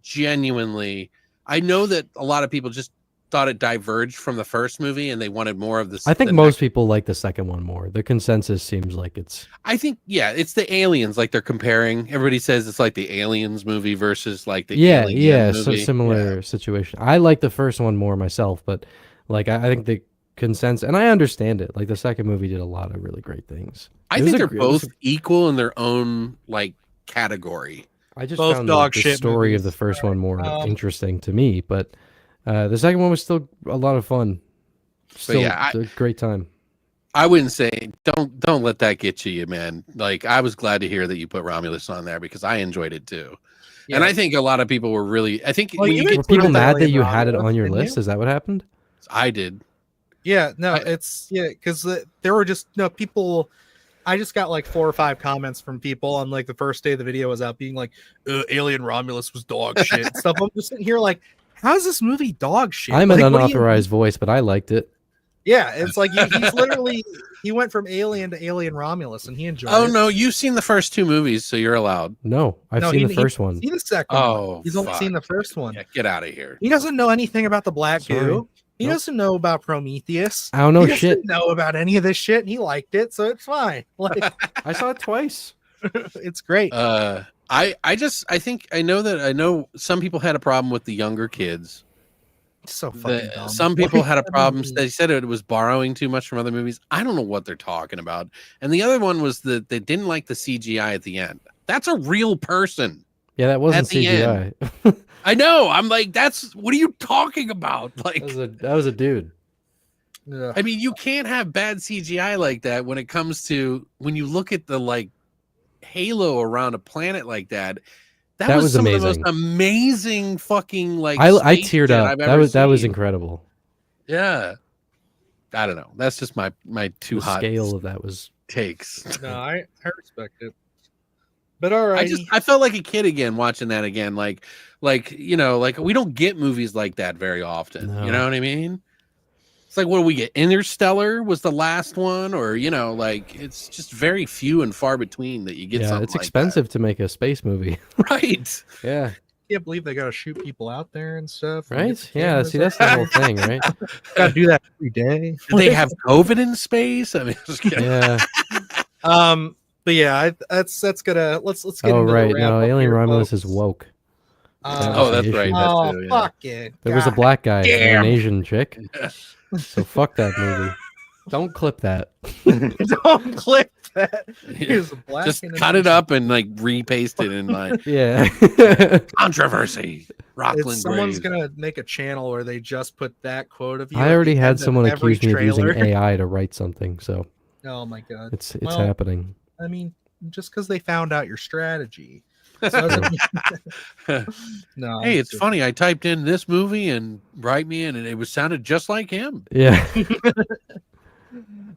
genuinely, I know that a lot of people just thought it diverged from the first movie and they wanted more of this. I think most people like the second one more. The consensus seems like it's. I think, yeah, it's the aliens. Like they're comparing. Everybody says it's like the Aliens movie versus like the Alien movie. So similar situation. I like the first one more myself, but like I think the consensus, and I understand it. Like the second movie did a lot of really great things. I think they're both equal in their own like category. I just found the story of the first one more interesting to me, but. The second one was still a lot of fun. Still a great time. I wouldn't say don't let that get you, man. Like I was glad to hear that you put Romulus on there because I enjoyed it too. Yeah. And I think a lot people were really. I think were people mad that you had it on your list? Is that what happened? I did. Yeah, no, because there were just people. I just got like 4 or 5 comments from people on like the first day the video was out, being like, "Alien Romulus was dog shit" and stuff. I'm just sitting here like. How's this movie dog shit? I'm an unauthorized voice, but I liked it. Yeah, it's like he's literally he went from Alien to Alien Romulus, and he enjoyed it. Oh no, you've seen the first 2 movies, so you're allowed. No, I've seen the first one. He's seen the second one. He's only seen the first one. Yeah, get out of here. He doesn't know anything about the Black Goo. He doesn't know about Prometheus. I don't know he shit. Doesn't know about any of this shit, and he liked it, so it's fine. Like I saw it twice. It's great. I think I know some people had a problem with the younger kids. So fucking dumb. Some people had a problem. They said it was borrowing too much from other movies. I don't know what they're talking about. And the other one was that they didn't like the CGI at the end. That's a real person. Yeah, that wasn't CGI. I know. I'm like, what are you talking about? Like, that was a dude. Yeah. I mean, you can't have bad CGI like that when when you look at the like halo around a planet like that. That was some amazing. of the most amazing fucking like. I teared up. That was incredible. Yeah, I don't know. That's just my too hot scale of that was takes. No, I respect it. But all right, I felt like a kid again watching that again. Like you know, like we don't get movies like that very often. No. You know what I mean? It's like, what do we get? Interstellar was the last one, or you know, like it's just very few and far between that you get. Yeah, it's expensive to make a space movie. Right? Yeah. I can't believe they got to shoot people out there and stuff. Right? Yeah. See, that's the whole thing, right? Got to do that every day. Do they have COVID in space? I mean, just kidding. Yeah. But yeah, let's get Oh into right, the no, wrap-up Alien here, Romulus folks. is woke. That's right. Oh, That too, yeah. fuck it. There was a God black guy and damn. an Asian chick. So fuck that movie. Don't clip that. Don't clip that. Here's a black Just and an cut it Asian. up and like repaste it in like Yeah. controversy. Rockland Someone's Graves. gonna make a channel where they just put that quote of you. I at already the had end of someone every accuse me of using trailer. AI to write something, so Oh my god. it's Well, happening. I mean, just because they found out your strategy. doesn't mean- No. Hey, it's funny. I typed in this movie and write me in, and it was sounded just like him. Yeah.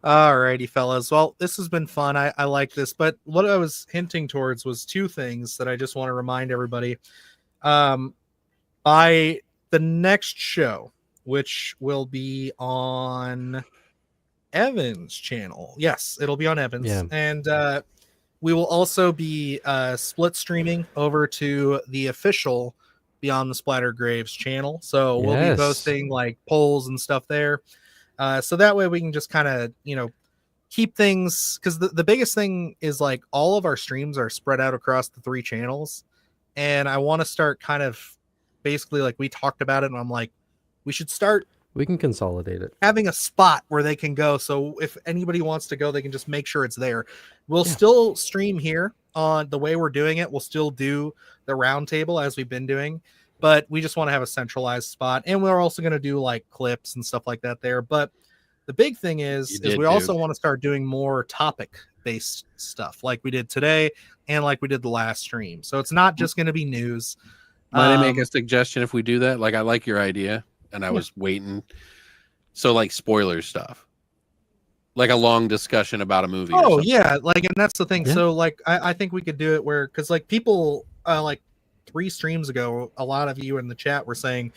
Alrighty, fellas. Well, this has been fun. I like this, but what I was hinting towards was two things that I just want to remind everybody. By the next show, which will be on Evan's channel. Yes, it'll be on Evan's. Yeah. And we will also be split streaming over to the official Beyond the Splatter Graves channel. So we'll be Yes. posting like polls and stuff there. So that way we can just kind of, keep things, because the biggest thing is like all of our streams are spread out across the 3 channels. And I want to start kind of basically like we talked about it. And I'm like, we should start We can consolidate it. having a spot where they can go. So if anybody wants to go, they can just make sure it's there. We'll still stream here on the way we're doing it. We'll still do the roundtable as we've been doing, but we just want to have a centralized spot. And we're also going to do like clips and stuff like that there. But the big thing is we also want to start doing more topic based stuff like we did today and like we did the last stream. So it's not just going to be news. Might I make a suggestion if we do that? Like, I like your idea, and I was waiting. So, like, spoiler stuff, like a long discussion about a movie. Oh yeah, like, and that's the thing. Yeah. So like, I think we could do it where, because like people, like 3 streams ago, a lot of you in the chat were saying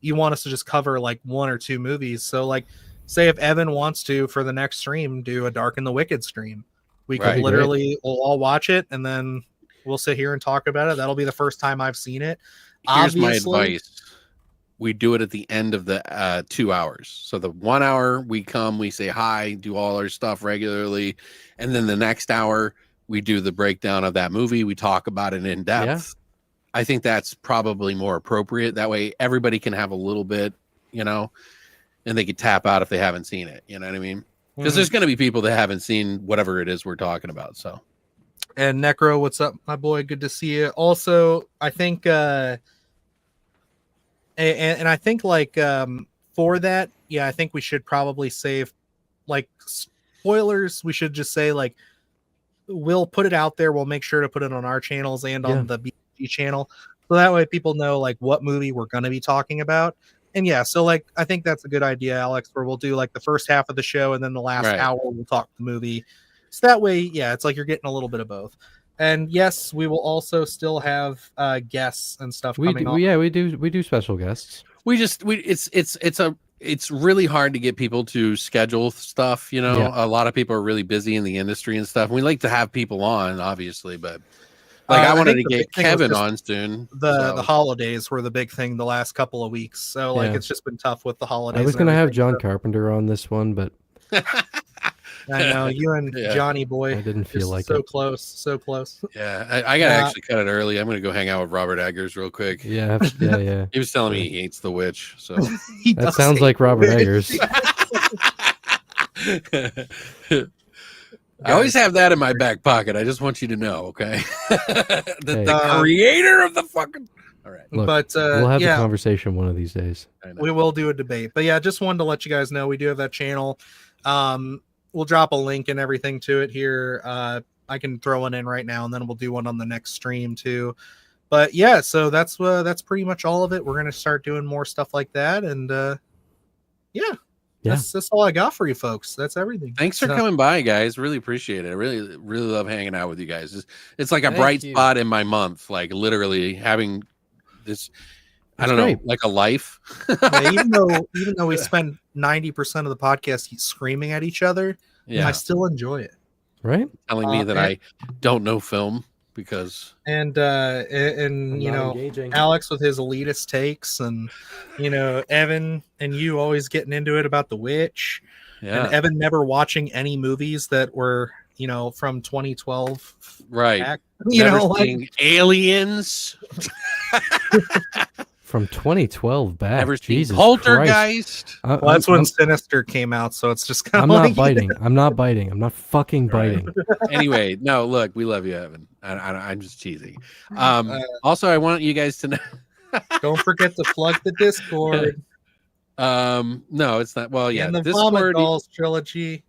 you want us to just cover like 1 or 2 movies. So like, say if Evan wants to for the next stream do a Dark and the Wicked stream, we could Right. literally we'll all watch it and then we'll sit here and talk about it. That'll be the first time I've seen it. Here's my Obviously- advice. We do it at the end of the 2 hours. So the 1 hour we come, we say hi, do all our stuff regularly. And then the next hour we do the breakdown of that movie. We talk about it in depth. Yeah. I think that's probably more appropriate. That way everybody can have a little bit, and they could tap out if they haven't seen it. You know what I mean? Because there's going to be people that haven't seen whatever it is we're talking about. So, And Necro, what's up, my boy? Good to see you. Also, I think, and I think like for that, yeah, I think we should probably save like spoilers. We should just say like we'll put it out there. We'll make sure to put it on our channels and on the BG channel, so that way people know like what movie we're going to be talking about. And yeah, so like I think that's a good idea, Alex, where we'll do like the first half of the show and then the last hour we'll talk the movie. So that way, yeah, it's like you're getting a little bit of both. And yes, we will also still have guests and stuff coming on. Yeah, we do special guests. It's really hard to get people to schedule stuff. Yeah. A lot of people are really busy in the industry and stuff. We like to have people on, obviously, but like I wanted to get Kevin on soon. The holidays were the big thing the last couple of weeks. So like it's just been tough with the holidays. I was going to have John Carpenter on this one, but I know you and Johnny boy. I didn't feel like so it. so close. Yeah, I gotta actually cut it early. I'm gonna go hang out with Robert Eggers real quick. Yeah. He was telling me he hates The Witch, so that sounds like Robert Eggers. I always have that in my back pocket. I just want you to know, okay? The creator of the fucking. All right, look, but we'll have a conversation one of these days. We will do a debate, but yeah, just wanted to let you guys know we do have that channel. We'll drop a link and everything to it here. I can throw one in right now, and then we'll do one on the next stream too. But yeah, so that's pretty much all of it. We're gonna start doing more stuff like that, and that's all I got for you folks. That's everything. Thanks for coming by, guys. Really appreciate it. I really love hanging out with you guys. It's like a bright spot in my month. Like literally having this. I don't know, like a life. Even though we spend 90% of the podcast screaming at each other, I still enjoy it. Right? Telling me that I don't know film because and Alex with his elitist takes, and Evan and you always getting into it about The Witch, and Evan never watching any movies that were from 2012, right? Back. Like Aliens. From 2012 back. Never seen Jesus Poltergeist. Well, that's when Sinister came out, so it's just kind of I'm not biting. I'm not biting. I'm not fucking biting. Anyway, no, look, we love you, Evan. I'm just cheesy. Also, I want you guys to know. Don't forget to plug the Discord. No, it's not. Well, yeah, and the Discord Vomit Dolls trilogy.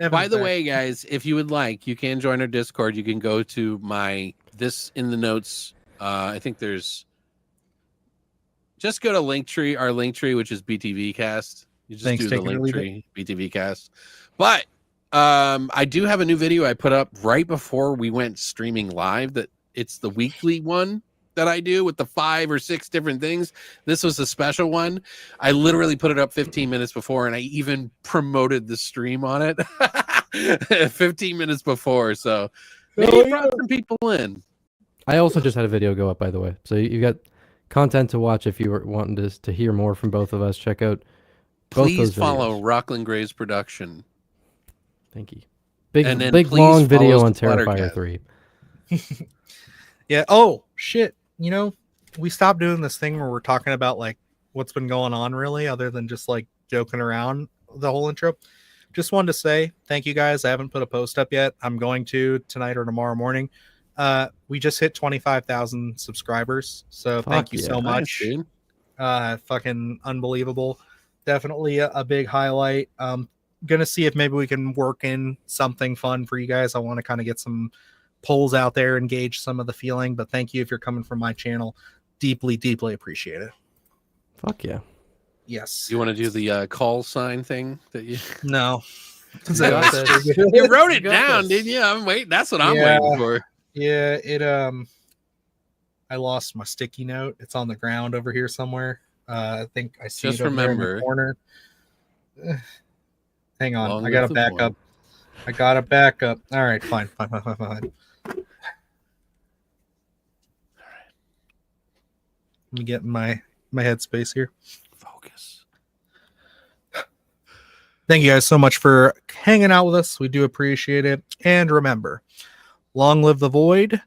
By the way, guys, if you would like, you can join our Discord. You can go to this in the notes. I think there's. Just go to Linktree, our Linktree, which is BTV Cast. You just do the Linktree, BTV Cast. But I do have a new video I put up right before we went streaming live. That it's the weekly one that I do with the 5 or 6 different things. This was a special one. I literally put it up 15 minutes before, and I even promoted the stream on it 15 minutes before. So maybe brought some people in. I also just had a video go up, by the way. So you got content to watch if you were wanting to hear more from both of us. Check out both Please those follow Rockland Gray's production. Thank you. Big long video on Terrifier 3. Yeah. Oh shit. We stopped doing this thing where we're talking about like what's been going on really, other than just like joking around the whole intro. Just wanted to say thank you guys. I haven't put a post up yet. I'm going to tonight or tomorrow morning. We just hit 25,000 subscribers, so thank you so much. Fucking unbelievable. Definitely a big highlight. Gonna see if maybe we can work in something fun for you guys. I want to kind of get some polls out there, engage some of the feeling, but thank you if you're coming from my channel. Deeply appreciate it. Fuck yeah. Yes. You want to do the call sign thing that you No. You wrote it down, didn't you? I'm waiting. That's what I'm waiting for. Yeah, I lost my sticky note. It's on the ground over here somewhere. I think I see it over there in the corner. Hang on. I got to back up. All right, fine. All right. Let me get in my headspace here. Focus. Thank you guys so much for hanging out with us. We do appreciate it. And remember, long live the void.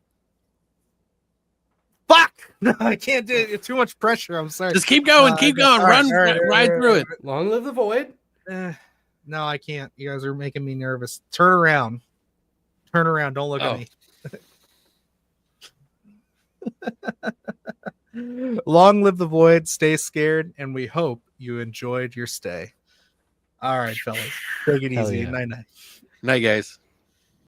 Fuck! No, I can't do it. It's too much pressure. I'm sorry. Just keep going. Ride through it. Long live the void. No, I can't. You guys are making me nervous. Turn around. Don't look at me. Long live the void. Stay scared. And we hope you enjoyed your stay. All right, fellas. Take it easy. Yeah. Night. Night, guys.